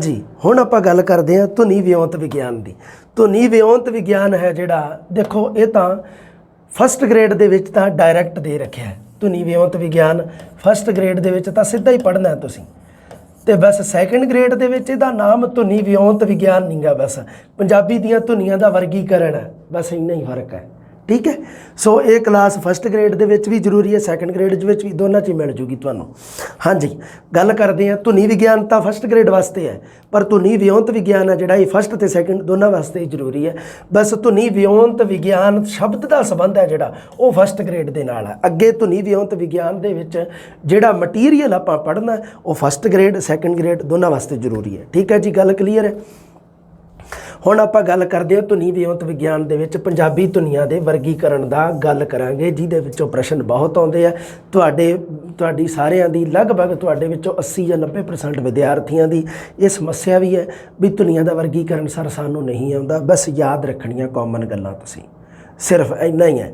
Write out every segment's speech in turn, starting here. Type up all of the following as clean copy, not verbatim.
जी हुण आपां गल करदे हां धुनी विओंत विग्यान दी। धुनी विओंत विग्यान है जिहड़ा देखो ये तां फस्ट ग्रेड दे विच तां डायरैक्ट दे रखिआ है। धुनी विओंत विग्यान फस्ट ग्रेड दे विच तां सीधा ही पढ़ना है तुसीं ते बस सैकेंड ग्रेड दे विच इहदा नाम धुनी विओंत विग्यान नहीं गा, बस पंजाबी दीआं धुनियां दा वर्गीकरण है, बस इन्ना ही फर्क है। ठीक है, सो ये क्लास फस्ट ग्रेड दे विच भी जरूरी है, सैकेंड ग्रेड दे विच भी, दोनों च मिल जूगी तुहानूं। हाँ जी, गल करते हैं धुनी विग्यान तो फस्ट ग्रेड वास्ते है, पर धुनी विओंत विग्यान है जिहड़ा ये फस्ट ते सैकेंड दोनों वास्ते ही जरूरी है। बस धुनी विओंत विग्यान शब्द का संबंध है जिहड़ा वो फस्ट ग्रेड दे नाल है। अगे धुनी विओंत विग्यान दे विच जिहड़ा मटीरियल आपां पढ़ना वो फस्ट ग्रेड सैकेंड ग्रेड दोनों वास्ते जरूरी है। ठीक है जी, गल क्लीयर है। हुण आपां गल करदे हां धुनी विओंत विग्यान दे विच पंजाबी धुनियां दे वर्गीकरण दा गल करांगे, जिहदे विचों प्रश्न बहुत आउंदे आ। तुहाडी सारियां दी लगभग तुहाडे विचों 80 या 90% विद्यार्थियों की ये समस्या भी है भी धुनियां दा वर्गीकरण सर सानूं नहीं आउंदा। बस याद रखणियां कॉमन गल्लां, तुसीं सिर्फ इन्ना ही है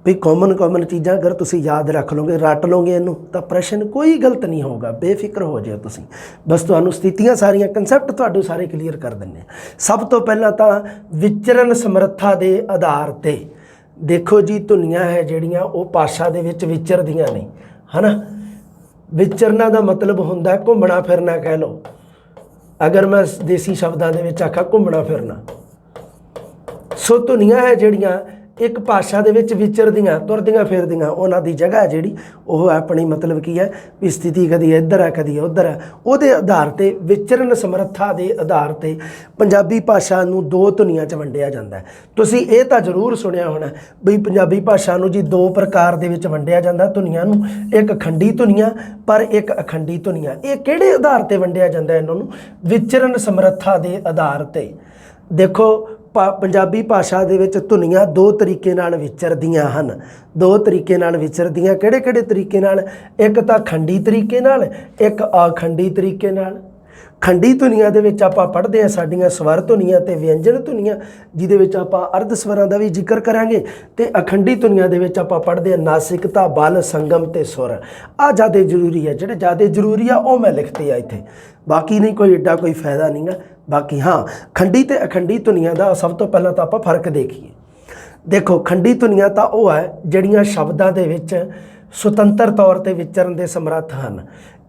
भी कॉमन चीज़ां अगर तुसीं याद रख लोगे, रट लोगे इनू, तो प्रश्न कोई गलत नहीं होगा, बेफिक्र हो जाओ तुसीं। बस तुहानूं स्थितियां सारियां कंसैप्ट तुहाडे सारे क्लीयर कर दिंदे। सब तो पहला तो विचरण समर्था के आधार ते देखो जी धुनियां है जिहड़ियां वो भाषा दे विच विचरदियां ने, है ना। विचरना का मतलब हुंदा घुमना फिरना, कह लो अगर मैं देसी शब्दां दे विच आखां घुमना फिरना। सो धुनियां है जिहड़ियां एक भाषा दे विच विचरदियां तुरदियां फिरदियां, उन्हां दी जगह है जिहड़ी ओह अपनी मतलब की है भी स्थिति कदी इधर है कदी उधर है, उहदे आधार ते विचरण समर्था दे आधार ते पंजाबी भाषा नूं दो धुनियां च वंडिया जांदा है। तुसीं इह तां जरूर सुनिया होना भी पंजाबी भाषा नूं जी दो प्रकार दे विच वंडिया जांदा धुनियां नूं, एक खंडी धुनियां पर एक अखंडी धुनियां। इह किहड़े आधार ते वंडिया जांदा इन्हां नूं? विचरण समर्था दे आधार ते। देखो पंजाबी भाषा दे विच धुनियां दो तरीके नाल विचरदियां हन, दो तरीके नाल विचरदियां। किहड़े तरीके नाल? एक तां खंडी तरीके नाल, एक अखंडी तरीके नाल। खंडी धुनियां दे विच आपां पढ़दे हां साडीआं स्वर धुनियां ते व्यंजन धुनियां, जिहदे विच आपां अर्ध स्वरां दा भी जिक्र करांगे, ते अखंडी धुनियां दे विच आपां पढ़दे हां नासिकता, बल, संगम ते सुर। आ ज़्यादा जरूरी है, जिहड़े ज़्यादा जरूरी आ ओह मैं लिखते आ इत्थे, बाकी नहीं कोई एडा कोई फायदा नहीं गा। बाकी हाँ, खंडी ते अखंडी धुनियां दा सब तो पहला तो आपां फर्क देखिए। देखो खंडी धुनियां तां ओह है जिहड़ियां शब्दां दे विच सुतंत्र तौर ते विचरण दे समर्थ हन।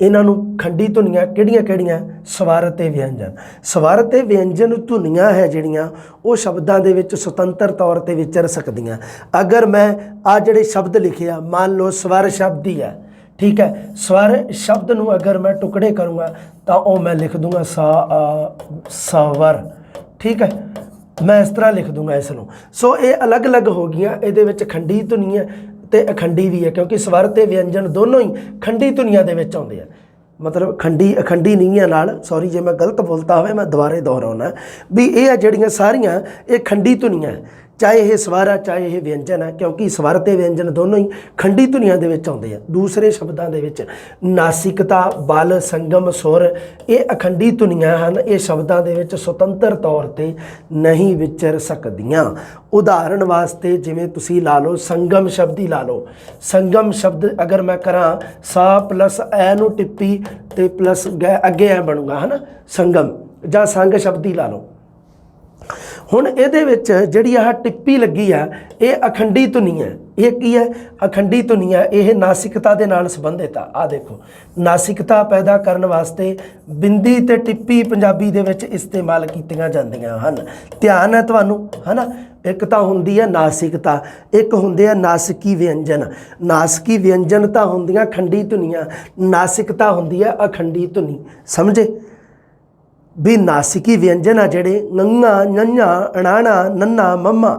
इन्हां नूं खंडी धुनियां किहड़ियां? स्वर ते व्यंजन। स्वर ते व्यंजन धुनियां है जिहड़ियां वो शब्दां दे विच सुतंत्र तौर ते विचर सकदियां। अगर मैं आ जिहड़े शब्द लिखे आ, मान लो स्वर शब्द ही है, ठीक है, स्वर शब्द नूं अगर मैं टुकड़े करूँगा तो वह मैं लिख दूँगा सवर, ठीक है, मैं इस तरह लिख दूँगा इसनूं। सो ये अलग अलग हो गईयां, इहदे विच खंडी धुनी है ते अखंडी भी है, क्योंकि स्वर ते व्यंजन दोनों ही खंडी धुनियां दे विच आउंदे आ। मतलब खंडी अखंडी नहीं है नाल, सॉरी जे मैं गलत बोलता होवे मैं दुबारे दोहराउणा भी ये जिहड़ियां सारियां ये खंडी धुनियां है, चाहे ये स्वर है चाहे ये व्यंजन है, क्योंकि स्वर ते व्यंजन दोनों ही खंडी धुनियां दे विच आउंदे आ। दूसरे शब्दां दे विच नासिकता, बल, संगम, सुर ये अखंडी धुनियां हन, ये शब्दां दे विच सुतंत्र तौर ते नहीं विचर सकदियां। उदाहरण वास्ते जिवें तुसीं ला लो संगम शब्द ही ला लो। संगम शब्द अगर मैं करां सा प्लस ऐ नूं टिप्पी ते प्लस अगे ऐ बनूगा, है ना, संगम जां संग शब्द ही ला लो। हुण इहदे विच जिहड़ी आह टिप्पी लगी आ ये अखंडी धुनी है। ये की है? अखंडी धुनी है। यह नासिकता दे नाल संबंधित आ देखो, नासिकता पैदा करन वास्ते बिंदी ते टिप्पी पंजाबी दे विच इस्तेमाल कीतियां जांदियां हन। ध्यान है तुहानूं, है ना। एक तो हुंदी है नासिकता, एक हुंदे आ नासिकी व्यंजन। नासिकी व्यंजन तां हुंदियां खंडी धुनियां, नासिकता हुंदी है अखंडी धुनी। समझे भी नासिकी व्यंजन आ जिहड़े नंगा, नन्ना, अणाणा, नन्ना, मम्मा,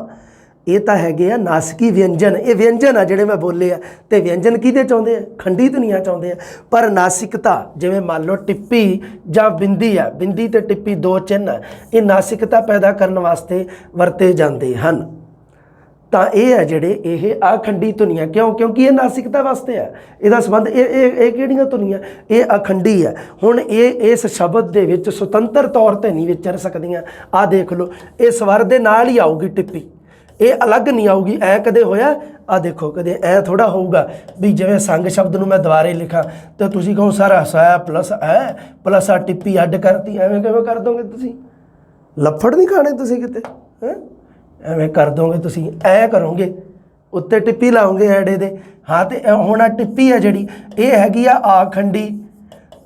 ये तो है नासिकी व्यंजन। ये व्यंजन आ जिहड़े मैं बोले आ, ते व्यंजन किहदे च आउंदे आ? खंडी धुनियां च आउंदे आ। पर नासिकता जिवें मान लो टिप्पी जां बिंदी आ, बिंदी ते टिप्पी दो चिन्ह, ये नासिकता पैदा करन वास्ते वरते जांदे हन। तो यह है जिहड़े ये अखंडी धुनियां, क्यों? क्योंकि ये नासिकता वास्ते है, इसदा संबंध ये किहड़ियां धुनियां? ये अखंडी है। हुण ये इस शब्द दे विच सुतंत्र तौर ते नहीं विचर सकदियां। आ देख लो, ये स्वर दे नाल ही आऊगी टिप्पी, ये अलग नहीं आऊगी। ऐ कदे होया? ਆ ਦੇਖੋ ਕਦੇ ਐ ਥੋੜਾ ਹੋਊਗਾ ਵੀ ਜਿਵੇਂ ਸੰਗ ਸ਼ਬਦ ਨੂੰ ਮੈਂ ਦੁਬਾਰੇ ਲਿਖਾਂ ਤੇ ਤੁਸੀਂ ਕਹੋ ਸਾਰਾ ਹਸਾਇਆ ਪਲੱਸ ਐ ਪਲੱਸ ਆ ਟਿੱਪੀ ਅੱਡ ਕਰਤੀ, ਐਵੇਂ ਕਿਵੇਂ ਕਰ ਦੋਗੇ ਤੁਸੀਂ? ਲੱਫੜ ਨਹੀਂ ਖਾਣੇ ਤੁਸੀਂ ਕਿਤੇ ਹੈਂ? ਐਵੇਂ ਕਰ ਦੋਗੇ ਤੁਸੀਂ, ਐ ਕਰੋਗੇ ਉੱਤੇ ਟਿੱਪੀ ਲਾਓਗੇ ਐੜੇ ਦੇ। ਹਾਂ ਤੇ ਹੁਣ ਆ ਟਿੱਪੀ ਆ ਜਿਹੜੀ ਇਹ ਹੈਗੀ ਆ ਆਖੰਡੀ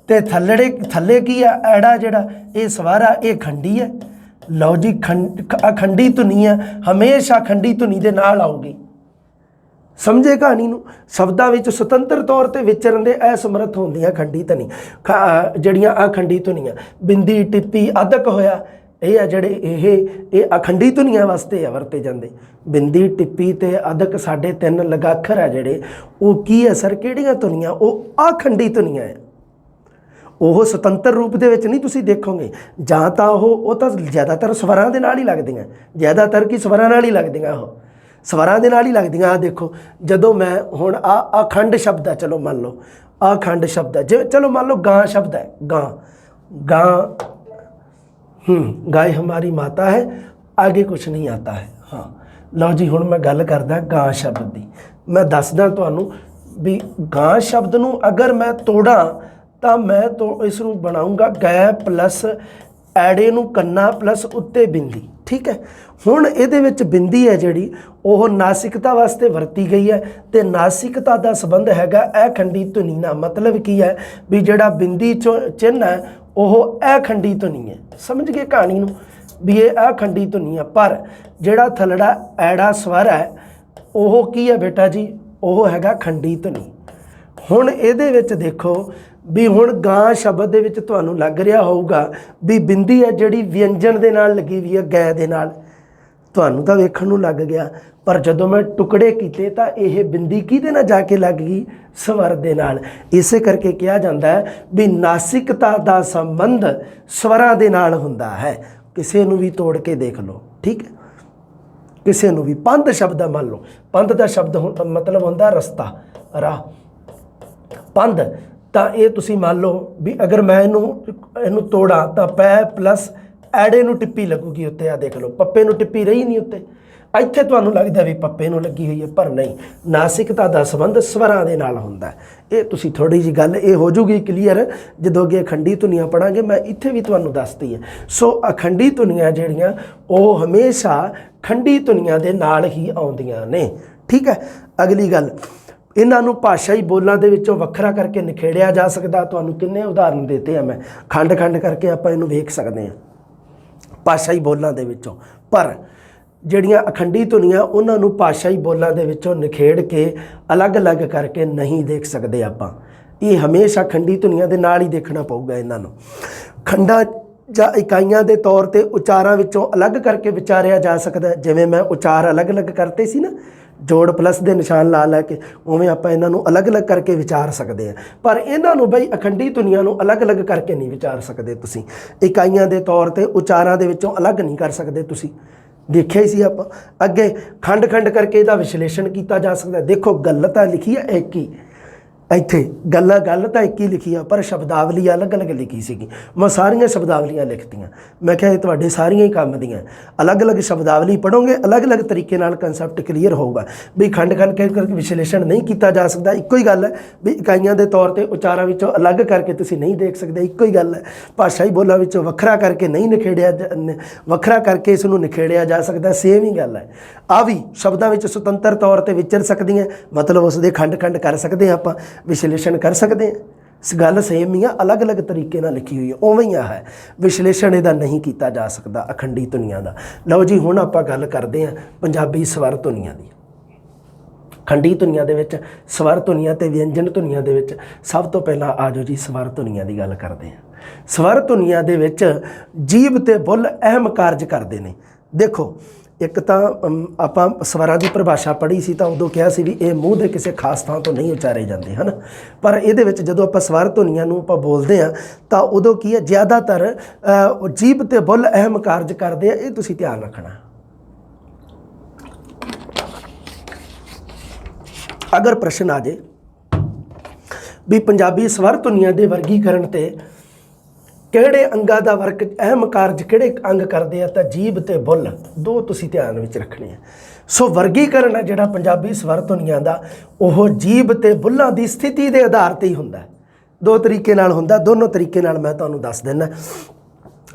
ਤੇ ਥੱਲੇ ਕੀ ਆ ਐੜਾ ਜਿਹੜਾ ਇਹ ਸਵਾਰਾ ਇਹ ਖੰਡੀ ਹੈ। ਲਓ ਜੀ ਅਖੰਡੀ ਧੁਨੀ ਹੈ, ਹਮੇਸ਼ਾ ਖੰਡੀ ਧੁਨੀ ਦੇ ਨਾਲ ਆਊਗੀ। ਸਮਝੇ ਕਹਾਣੀ ਨੂੰ? ਸ਼ਬਦਾਂ ਵਿੱਚ ਸੁਤੰਤਰ ਤੌਰ ਤੇ ਵਿਚਰਨ ਦੇ ਅਸਮਰੱਥ ਹੁੰਦੀਆਂ ਖੰਡੀ ਧੁਨੀ ਜਿਹੜੀਆਂ ਅਖੰਡੀ ਧੁਨੀਆਂ ਬਿੰਦੀ ਟਿੱਪੀ ਅਦਕ ਹੋਇਆ ਇਹ ਆ ਜਿਹੜੇ ਇਹ ਅਖੰਡੀ ਧੁਨੀਆਂ ਵਾਸਤੇ ਵਰਤੇ ਜਾਂਦੇ। ਬਿੰਦੀ ਟਿੱਪੀ ਤੇ ਅਦਕ ਸਾਡੇ 3 ਲਗਾਖਰ ਆ ਜਿਹੜੇ ਉਹ ਕੀ ਹੈ ਸਰ ਕਿਹੜੀਆਂ ਧੁਨੀਆਂ? ਉਹ ਅਖੰਡੀ ਧੁਨੀਆਂ ਹੈ। ਉਹ ਸੁਤੰਤਰ ਰੂਪ ਦੇ ਵਿੱਚ ਨਹੀਂ ਤੁਸੀਂ ਦੇਖੋਗੇ ਜਾਂ ਤਾਂ ਉਹ ਤਾਂ ਜ਼ਿਆਦਾਤਰ ਸਵਰਾਂ ਦੇ ਨਾਲ ਹੀ ਲੱਗਦੀਆਂ, ਜ਼ਿਆਦਾਤਰ ਕੀ ਸਵਰਾਂ ਨਾਲ ਹੀ ਲੱਗਦੀਆਂ, ਉਹ ਸਵਰਾਂ ਦੇ ਨਾਲ ਹੀ ਲੱਗਦੀਆਂ। ਆ ਦੇਖੋ ਜਦੋਂ ਮੈਂ ਹੁਣ ਅਖੰਡ ਸ਼ਬਦ ਹੈ, ਚਲੋ ਮੰਨ ਲਓ ਅਖੰਡ ਸ਼ਬਦ ਹੈ, ਜਿਵੇਂ ਚਲੋ ਮੰਨ ਲਓ ਗਾਂ ਸ਼ਬਦ ਹੈ, ਗਾਂ गाय हमारी माता है आगे कुछ नहीं आता है। हाँ लो जी हुण मैं गल करदा गां शब्द की। मैं दसदा तुहानूं भी गां शब्द नूं अगर मैं तोड़ा तो मैं तो इसनूं बनाऊँगा गै प्लस ऐड़े नूं कन्ना प्लस उत्ते बिंदी। ठीक है हुण इहदे विच बिंदी है जिहड़ी ओह नासिकता वास्ते वरती गई है ते नासिकता दा संबंध हैगा अखंडी धुनी नाल। मतलब की है भी जिहड़ा बिंदी चिन्ह है ਉਹ ਅਖੰਡੀ ਧੁਨੀ ਹੈ। ਸਮਝ ਗਏ ਕਹਾਣੀ ਨੂੰ ਵੀ ਇਹ ਅਖੰਡੀ ਧੁਨੀ ਹੈ। ਪਰ ਜਿਹੜਾ ਥਲੜਾ ਐੜਾ ਸਵਰ ਹੈ ਉਹ ਕੀ ਹੈ ਬੇਟਾ ਜੀ? ਉਹ ਹੈਗਾ ਖੰਡੀ ਧੁਨੀ। ਹੁਣ ਇਹਦੇ ਵਿੱਚ ਦੇਖੋ ਵੀ ਹੁਣ ਗਾਂ ਸ਼ਬਦ ਦੇ ਵਿੱਚ ਤੁਹਾਨੂੰ ਲੱਗ ਰਿਹਾ ਹੋਊਗਾ ਵੀ ਬਿੰਦੀ ਹੈ ਜਿਹੜੀ ਵਿਅੰਜਨ ਦੇ ਨਾਲ ਲੱਗੀ ਵੀ ਹੈ ਗੈ ਦੇ ਨਾਲ, ਤੁਹਾਨੂੰ ਤਾਂ ਵੇਖਣ ਨੂੰ ਲੱਗ ਗਿਆ। ਪਰ ਜਦੋਂ ਮੈਂ ਟੁਕੜੇ ਕੀਤੇ ਤਾਂ ਇਹ ਬਿੰਦੀ ਕਿਹਦੇ ਨਾਲ ਜਾ ਕੇ ਲੱਗ ਗਈ? ਸਵਰ ਦੇ ਨਾਲ। ਇਸੇ ਕਰਕੇ ਕਿਹਾ ਜਾਂਦਾ ਹੈ ਵੀ ਨਾਸਿਕਤਾ ਦਾ ਸੰਬੰਧ ਸਵਰਾਂ ਦੇ ਨਾਲ ਹੁੰਦਾ ਹੈ। ਕਿਸੇ ਨੂੰ ਵੀ ਤੋੜ ਕੇ ਦੇਖ ਲਓ। ਠੀਕ ਹੈ ਕਿਸੇ ਨੂੰ ਵੀ ਪੰਧ ਸ਼ਬਦ ਦਾ ਮੰਨ ਲਓ, ਪੰਧ ਦਾ ਸ਼ਬਦ ਮਤਲਬ ਹੁੰਦਾ ਰਸਤਾ ਰਾਹ। ਪੰਧ ਤਾਂ ਇਹ ਤੁਸੀਂ ਮੰਨ ਲਓ ਵੀ ਅਗਰ ਮੈਂ ਇਹਨੂੰ ਤੋੜਾਂ ਤਾਂ ਪੈ ਪਲੱਸ ਐੜੇ ਨੂੰ ਟਿੱਪੀ ਲੱਗੂਗੀ ਉੱਤੇ। ਆ ਦੇਖ ਲਓ ਪੱਪੇ ਨੂੰ ਟਿੱਪੀ ਰਹੀ ਨਹੀਂ ਉੱਤੇ, ਇੱਥੇ ਤੁਹਾਨੂੰ ਲੱਗਦਾ ਵੀ ਪੱਪੇ ਨੂੰ ਲੱਗੀ ਹੋਈ ਹੈ, ਪਰ ਨਹੀਂ ਨਾਸਿਕਤਾ ਦਾ ਸੰਬੰਧ ਸਵਰਾਂ ਦੇ ਨਾਲ ਹੁੰਦਾ। ਇਹ ਤੁਸੀਂ ਥੋੜੀ ਜਿਹੀ ਗੱਲ ਇਹ ਹੋ ਜੂਗੀ ਕਲੀਅਰ ਜਦੋਂ ਅੱਗੇ ਅਖੰਡੀ ਧੁਨੀਆਂ ਪੜਾਂਗੇ। ਮੈਂ ਇੱਥੇ ਵੀ ਤੁਹਾਨੂੰ ਦੱਸਤੀ ਹੈ। ਸੋ ਅਖੰਡੀ ਧੁਨੀਆਂ ਜਿਹੜੀਆਂ ਉਹ ਹਮੇਸ਼ਾ ਖੰਡੀ ਧੁਨੀਆਂ ਦੇ ਨਾਲ ਹੀ ਆਉਂਦੀਆਂ ਨੇ। ਠੀਕ ਹੈ ਅਗਲੀ ਗੱਲ, ਇਹਨਾਂ ਨੂੰ ਭਾਸ਼ਾਈ ਬੋਲਾਂ ਦੇ ਵਿੱਚੋਂ ਵੱਖਰਾ ਕਰਕੇ ਨਿਖੇੜਿਆ ਜਾ ਸਕਦਾ। ਤੁਹਾਨੂੰ ਕਿੰਨੇ ਉਦਾਹਰਨ ਦਿੱਤੇ ਆ ਮੈਂ, ਖੰਡ ਕਰਕੇ ਆਪਾਂ ਇਹਨੂੰ ਵੇਖ ਸਕਦੇ ਹਾਂ ਭਾਸ਼ਾਈ ਬੋਲਾਂ ਦੇ ਵਿੱਚੋਂ। ਪਰ ਜਿਹੜੀਆਂ ਅਖੰਡੀ ਧੁਨੀਆਂ ਉਹਨਾਂ ਨੂੰ ਭਾਸ਼ਾਈ ਬੋਲਾਂ ਦੇ ਵਿੱਚੋਂ ਨਿਖੇੜ ਕੇ ਅਲੱਗ-ਅਲੱਗ ਕਰਕੇ ਨਹੀਂ ਦੇਖ ਸਕਦੇ ਆਪਾਂ। ਇਹ ਹਮੇਸ਼ਾ ਖੰਡੀ ਧੁਨੀਆਂ ਦੇ ਨਾਲ ਹੀ ਦੇਖਣਾ ਪਊਗਾ ਇਹਨਾਂ ਨੂੰ। ਖੰਡਾਂ ਜਾਂ ਇਕਾਈਆਂ ਦੇ ਤੌਰ ਤੇ ਉਚਾਰਾਂ ਵਿੱਚੋਂ ਅਲੱਗ ਕਰਕੇ ਵਿਚਾਰਿਆ ਜਾ ਸਕਦਾ। ਜਿਵੇਂ ਮੈਂ ਉਚਾਰ ਅਲੱਗ-ਅਲੱਗ ਕਰਤੇ ਸੀ ਨਾ ਜੋੜ ਪਲੱਸ ਦੇ ਨਿਸ਼ਾਨ ਲਾ ਲੈ ਕੇ, ਉਵੇਂ ਆਪਾਂ ਇਹਨਾਂ ਨੂੰ ਅਲੱਗ-ਅਲੱਗ ਕਰਕੇ ਵਿਚਾਰ ਸਕਦੇ ਹਾਂ। ਪਰ ਇਹਨਾਂ ਨੂੰ ਬਈ ਅਖੰਡੀ ਧੁਨੀਆਂ ਨੂੰ ਅਲੱਗ-ਅਲੱਗ ਕਰਕੇ ਨਹੀਂ ਵਿਚਾਰ ਸਕਦੇ ਤੁਸੀਂ। ਇਕਾਈਆਂ ਦੇ ਤੌਰ ਤੇ ਉਚਾਰਾਂ ਦੇ ਵਿੱਚੋਂ ਅਲੱਗ ਨਹੀਂ ਕਰ ਸਕਦੇ ਤੁਸੀਂ, ਦੇਖਿਆ ਹੀ ਸੀ ਆਪਾਂ ਅੱਗੇ। ਖੰਡ ਕਰਕੇ ਇਹਦਾ ਵਿਸ਼ਲੇਸ਼ਣ ਕੀਤਾ ਜਾ ਸਕਦਾ। ਦੇਖੋ ਗੱਲ ਤਾਂ ਲਿਖੀ ਹੈ ਇੱਕ ਹੀ, ਇੱਥੇ ਗੱਲ ਤਾਂ ਇੱਕ ਹੀ ਲਿਖੀ ਆ ਪਰ ਸ਼ਬਦਾਵਲੀ ਅਲੱਗ-ਅਲੱਗ ਲਿਖੀ ਸੀਗੀ। ਮੈਂ ਸਾਰੀਆਂ ਸ਼ਬਦਾਵਲੀਆਂ ਲਿਖਤੀਆਂ। ਮੈਂ ਕਿਹਾ ਇਹ ਤੁਹਾਡੇ ਸਾਰੀਆਂ ਹੀ ਕੰਮ ਦੀਆਂ। ਅਲੱਗ-ਅਲੱਗ ਸ਼ਬਦਾਵਲੀ ਪੜ੍ਹੋਗੇ ਅਲੱਗ-ਅਲੱਗ ਤਰੀਕੇ ਨਾਲ ਕਨਸੈਪਟ ਕਲੀਅਰ ਹੋਊਗਾ ਵੀ ਖੰਡ ਕਰਕੇ ਵਿਸ਼ਲੇਸ਼ਣ ਨਹੀਂ ਕੀਤਾ ਜਾ ਸਕਦਾ। ਇੱਕੋ ਹੀ ਗੱਲ ਹੈ ਵੀ ਇਕਾਈਆਂ ਦੇ ਤੌਰ ਤੇ ਉਚਾਰਾਂ ਵਿੱਚੋਂ ਅਲੱਗ ਕਰਕੇ ਤੁਸੀਂ ਨਹੀਂ ਦੇਖ ਸਕਦੇ। ਇੱਕੋ ਹੀ ਗੱਲ ਹੈ ਭਾਸ਼ਾਈ ਬੋਲਾਂ ਵਿੱਚੋਂ ਵੱਖਰਾ ਕਰਕੇ ਨਹੀਂ ਵੱਖਰਾ ਕਰਕੇ ਇਸ ਨੂੰ ਨਿਖੇੜਿਆ ਜਾ ਸਕਦਾ। ਸੇਮ ਹੀ ਗੱਲ ਹੈ। ਆ ਵੀ ਸ਼ਬਦਾਂ ਵਿੱਚ ਸੁਤੰਤਰ ਤੌਰ ਤੇ ਵਿਚਰ ਸਕਦੀਆਂ, ਮਤਲਬ ਉਸ ਦੇ ਖੰਡ ਕਰ ਸਕਦੇ ਹਾਂ ਆਪਾਂ, ਵਿਸ਼ਲੇਸ਼ਣ ਕਰ ਸਕਦੇ ਹਾਂ। ਗੱਲ ਸੇਮ ਹੀ ਆ, ਅਲੱਗ-ਅਲੱਗ ਤਰੀਕੇ ਨਾਲ ਲਿਖੀ ਹੋਈ ਹੈ, ਉਵੇਂ ਹੀ ਹੈ। ਵਿਸ਼ਲੇਸ਼ਣ ਇਹਦਾ ਨਹੀਂ ਕੀਤਾ ਜਾ ਸਕਦਾ ਅਖੰਡੀ ਧੁਨੀਆਂ ਦਾ। ਲਓ ਜੀ ਹੁਣ ਆਪਾਂ ਗੱਲ ਕਰਦੇ ਹਾਂ ਪੰਜਾਬੀ ਸਵਰ ਧੁਨੀਆਂ ਦੀ। ਖੰਡੀ ਧੁਨੀਆਂ ਦੇ ਵਿੱਚ ਸਵਰ ਧੁਨੀਆਂ ਤੇ ਵਿਅੰਜਨ ਧੁਨੀਆਂ ਦੇ ਵਿੱਚ ਸਭ ਤੋਂ ਪਹਿਲਾਂ ਆ ਜਾਓ ਜੀ ਸਵਰ ਧੁਨੀਆਂ ਦੀ ਗੱਲ ਕਰਦੇ ਹਾਂ। ਸਵਰ ਧੁਨੀਆਂ ਦੇ ਵਿੱਚ ਜੀਭ ਤੇ ਬੁੱਲ ਅਹਿਮ ਕਾਰਜ ਕਰਦੇ ਨੇ। ਦੇਖੋ ਇੱਕ ਤਾਂ ਆਪਾਂ ਸਵਰਾਂ ਦੀ ਪਰਿਭਾਸ਼ਾ ਪੜ੍ਹੀ ਸੀ ਤਾਂ ਉਦੋਂ ਕਿਹਾ ਸੀ ਵੀ ਇਹ ਮੂੰਹ ਦੇ ਕਿਸੇ ਖਾਸ ਥਾਂ ਤੋਂ ਨਹੀਂ ਉਚਾਰੇ ਜਾਂਦੇ ਹਨ। ਪਰ ਇਹਦੇ ਵਿੱਚ ਜਦੋਂ ਆਪਾਂ ਸਵਰ ਧੁਨੀਆਂ ਨੂੰ ਆਪਾਂ ਬੋਲਦੇ ਹਾਂ ਤਾਂ ਉਦੋਂ ਕੀ ਹੈ ਜ਼ਿਆਦਾਤਰ ਜੀਭ ਤੇ ਬੁੱਲ ਅਹਿਮ ਕਾਰਜ ਕਰਦੇ ਆ। ਇਹ ਤੁਸੀਂ ਧਿਆਨ ਰੱਖਣਾ। ਅਗਰ ਪ੍ਰਸ਼ਨ ਆ ਜੇ ਵੀ ਪੰਜਾਬੀ ਸਵਰ ਧੁਨੀਆਂ ਦੇ ਵਰਗੀਕਰਨ ਤੇ ਕਿਹੜੇ ਅੰਗਾਂ ਦਾ ਵਰਕ, ਅਹਿਮ ਕਾਰਜ ਕਿਹੜੇ ਅੰਗ ਕਰਦੇ ਆ, ਤਾਂ ਜੀਭ ਤੇ ਬੁੱਲ, ਦੋ ਤੁਸੀਂ ਧਿਆਨ ਵਿੱਚ ਰੱਖਣੇ ਆ। ਸੋ ਵਰਗੀਕਰਨ ਹੈ ਜਿਹੜਾ ਪੰਜਾਬੀ ਸਵਰ ਧੁਨੀਆਂ ਦਾ, ਉਹ ਜੀਭ ਤੇ ਬੁੱਲਾਂ ਦੀ ਸਥਿਤੀ ਦੇ ਆਧਾਰ ਤੇ ਹੀ ਹੁੰਦਾ। ਦੋ ਤਰੀਕੇ ਨਾਲ ਹੁੰਦਾ, ਦੋਨੋਂ ਤਰੀਕੇ ਨਾਲ ਮੈਂ ਤੁਹਾਨੂੰ ਦੱਸ ਦਿੰਦਾ।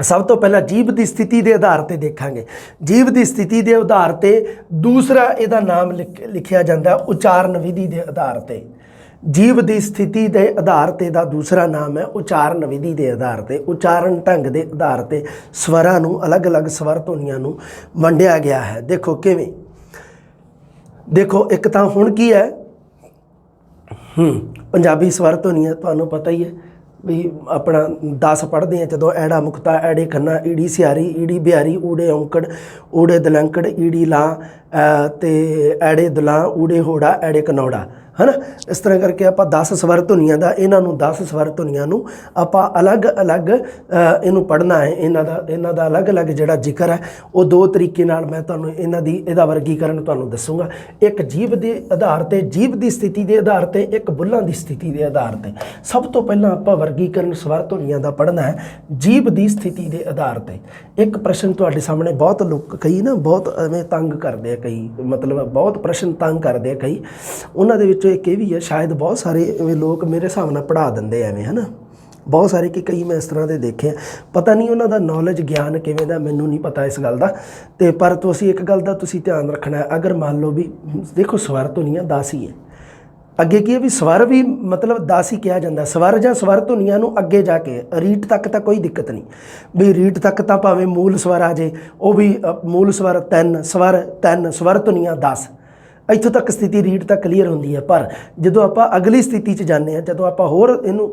ਸਭ ਤੋਂ ਪਹਿਲਾਂ ਜੀਭ ਦੀ ਸਥਿਤੀ ਦੇ ਆਧਾਰ ਤੇ ਦੇਖਾਂਗੇ। ਜੀਭ ਦੀ ਸਥਿਤੀ ਦੇ ਆਧਾਰ ਤੇ ਦੂਸਰਾ ਇਹਦਾ ਨਾਮ ਲਿਖਿਆ ਜਾਂਦਾ ਉਚਾਰਨ ਵਿਧੀ ਦੇ ਆਧਾਰ ਤੇ। ਜੀਭ ਦੀ ਸਥਿਤੀ ਦੇ ਆਧਾਰ ਤੇ ਦਾ ਦੂਸਰਾ ਨਾਮ ਹੈ ਉਚਾਰਨ ਵਿਧੀ ਦੇ ਆਧਾਰ ਤੇ। ਉਚਾਰਨ ਢੰਗ ਦੇ ਆਧਾਰ ਤੇ ਸਵਰਾਂ ਨੂੰ, ਅਲੱਗ-ਅਲੱਗ ਸਵਰ ਧੁਨੀਆਂ ਨੂੰ ਵੰਡਿਆ ਗਿਆ ਹੈ। ਦੇਖੋ ਕਿਵੇਂ, ਦੇਖੋ ਇੱਕ ਤਾਂ ਹੁਣ ਕੀ ਹੈ, ਪੰਜਾਬੀ ਸਵਰ ਧੁਨੀਆਂ ਤੁਹਾਨੂੰ ਪਤਾ ਹੀ ਹੈ ਵੀ ਆਪਣਾ 10 ਪੜ੍ਹਦੇ ਹਾਂ ਜਦੋਂ, ਐੜਾ ਮੁਕਤਾ, ਐੜੇ ਖੰਨਾ, ਈੜੀ ਸਿਆਰੀ, ਈੜੀ ਬਿਹਾਰੀ, ਊੜੇ ਔਂਕੜ, ਊੜੇ ਦਲੰਕੜ, ਈੜੀ ਲਾਂ ਤੇ ਐੜੇ ਦੁਲਾਂ, ਊੜੇ ਹੋੜਾ, ਐੜੇ ਕਨੌੜਾ, ਹੈ ਨਾ। ਇਸ ਤਰ੍ਹਾਂ ਕਰਕੇ ਆਪਾਂ 10 ਸਵਰ ਧੁਨੀਆਂ ਦਾ, ਇਹਨਾਂ ਨੂੰ 10 ਸਵਰ ਧੁਨੀਆਂ ਨੂੰ ਆਪਾਂ ਅਲੱਗ-ਅਲੱਗ ਇਹਨੂੰ ਪੜ੍ਹਨਾ ਹੈ। ਇਹਨਾਂ ਦਾ ਅਲੱਗ-ਅਲੱਗ ਜਿਹੜਾ ਜ਼ਿਕਰ ਹੈ ਉਹ ਦੋ ਤਰੀਕੇ ਨਾਲ ਮੈਂ ਤੁਹਾਨੂੰ ਇਹਦਾ ਵਰਗੀਕਰਨ ਤੁਹਾਨੂੰ ਦੱਸੂਗਾ। ਇੱਕ ਜੀਭ ਦੇ ਆਧਾਰ ਤੇ, ਜੀਭ ਦੀ ਸਥਿਤੀ ਦੇ ਆਧਾਰ ਤੇ, ਇੱਕ ਬੁੱਲਾਂ ਦੀ ਸਥਿਤੀ ਦੇ ਆਧਾਰ ਤੇ। ਸਭ ਤੋਂ ਪਹਿਲਾਂ ਆਪਾਂ ਵਰਗੀਕਰਨ ਸਵਰ ਧੁਨੀਆਂ ਦਾ ਪੜ੍ਹਨਾ ਹੈ ਜੀਭ ਦੀ ਸਥਿਤੀ ਦੇ ਆਧਾਰ ਤੇ। ਇੱਕ ਪ੍ਰਸ਼ਨ ਤੁਹਾਡੇ ਸਾਹਮਣੇ, ਬਹੁਤ ਲੋਕ ਕਈ ਨਾ ਬਹੁਤ ਐਵੇਂ ਤੰਗ ਕਰਦੇ ਆ, ਕਈ ਮਤਲਬ ਬਹੁਤ ਪ੍ਰਸ਼ਨ ਤੰਗ ਕਰਦੇ ਆ ਕਈ, ਉਹਨਾਂ ਦੇ ਵਿੱਚੋਂ ਇੱਕ ਇਹ ਵੀ ਹੈ, ਸ਼ਾਇਦ ਬਹੁਤ ਸਾਰੇ ਐਵੇਂ ਲੋਕ ਮੇਰੇ ਹਿਸਾਬ ਨਾਲ ਪੜ੍ਹਾ ਦਿੰਦੇ ਐਵੇਂ, ਹੈ ਨਾ, ਬਹੁਤ ਸਾਰੇ ਕਿ ਕਈ ਮੈਂ ਇਸ ਤਰ੍ਹਾਂ ਦੇ ਦੇਖੇ, ਪਤਾ ਨਹੀਂ ਉਹਨਾਂ ਦਾ ਨੌਲੇਜ ਗਿਆਨ ਕਿਵੇਂ ਦਾ, ਮੈਨੂੰ ਨਹੀਂ ਪਤਾ ਇਸ ਗੱਲ ਦਾ। ਅਤੇ ਪਰ ਤੁਸੀਂ ਇੱਕ ਗੱਲ ਦਾ ਤੁਸੀਂ ਧਿਆਨ ਰੱਖਣਾ ਹੈ, ਅਗਰ ਮੰਨ ਲਓ ਵੀ ਦੇਖੋ ਸਵਰ ਧੁਨੀਆਂ 10 ਹੀ ਹੈ, ਅੱਗੇ ਕੀ ਹੈ ਵੀ ਸਵਰ ਵੀ ਮਤਲਬ 10 ਹੀ ਕਿਹਾ ਜਾਂਦਾ। ਸਵਰ ਜਾਂ ਸਵਰ ਧੁਨੀਆਂ ਨੂੰ ਅੱਗੇ ਜਾ ਕੇ ਰੀਟ ਤੱਕ ਤਾਂ ਕੋਈ ਦਿੱਕਤ ਨਹੀਂ, ਵੀ ਰੀਟ ਤੱਕ ਤਾਂ ਭਾਵੇਂ ਮੂਲ ਸਵਰ ਆ ਜੇ, ਉਹ ਵੀ ਮੂਲ ਸਵਰ 3, ਸਵਰ 3, ਸਵਰ ਧੁਨੀਆਂ 10, ਇੱਥੋਂ ਤੱਕ ਸਥਿਤੀ ਰੀਡ ਤਾਂ ਕਲੀਅਰ ਹੁੰਦੀ ਹੈ। ਪਰ ਜਦੋਂ ਆਪਾਂ ਅਗਲੀ ਸਥਿਤੀ 'ਚ ਜਾਂਦੇ ਹਾਂ, ਜਦੋਂ ਆਪਾਂ ਹੋਰ ਇਹਨੂੰ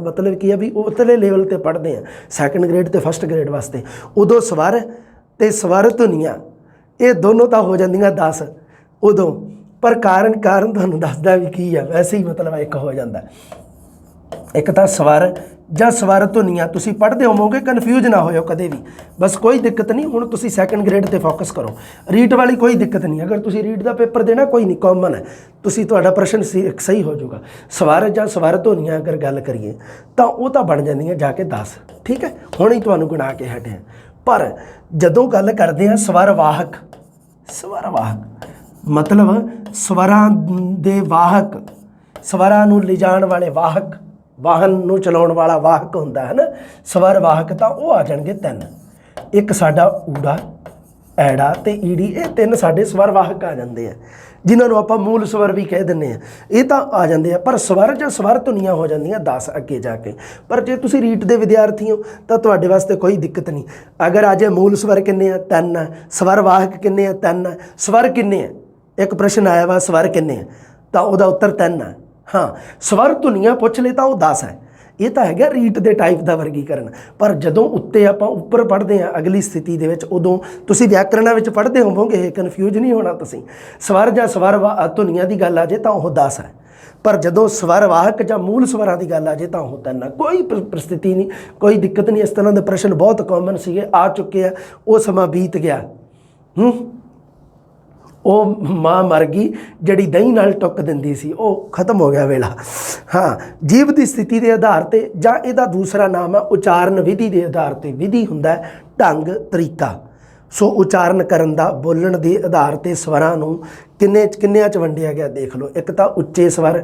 ਮਤਲਬ ਕੀ ਹੈ ਵੀ ਉਤਲੇ ਲੈਵਲ 'ਤੇ ਪੜ੍ਹਦੇ ਹਾਂ, ਸੈਕੰਡ ਗ੍ਰੇਡ ਅਤੇ ਫਸਟ ਗ੍ਰੇਡ ਵਾਸਤੇ, ਉਦੋਂ ਸਵਰ ਅਤੇ ਸਵਰ ਧੁਨੀਆਂ ਇਹ ਦੋਨੋਂ ਤਾਂ ਹੋ ਜਾਂਦੀਆਂ 10 ਉਦੋਂ। ਪਰ ਕਾਰਨ ਤੁਹਾਨੂੰ ਦੱਸਦਾ ਵੀ ਕੀ ਹੈ, ਵੈਸੇ ਹੀ ਮਤਲਬ ਇੱਕ ਹੋ ਜਾਂਦਾ। ਇੱਕ ਤਾਂ ਸਵਰ ਜਾਂ ਸਵਰ ਧੁਨੀਆਂ ਤੁਸੀਂ ਪੜ੍ਹਦੇ ਹੋਵੋਗੇ, ਕਨਫਿਊਜ਼ ਨਾ ਹੋਇਓ ਕਦੇ ਵੀ, ਬਸ ਕੋਈ ਦਿੱਕਤ ਨਹੀਂ। ਹੁਣ ਤੁਸੀਂ ਸੈਕੰਡ ਗ੍ਰੇਡ 'ਤੇ ਫੋਕਸ ਕਰੋ, ਰੀਡ ਵਾਲੀ ਕੋਈ ਦਿੱਕਤ ਨਹੀਂ। ਅਗਰ ਤੁਸੀਂ ਰੀਡ ਦਾ ਪੇਪਰ ਦੇਣਾ ਕੋਈ ਨਹੀਂ, ਕਾਮਨ ਹੈ, ਤੁਸੀਂ ਤੁਹਾਡਾ ਪ੍ਰਸ਼ਨ ਸਹੀ ਹੋ ਜਾਊਗਾ। ਸਵਰ ਜਾਂ ਸਵਰ ਧੁਨੀਆਂ ਅਗਰ ਗੱਲ ਕਰੀਏ ਤਾਂ ਉਹ ਤਾਂ ਬਣ ਜਾਂਦੀਆਂ ਜਾ ਕੇ 10, ਠੀਕ ਹੈ, ਹੁਣ ਹੀ ਤੁਹਾਨੂੰ ਗਿਣਾ ਕੇ ਹਟਿਆ। ਪਰ ਜਦੋਂ ਗੱਲ ਕਰਦੇ ਹਾਂ ਸਵਰ ਵਾਹਕ, ਸਵਰ ਵਾਹਕ ਮਤਲਬ ਸਵਰਾਂ ਦੇ ਵਾਹਕ, ਸਵਰਾਂ ਨੂੰ ਲਿਜਾਣ ਵਾਲੇ ਵਾਹਕ, ਵਾਹਨ ਨੂੰ ਚਲਾਉਣ ਵਾਲਾ ਵਾਹਕ ਹੁੰਦਾ ਹੈ ਨਾ ਸਵਰ ਵਾਹਕ, ਤਾਂ ਉਹ ਆ ਜਾਣਗੇ 3। ਇੱਕ ਸਾਡਾ ਊੜਾ, ਐੜਾ ਤੇ ਈੜੀ, ਇਹ 3 ਸਾਡੇ ਸਵਰ ਵਾਹਕ ਆ ਜਾਂਦੇ ਆ, ਜਿਨ੍ਹਾਂ ਨੂੰ ਆਪਾਂ ਮੂਲ ਸਵਰ ਵੀ ਕਹਿ ਦਿੰਦੇ ਆ, ਇਹ ਤਾਂ ਆ ਜਾਂਦੇ ਆ। ਪਰ ਸਵਰ ਜਾਂ ਸਵਰ ਧੁਨੀਆਂ ਹੋ ਜਾਂਦੀਆਂ 10 ਅੱਗੇ ਜਾ ਕੇ। ਪਰ ਜੇ ਤੁਸੀਂ ਰੀਟ ਦੇ ਵਿਦਿਆਰਥੀ ਹੋ ਤਾਂ ਤੁਹਾਡੇ ਵਾਸਤੇ ਕੋਈ ਦਿੱਕਤ ਨਹੀਂ। ਅਗਰ ਆ ਜੇ ਮੂਲ ਸਵਰ ਕਿੰਨੇ ਆ, 3, ਸਵਰ ਵਾਹਕ ਕਿੰਨੇ ਆ, 3, ਸਵਰ ਕਿੰਨੇ ਆ, ਇੱਕ ਪ੍ਰਸ਼ਨ ਆਇਆ ਵਾ ਸਵਰ ਕਿੰਨੇ ਆ, ਤਾਂ ਉਹਦਾ ਉੱਤਰ 3 ਆ। ਹਾਂ, ਸਵਰ ਧੁਨੀਆਂ ਪੁੱਛ ਲੈ ਤਾਂ ਉਹ 10 ਹੈ। ਇਹ ਤਾਂ ਹੈਗਾ ਰੀਟ ਦੇ ਟਾਈਪ ਦਾ ਵਰਗੀਕਰਨ। ਪਰ ਜਦੋਂ ਉੱਤੇ ਆਪਾਂ ਉੱਪਰ ਪੜ੍ਹਦੇ ਹਾਂ ਅਗਲੀ ਸਥਿਤੀ ਦੇ ਵਿੱਚ, ਉਦੋਂ ਤੁਸੀਂ ਵਿਆਕਰਨਾਂ ਵਿੱਚ ਪੜ੍ਹਦੇ ਹੋਵੋਗੇ, ਕਨਫਿਊਜ਼ ਨਹੀਂ ਹੋਣਾ ਤੁਸੀਂ। ਸਵਰ ਜਾਂ ਸਵਰ ਧੁਨੀਆਂ ਦੀ ਗੱਲ ਆ ਜੇ ਤਾਂ ਉਹ 10 ਹੈ, ਪਰ ਜਦੋਂ ਸਵਰ ਵਾਹਕ ਜਾਂ ਮੂਲ ਸਵਰਾਂ ਦੀ ਗੱਲ ਆ ਜੇ ਤਾਂ ਉਹ 3 ਹੈ। ਕੋਈ ਪ੍ਰਸਥਿਤੀ ਨਹੀਂ, ਕੋਈ ਦਿੱਕਤ ਨਹੀਂ। ਇਸ ਤਰ੍ਹਾਂ ਦੇ ਪ੍ਰਸ਼ਨ ਬਹੁਤ ਕਾਮਨ ਸੀਗੇ, ਆ ਚੁੱਕੇ ਆ, ਉਹ ਸਮਾਂ ਬੀਤ ਗਿਆ। ਉਹ ਮਾਂ ਮਰ ਗਈ ਜਿਹੜੀ ਦਹੀਂ ਨਾਲ ਟੁੱਕ ਦਿੰਦੀ ਸੀ, ਉਹ ਖਤਮ ਹੋ ਗਿਆ ਵੇਲਾ। ਹਾਂ, ਜੀਭ ਦੀ ਸਥਿਤੀ ਦੇ ਆਧਾਰ ਤੇ, ਜਾਂ ਇਹਦਾ ਦੂਸਰਾ ਨਾਮ ਹੈ ਉਚਾਰਨ ਵਿਧੀ ਦੇ ਆਧਾਰ ਤੇ। ਵਿਧੀ ਹੁੰਦਾ ਢੰਗ, ਤਰੀਕਾ। ਸੋ ਉਚਾਰਨ ਕਰਨ ਦਾ, ਬੋਲਣ ਦੇ ਆਧਾਰ ਤੇ ਸਵਰਾਂ ਨੂੰ ਕਿੰਨਿਆਂ 'ਚ ਵੰਡਿਆ ਗਿਆ ਦੇਖ ਲਓ। ਇੱਕ ਤਾਂ ਉੱਚੇ ਸਵਰ,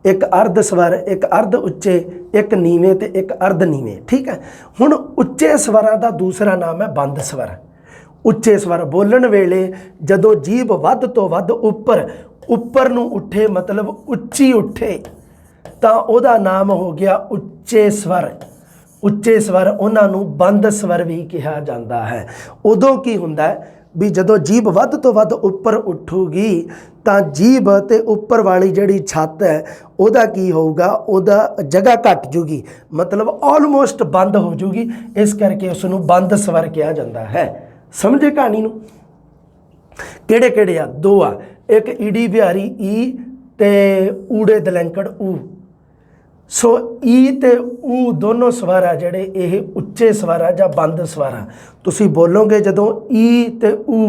ਇੱਕ ਅਰਧ ਸਵਰ, ਇੱਕ ਅਰਧ ਉੱਚੇ, ਇੱਕ ਨੀਵੇਂ ਤੇ ਇੱਕ ਅਰਧ ਨੀਵੇਂ, ਠੀਕ ਹੈ। ਹੁਣ ਉੱਚੇ ਸਵਰਾਂ ਦਾ ਦੂਸਰਾ ਨਾਮ ਹੈ ਬੰਦ ਸਵਰ। ਉੱਚੇ ਸਵਰ ਬੋਲਣ ਵੇਲੇ ਜਦੋਂ ਜੀਭ ਵੱਧ ਤੋਂ ਵੱਧ ਉੱਪਰ ਨੂੰ ਉੱਠੇ, ਮਤਲਬ ਉੱਚੀ ਉੱਠੇ, ਤਾਂ ਉਹਦਾ ਨਾਮ ਹੋ ਗਿਆ ਉੱਚੇ ਸਵਰ। ਉੱਚੇ ਸਵਰ ਉਹਨਾਂ ਨੂੰ ਬੰਦ ਸਵਰ ਵੀ ਕਿਹਾ ਜਾਂਦਾ ਹੈ। ਉਦੋਂ ਕੀ ਹੁੰਦਾ ਵੀ ਜਦੋਂ ਜੀਭ ਵੱਧ ਤੋਂ ਵੱਧ ਉੱਪਰ ਉੱਠੂਗੀ ਤਾਂ ਜੀਭ ਤੇ ਉੱਪਰ ਵਾਲੀ ਜਿਹੜੀ ਛੱਤ ਹੈ ਉਹਦਾ ਕੀ ਹੋਊਗਾ, ਉਹਦਾ ਜਗ੍ਹਾ ਘੱਟ ਜੂਗੀ, ਮਤਲਬ ਆਲਮੋਸਟ ਬੰਦ ਹੋ ਜੂਗੀ। ਇਸ ਕਰਕੇ ਉਸ ਨੂੰ ਬੰਦ ਸਵਰ ਕਿਹਾ ਜਾਂਦਾ ਹੈ। ਸਮਝੇ ਕਹਾਣੀ ਨੂੰ? ਕਿਹੜੇ ਕਿਹੜੇ ਆ? 2 ਆ, ਇੱਕ ਈੜੀ ਬਿਹਾਰੀ ਈ ਤੇ ਊੜੇ ਦਲੰਕੜ ਊ। ਸੋ ਈ ਤੇ ਊ ਦੋਨੋਂ ਸਵਰ ਆ ਜਿਹੜੇ ਇਹ ਉੱਚੇ ਸਵਰ ਆ ਜਾਂ ਬੰਦ ਸਵਰ ਆ। ਤੁਸੀਂ ਬੋਲੋਗੇ ਜਦੋਂ ਈ ਤੇ ਊ,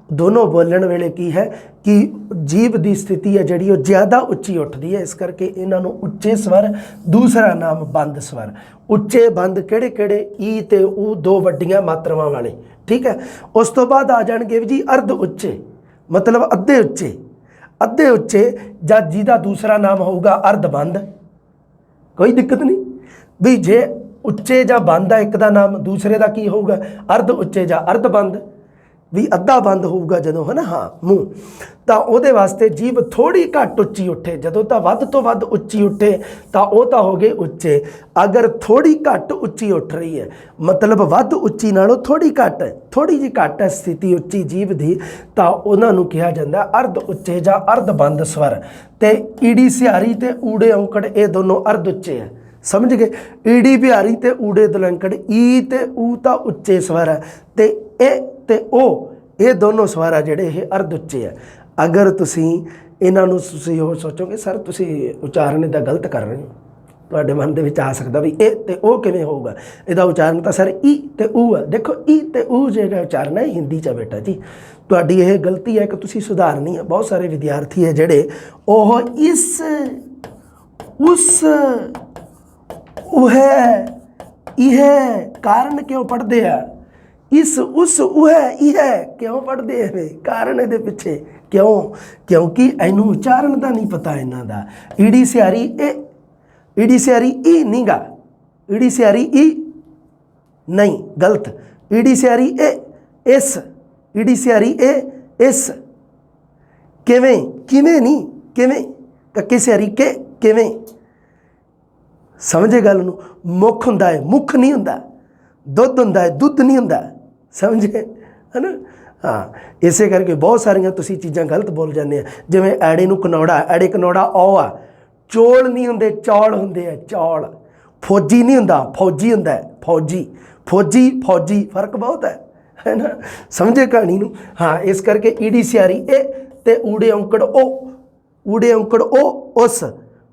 ਦੋਨੋਂ ਬੋਲਣ ਵੇਲੇ ਕੀ ਹੈ ਕਿ ਜੀਭ ਦੀ ਸਥਿਤੀ ਹੈ ਜਿਹੜੀ ਉਹ ਜ਼ਿਆਦਾ ਉੱਚੀ ਉੱਠਦੀ ਹੈ, ਇਸ ਕਰਕੇ ਇਹਨਾਂ ਨੂੰ ਉੱਚੇ ਸਵਰ। ਦੂਸਰਾ ਨਾਮ ਬੰਦ ਸਵਰ। ਉੱਚੇ ਬੰਦ ਕਿਹੜੇ ਕਿਹੜੇ? ਈ ਤੇ ਊ, ਦੋ ਵੱਡੀਆਂ ਮਾਤਰਾਵਾਂ ਵਾਲੇ, ਠੀਕ ਹੈ। ਉਸ ਤੋਂ ਬਾਅਦ ਆ ਜਾਣਗੇ ਜੀ ਅਰਧ ਉੱਚੇ, ਮਤਲਬ ਅੱਧੇ ਉੱਚੇ। ਅੱਧੇ ਉੱਚੇ ਜਾਂ ਜਿਹਦਾ ਦੂਸਰਾ ਨਾਮ ਹੋਊਗਾ ਅਰਧ ਬੰਦ, ਕੋਈ ਦਿੱਕਤ ਨਹੀਂ ਵੀ ਜੇ ਉੱਚੇ ਜਾਂ ਬੰਦ ਆ ਇੱਕ ਦਾ ਨਾਮ, ਦੂਸਰੇ ਦਾ ਕੀ ਹੋਊਗਾ? ਅਰਧ ਉੱਚੇ ਜਾਂ ਅਰਧ ਬੰਦ, ਵੀ ਅੱਧਾ ਬੰਦ ਹੋਊਗਾ ਜਦੋਂ, ਹੈ ਨਾ, ਹਾਂ ਮੂੰਹ। ਤਾਂ ਉਹਦੇ ਵਾਸਤੇ ਜੀਭ ਥੋੜੀ ਘੱਟ ਉੱਚੀ ਉੱਠੇ, ਜਦੋਂ ਤਾਂ ਵੱਧ ਤੋਂ ਵੱਧ ਉੱਚੀ ਉੱਠੇ ਤਾਂ ਉਹ ਤਾਂ ਹੋ ਗਏ ਉੱਚੇ। ਅਗਰ ਥੋੜੀ ਘੱਟ ਉੱਚੀ ਉੱਠ ਰਹੀ ਹੈ, ਮਤਲਬ ਵੱਧ ਉੱਚੀ ਨਾਲੋਂ ਥੋੜੀ ਘੱਟ, ਥੋੜੀ ਜਿਹੀ ਘੱਟ ਹੈ ਸਥਿਤੀ ਉੱਚੀ ਜੀਭ ਦੀ, ਤਾਂ ਉਹਨਾਂ ਨੂੰ ਕਿਹਾ ਜਾਂਦਾ ਅਰਧ ਉੱਚੇ ਜਾਂ ਅਰਧ ਬੰਦ ਸਵਰ। ਤੇ ਈੜੀ ਸਿਹਾਰੀ ਤੇ ਊੜੇ ਔਂਕੜ ਇਹ ਦੋਨੋਂ ਅਰਧ ਉੱਚੇ ਹੈ, ਸਮਝ ਗਏ। ਈੜੀ ਬਿਹਾਰੀ ਤੇ ਊੜੇ ਦੁਲੰਕੜ, ਈ ਤੇ ਊ ਤਾਂ ਉੱਚੇ ਸਵਰ ਹੈ, ਤੇ ਇਹ ਤੇ ਉਹ, ਇਹ ਦੋਨੋਂ ਸਵਰ ਆ ਜਿਹੜੇ ਇਹ ਅਰਧ ਉੱਚੇ ਆ। ਅਗਰ ਤੁਸੀਂ ਇਹਨਾਂ ਨੂੰ ਤੁਸੀਂ ਉਹ ਸੋਚੋਗੇ ਸਰ ਤੁਸੀਂ ਉਚਾਰਨ ਇਹਦਾ ਗਲਤ ਕਰ ਰਹੇ ਹੋ, ਤੁਹਾਡੇ ਮਨ ਦੇ ਵਿੱਚ ਆ ਸਕਦਾ ਵੀ ਇਹ ਤੇ ਉਹ ਕਿਵੇਂ ਹੋਊਗਾ, ਇਹਦਾ ਉਚਾਰਨ ਤਾਂ ਸਰ ਈ ਤੇ ਊ ਹੈ। ਦੇਖੋ ਈ ਤੇ ਊ ਜਿਹੜਾ ਉਚਾਰਨ ਹੈ ਹਿੰਦੀ 'ਚ ਬੇਟਾ ਜੀ, ਤੁਹਾਡੀ ਇਹ ਗਲਤੀ ਹੈ ਕਿ ਤੁਸੀਂ ਸੁਧਾਰਨੀ ਹੈ। ਬਹੁਤ ਸਾਰੇ ਵਿਦਿਆਰਥੀ ਹੈ ਜਿਹੜੇ ਉਹ ਇਸ, ਉਸ, ਉਹ ਹੈ, ਇਹ ਕਾਰਨ ਕਿਉਂ ਪੜ੍ਹਦੇ ਆ? ਇਸ, ਉਸ, ਉਹ ਹੈ, ਇਹ ਕਿਉਂ ਪੜ੍ਹਦੇ ਐਵੇਂ? ਕਾਰਨ ਇਹਦੇ ਪਿੱਛੇ ਕਿਉਂ? ਕਿਉਂਕਿ ਇਹਨੂੰ ਉਚਾਰਨ ਦਾ ਨਹੀਂ ਪਤਾ ਇਹਨਾਂ ਦਾ। ਈੜੀ ਸਿਹਾਰੀ ਇਹ, ਈੜੀ ਸਿਹਾਰੀ ਈ ਨਹੀਂ ਗਾ, ਈੜੀ ਸਿਹਾਰੀ ਈ ਨਹੀਂ, ਗਲਤ। ਈੜੀ ਸਿਹਾਰੀ ਇਹ, ਇਸ, ਈੜੀ ਸਿਹਾਰੀ ਇਹ, ਇਸ। ਕਿਵੇਂ? ਕਿਵੇਂ ਨਹੀਂ, ਕਿਵੇਂ। ਕੱਕੇ ਸਿਹਾਰੀ ਕੇ, ਕਿਵੇਂ। ਸਮਝੇ ਗੱਲ ਨੂੰ? ਮੁੱਖ ਹੁੰਦਾ ਹੈ, ਮੁੱਖ ਨਹੀਂ ਹੁੰਦਾ। ਦੁੱਧ ਹੁੰਦਾ ਹੈ, ਦੁੱਧ ਨਹੀਂ ਹੁੰਦਾ, ਸਮਝੇ, ਹੈ ਨਾ। ਹਾਂ, ਇਸੇ ਕਰਕੇ ਬਹੁਤ ਸਾਰੀਆਂ ਤੁਸੀਂ ਚੀਜ਼ਾਂ ਗਲਤ ਬੋਲ ਜਾਂਦੇ ਆ। ਜਿਵੇਂ ਐੜੇ ਨੂੰ ਕਨੌੜਾ, ਐੜੇ ਕਨੌੜਾ ਔ ਆ। ਚੌਲ ਨਹੀਂ ਹੁੰਦੇ, ਚੌਲ ਹੁੰਦੇ ਆ, ਚੌਲ। ਫੌਜੀ ਨਹੀਂ ਹੁੰਦਾ, ਫੌਜੀ ਹੁੰਦਾ ਹੈ, ਫੌਜੀ। ਫੌਜੀ, ਫੌਜੀ, ਫਰਕ ਬਹੁਤ ਹੈ ਨਾ। ਸਮਝੇ ਕਹਾਣੀ ਨੂੰ? ਹਾਂ, ਇਸ ਕਰਕੇ ਈੜੀ ਸਿਹਾਰੀ ਇਹ ਤੇ ਊੜੇ ਔਂਕੜ ਉਹ, ਊੜੇ ਔਂਕੜ ਉਹ, ਉਸ,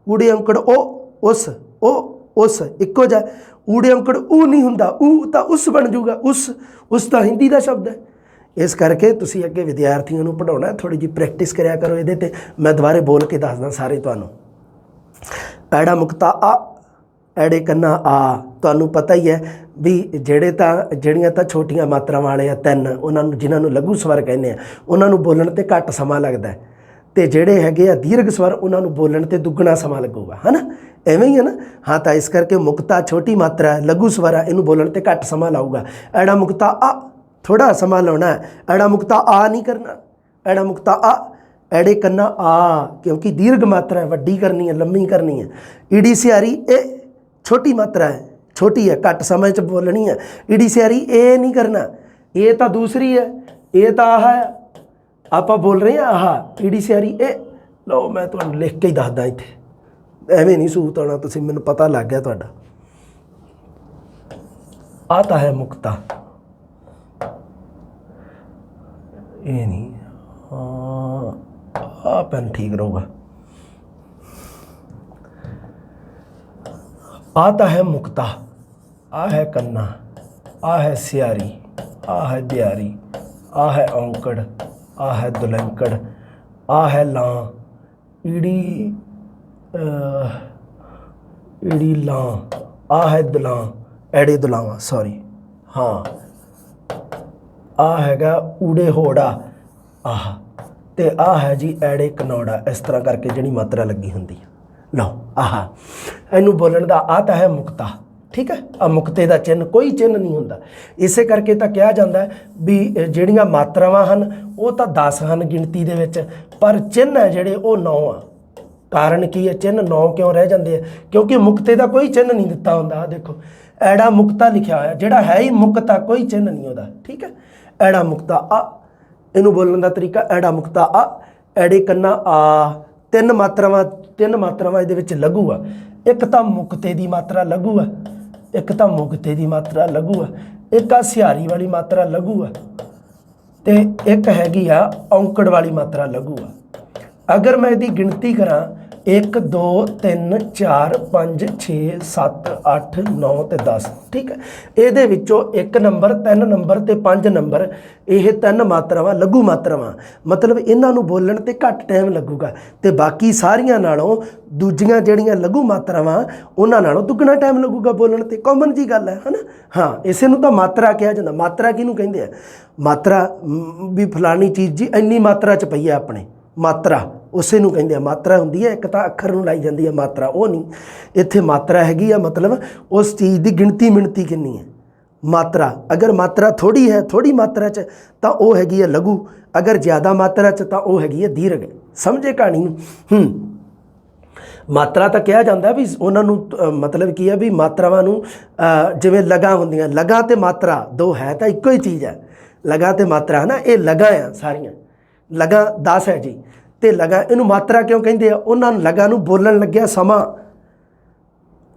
ਊੜੇ ਔਂਕੜ ਉਹ, ਉਸ, ਉਹ, ਉਸ ਇੱਕੋ ਜਿਹਾ। ਊੜੇ ਔਂਕੜ ਊ ਨਹੀਂ ਹੁੰਦਾ, ਊ ਤਾਂ ਉਸ ਬਣ ਜਾਊਗਾ, ਉਸ, ਉਸ ਤਾਂ ਹਿੰਦੀ ਦਾ ਸ਼ਬਦ ਹੈ। ਇਸ ਕਰਕੇ ਤੁਸੀਂ ਅੱਗੇ ਵਿਦਿਆਰਥੀਆਂ ਨੂੰ ਪੜ੍ਹਾਉਣਾ, ਥੋੜ੍ਹੀ ਜਿਹੀ ਪ੍ਰੈਕਟਿਸ ਕਰਿਆ ਕਰੋ ਇਹਦੇ 'ਤੇ। ਮੈਂ ਦੁਬਾਰੇ ਬੋਲ ਕੇ ਦੱਸਦਾ ਸਾਰੇ ਤੁਹਾਨੂੰ। ਐੜਾ ਮੁਕਤਾ ਆ, ਐੜੇ ਕੰਨਾ ਆ। ਤੁਹਾਨੂੰ ਪਤਾ ਹੀ ਹੈ ਵੀ ਜਿਹੜੀਆਂ ਤਾਂ ਛੋਟੀਆਂ ਮਾਤਰਾਵਾਂ ਵਾਲੇ ਆ ਤਿੰਨ, ਉਹਨਾਂ ਨੂੰ ਜਿਨ੍ਹਾਂ ਨੂੰ ਲਘੂ ਸਵਰ ਕਹਿੰਦੇ ਆ, ਉਹਨਾਂ ਨੂੰ ਬੋਲਣ 'ਤੇ ਘੱਟ ਸਮਾਂ ਲੱਗਦਾ, ਅਤੇ ਜਿਹੜੇ ਹੈਗੇ ਆ ਦੀਰਘ ਸਵਰ ਉਹਨਾਂ ਨੂੰ ਬੋਲਣ 'ਤੇ ਦੁੱਗਣਾ ਸਮਾਂ ਲੱਗੂਗਾ, ਹੈ ਨਾ। ਐਵੇਂ ਹੀ ਹੈ ਨਾ। ਹਾਂ, ਤਾਂ ਇਸ ਕਰਕੇ ਮੁਕਤਾ ਛੋਟੀ ਮਾਤਰਾ ਹੈ, ਲਘੂ ਸਵਰ ਹੈ, ਇਹਨੂੰ ਬੋਲਣ 'ਤੇ ਘੱਟ ਸਮਾਂ ਲਾਊਗਾ। ਐੜਾ ਮੁਕਤਾ ਆ ਥੋੜਾ ਸਮਾਂ ਲਾਉਣਾ ਹੈ, ਐੜਾ ਮੁਕਤਾ ਆ ਨਹੀਂ ਕਰਨਾ। ਐੜਾ ਮੁਕਤਾ ਆ, ਐੜੇ ਕੰਨਾ ਆ, ਕਿਉਂਕਿ ਦੀਰਘ ਮਾਤਰਾ ਹੈ, ਵੱਡੀ ਕਰਨੀ ਹੈ, ਲੰਮੀ ਕਰਨੀ ਹੈ। ਈੜੀ ਸਿਹਾਰੀ ਇਹ ਛੋਟੀ ਮਾਤਰਾ ਹੈ, ਛੋਟੀ ਹੈ, ਘੱਟ ਸਮੇਂ 'ਚ ਬੋਲਣੀ ਹੈ। ਈੜੀ ਸਿਹਾਰੀ ਇਹ ਨਹੀਂ ਕਰਨਾ, ਇਹ ਤਾਂ ਦੂਸਰੀ ਹੈ, ਇਹ ਤਾਂ ਆਹ ਹੈ, ਆਪਾਂ ਬੋਲ ਰਹੇ ਹਾਂ ਆਹ। ਈੜੀ ਸਿਹਾਰੀ ਇਹ, ਲਓ ਮੈਂ ਤੁਹਾਨੂੰ ਲਿਖ ਕੇ ਹੀ ਦੱਸਦਾ ਇੱਥੇ, ਐਵੇਂ ਨਹੀਂ ਸੂਤ ਆਉਣਾ, ਤੁਸੀਂ ਮੈਨੂੰ ਪਤਾ ਲੱਗ ਗਿਆ ਤੁਹਾਡਾ। ਆ ਤਾਂ ਹੈ ਮੁਕਤਾ, ਇਹ ਨਹੀਂ, ਆ ਪੈਨ ਠੀਕ ਰਹੂਗਾ। ਆ ਤਾਂ ਹੈ ਮੁਕਤਾ, ਆ ਹੈ ਕੰਨਾ, ਆ ਹੈ ਸਿਆਰੀ, ਆ ਹੈ ਬਿਆਰੀ, ਆ ਹੈ ਔਂਕੜ, ਆ ਹੈ ਦੁਲੰਕੜ, ਆ ਹੈ ਲਾਂ। ਈੜੀ, ਈੜੀ ਲਾਂ, ਆ ਹੈ ਦੁਲਾਂ, ਐੜੇ ਦੁਲਾਵਾਂ, ਸੌਰੀ। ਹਾਂ, ਆ ਹੈਗਾ ਊੜੇ ਹੋੜਾ, ਆਹ, ਅਤੇ ਆਹ ਹੈ ਜੀ ਐੜੇ ਕਨੌੜਾ। ਇਸ ਤਰ੍ਹਾਂ ਕਰਕੇ ਜਿਹੜੀ ਮਾਤਰਾ ਲੱਗੀ ਹੁੰਦੀ ਹੈ। ਲਓ ਆਹ ਇਹਨੂੰ ਬੋਲਣ ਦਾ ਆ ਤਾਂ ਹੈ ਮੁਕਤਾ, ਠੀਕ ਹੈ। ਆ ਮੁਕਤੇ ਦਾ ਚਿੰਨ੍ਹ, ਕੋਈ ਚਿੰਨ੍ਹ ਨਹੀਂ ਹੁੰਦਾ। ਇਸੇ ਕਰਕੇ ਤਾਂ ਕਿਹਾ ਜਾਂਦਾ ਵੀ ਜਿਹੜੀਆਂ ਮਾਤਰਾਵਾਂ ਹਨ ਉਹ ਤਾਂ 10 ਹਨ ਗਿਣਤੀ ਦੇ ਵਿੱਚ, ਪਰ ਚਿੰਨ੍ਹ ਹੈ ਜਿਹੜੇ ਉਹ 9 ਆ। ਕਾਰਨ ਕੀ ਹੈ? ਚਿੰਨ੍ਹ 9 ਕਿਉਂ ਰਹਿ ਜਾਂਦੇ ਆ? ਕਿਉਂਕਿ ਮੁਕਤੇ ਦਾ ਕੋਈ ਚਿੰਨ੍ਹ ਨਹੀਂ ਦਿੱਤਾ ਹੁੰਦਾ। ਆ ਦੇਖੋ ਐੜਾ ਮੁਕਤਾ ਲਿਖਿਆ ਹੋਇਆ, ਜਿਹੜਾ ਹੈ ਹੀ ਮੁਕਤਾ, ਕੋਈ ਚਿੰਨ੍ਹ ਨਹੀਂ ਉਹਦਾ, ਠੀਕ ਹੈ। ਐੜਾ ਮੁਕਤਾ ਆ, ਇਹਨੂੰ ਬੋਲਣ ਦਾ ਤਰੀਕਾ ਐੜਾ ਮੁਕਤਾ ਆ, ਐੜੇ ਕੰਨਾ ਆ। ਤਿੰਨ ਮਾਤਰਾਵਾਂ ਇਹਦੇ ਵਿੱਚ ਲਘੂ ਆ। ਇੱਕ ਤਾਂ ਮੁਕਤੇ ਦੀ ਮਾਤਰਾ ਲਘੂ ਆ, ਇੱਕ ਤਾਂ ਮੁਕਤੇ ਦੀ ਮਾਤਰਾ ਲਘੂ ਆ, ਇੱਕ ਆ ਸਿਹਾਰੀ ਵਾਲੀ ਮਾਤਰਾ ਲਘੂ ਆ, ਤੇ ਇੱਕ ਹੈਗੀ ਆ ਔਂਕੜ ਵਾਲੀ ਮਾਤਰਾ ਲਘੂ ਆ। ਅਗਰ ਮੈਂ ਇਹਦੀ ਗਿਣਤੀ ਕਰਾਂ 1 2 3 4 5 6 7 8 9 ਤੇ 10 ਠੀਕ ਹੈ। ਇਹਦੇ ਵਿੱਚੋਂ 1 ਨੰਬਰ 3 ਨੰਬਰ ਤੇ 5 ਨੰਬਰ ਇਹ 3 ਮਾਤਰਾਵਾਂ ਲਘੂ ਮਾਤਰਾਵਾਂ, ਮਤਲਬ ਇਹਨਾਂ ਨੂੰ ਬੋਲਣ ਤੇ ਘੱਟ ਟਾਈਮ ਲੱਗੂਗਾ ਤੇ ਬਾਕੀ ਸਾਰੀਆਂ ਨਾਲੋਂ ਦੂਜੀਆਂ ਜਿਹੜੀਆਂ ਲਘੂ ਮਾਤਰਾਵਾਂ ਉਹਨਾਂ ਨਾਲੋਂ ਦੁੱਗਣਾ ਟਾਈਮ ਲੱਗੂਗਾ ਬੋਲਣ ਤੇ। ਕਾਮਨ ਜੀ ਗੱਲ ਹੈ ਹਨਾ। ਹਾਂ, ਇਸੇ ਨੂੰ ਤਾਂ ਮਾਤਰਾ ਕਿਹਾ ਜਾਂਦਾ। ਮਾਤਰਾ ਕਿਹਨੂੰ ਕਹਿੰਦੇ ਆ? ਮਾਤਰਾ ਵੀ ਫਲਾਣੀ ਚੀਜ਼ ਜੀ ਇੰਨੀ ਮਾਤਰਾ 'ਚ ਪਈ ਹੈ ਆਪਣੇ, ਮਾਤਰਾ ਉਸੇ ਨੂੰ ਕਹਿੰਦੇ ਆ। ਮਾਤਰਾ ਹੁੰਦੀ ਹੈ ਇੱਕ ਤਾਂ ਅੱਖਰ ਨੂੰ ਲਾਈ ਜਾਂਦੀ ਹੈ ਮਾਤਰਾ, ਉਹ ਨਹੀਂ। ਇੱਥੇ ਮਾਤਰਾ ਹੈਗੀ ਆ ਮਤਲਬ ਉਸ ਚੀਜ਼ ਦੀ ਗਿਣਤੀ ਮਿਣਤੀ ਕਿੰਨੀ ਹੈ ਮਾਤਰਾ। ਅਗਰ ਮਾਤਰਾ ਥੋੜੀ ਹੈ, ਥੋੜੀ ਮਾਤਰਾ 'ਚ, ਤਾਂ ਉਹ ਹੈਗੀ ਹੈ ਲਘੂ। ਅਗਰ ਜ਼ਿਆਦਾ ਮਾਤਰਾ 'ਚ ਤਾਂ ਉਹ ਹੈਗੀ ਹੈ ਦੀਰਘ। ਸਮਝੇ ਕਹਾਣੀ ਨੂੰ? ਮਾਤਰਾ ਤਾਂ ਕਿਹਾ ਜਾਂਦਾ ਵੀ ਉਹਨਾਂ ਨੂੰ ਮਤਲਬ ਕੀ ਹੈ ਵੀ ਮਾਤਰਾਵਾਂ ਨੂੰ ਜਿਵੇਂ ਲਗਾ ਹੁੰਦੀਆਂ, ਲਗਾ ਤੇ ਮਾਤਰਾ ਦੋ ਹੈ ਤਾਂ ਇੱਕੋ ਹੀ ਚੀਜ਼ ਹੈ। ਲਗਾ ਤੇ ਮਾਤਰਾ ਹੈ ਨਾ, ਇਹ ਲਗਾ ਆ ਸਾਰੀਆਂ। ਲਗਾ 10 ਹੈ ਜੀ ਤੇ ਲਗਾ, ਇਹਨੂੰ ਮਾਤਰਾ ਕਿਉਂ ਕਹਿੰਦੇ ਆ? ਉਹਨਾਂ ਨੂੰ ਲਗਾ ਨੂੰ ਬੋਲਣ ਲੱਗਿਆ ਸਮਾਂ,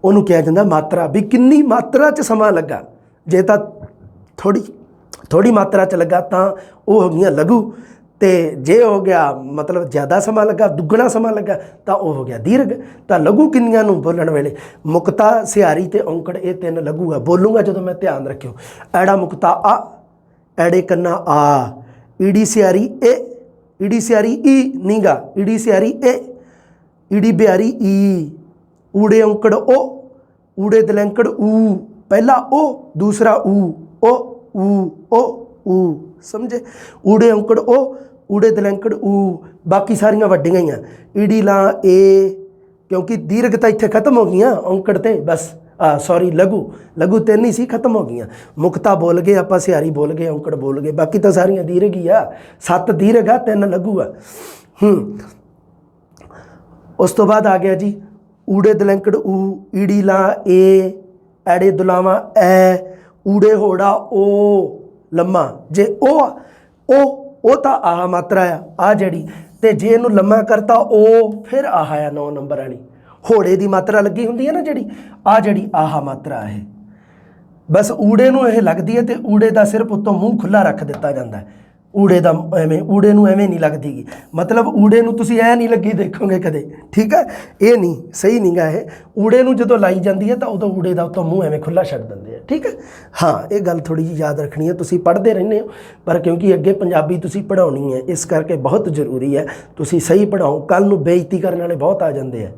ਉਹਨੂੰ ਕਿਹਾ ਜਾਂਦਾ ਮਾਤਰਾ। ਵੀ ਕਿੰਨੀ ਮਾਤਰਾ 'ਚ ਸਮਾਂ ਲੱਗਾ। ਜੇ ਤਾਂ ਥੋੜੀ ਮਾਤਰਾ 'ਚ ਲੱਗਾ ਤਾਂ ਉਹ ਹੋ ਗਈਆਂ ਲਘੂ, ਤੇ ਜੇ ਹੋ ਗਿਆ ਮਤਲਬ ਜ਼ਿਆਦਾ ਸਮਾਂ ਲੱਗਾ, ਦੁੱਗਣਾ ਸਮਾਂ ਲੱਗਾ, ਤਾਂ ਉਹ ਹੋ ਗਿਆ ਦੀਰਘ। ਤਾਂ ਲਘੂ ਕਿੰਨੀਆਂ ਨੂੰ ਬੋਲਣ ਵੇਲੇ? ਮੁਕਤਾ, ਸਿਹਾਰੀ ਤੇ ਔਂਕੜ, ਇਹ 3 ਲਘੂ ਆ। ਬੋਲੂੰਗਾ ਜਦੋਂ ਮੈਂ, ਧਿਆਨ ਰੱਖਿਓ। ਐੜਾ ਮੁਕਤਾ ਆ, ਐੜੇ ਕੰਨਾ ਆ, ਈੜੀ ਸਿਹਾਰੀ ਏ, ਈੜੀ ਸਿਹਾਰੀ ਈ ਨੀਗਾ, ਈੜੀ ਸਿਹਾਰੀ ਏ, ਈੜੀ ਬਿਹਾਰੀ ਈ, ਊੜੇ ਔਂਕੜ ਓ, ਊੜੇ ਦਲੈਂਕੜ ਊ। ਪਹਿਲਾ ਓ, ਦੂਸਰਾ ਊ, ਓ ਊ ਓ ਊ। ਸਮਝੇ? ਊੜੇ ਔਂਕੜ ਓ, ਊੜੇ ਦਲੈਂਕੜ ਊ। ਬਾਕੀ ਸਾਰੀਆਂ ਵੱਡੀਆਂ ਹੀ ਆ। ਈੜੀ ਲਾ ਏ, ਕਿਉਂਕਿ ਦੀਰਘ ਤਾਂ ਇੱਥੇ ਖਤਮ ਹੋ ਗਈਆਂ ਔਂਕੜ ਤੇ, ਬਸ ਸੌਰੀ ਲਘੂ 3 ਹੀ ਸੀ, ਖਤਮ ਹੋ ਗਈਆਂ। ਮੁਕਤਾ ਬੋਲ ਗਏ ਆਪਾਂ, ਸਿਹਾਰੀ ਬੋਲ ਗਏ, ਔਂਕੜ ਬੋਲ ਗਏ, ਬਾਕੀ ਤਾਂ ਸਾਰੀਆਂ ਦੀਰਘ ਹੀ ਆ। 7 ਦੀਰਘ ਆ, 3 ਲਘੂ ਆ। ਉਸ ਤੋਂ ਬਾਅਦ ਆ ਗਿਆ ਜੀ ਊੜੇ ਦਲੈਂਕੜ ਊ, ਈੜੀ ਲਾ ਏ, ਐੜੇ ਦੁਲਾਵਾਂ ਐ, ਊੜੇ ਹੋੜਾ ਓ ਲੰਮਾ। ਜੇ ਉਹ ਤਾਂ ਆਹ ਮਾਤਰਾ ਆ ਜਿਹੜੀ, ਤੇ ਜੇ ਇਹਨੂੰ ਲੰਮਾ ਕਰਤਾ ਉਹ ਫਿਰ ਆਹ ਆ 9 ਨੰਬਰ ਵਾਲੀ। ਹੋੜੇ ਦੀ ਮਾਤਰਾ ਲੱਗੀ ਹੁੰਦੀ ਹੈ ਨਾ ਜਿਹੜੀ ਆਹ ਮਾਤਰਾ ਹੈ। ਬਸ ਊੜੇ ਨੂੰ ਇਹ ਲੱਗਦੀ ਹੈ ਤੇ ਊੜੇ ਦਾ ਸਿਰਫ ਉੱਤੋਂ ਮੂੰਹ ਖੁੱਲ੍ਹਾ ਰੱਖ ਦਿੱਤਾ ਜਾਂਦਾ ਹੈ। ਊੜੇ ਦਾ ਐਵੇਂ, ਊੜੇ ਨੂੰ ਐਵੇਂ ਨਹੀਂ ਲੱਗਦੀ ਗੀ, ਮਤਲਬ ਊੜੇ ਨੂੰ ਤੁਸੀਂ ਐ ਨਹੀਂ ਲੱਗੀ ਦੇਖੋਗੇ ਕਦੇ, ਠੀਕ ਹੈ? ਇਹ ਨਹੀਂ ਸਹੀ ਨਹੀਂ ਗਾ ਇਹ। ਊੜੇ ਨੂੰ ਜਦੋਂ ਲਾਈ ਜਾਂਦੀ ਹੈ ਤਾਂ ਉਦੋਂ ਊੜੇ ਦਾ ਉੱਤੋਂ ਮੂੰਹ ਐਵੇਂ ਖੁੱਲ੍ਹਾ ਛੱਡ ਦਿੰਦੇ ਆ, ਠੀਕ ਹੈ? ਹਾਂ, ਇਹ ਗੱਲ ਥੋੜ੍ਹੀ ਜਿਹੀ ਯਾਦ ਰੱਖਣੀ ਹੈ। ਤੁਸੀਂ ਪੜ੍ਹਦੇ ਰਹਿੰਦੇ ਹੋ, ਪਰ ਕਿਉਂਕਿ ਅੱਗੇ ਪੰਜਾਬੀ ਤੁਸੀਂ ਪੜ੍ਹਾਉਣੀ ਹੈ, ਇਸ ਕਰਕੇ ਬਹੁਤ ਜ਼ਰੂਰੀ ਹੈ ਤੁਸੀਂ ਸਹੀ ਪੜ੍ਹਾਓ। ਕੱਲ੍ਹ ਨੂੰ ਬੇਇੱਜ਼ਤੀ ਕਰਨ ਵਾਲੇ ਬਹੁਤ ਆ ਜਾਂਦੇ ਆ।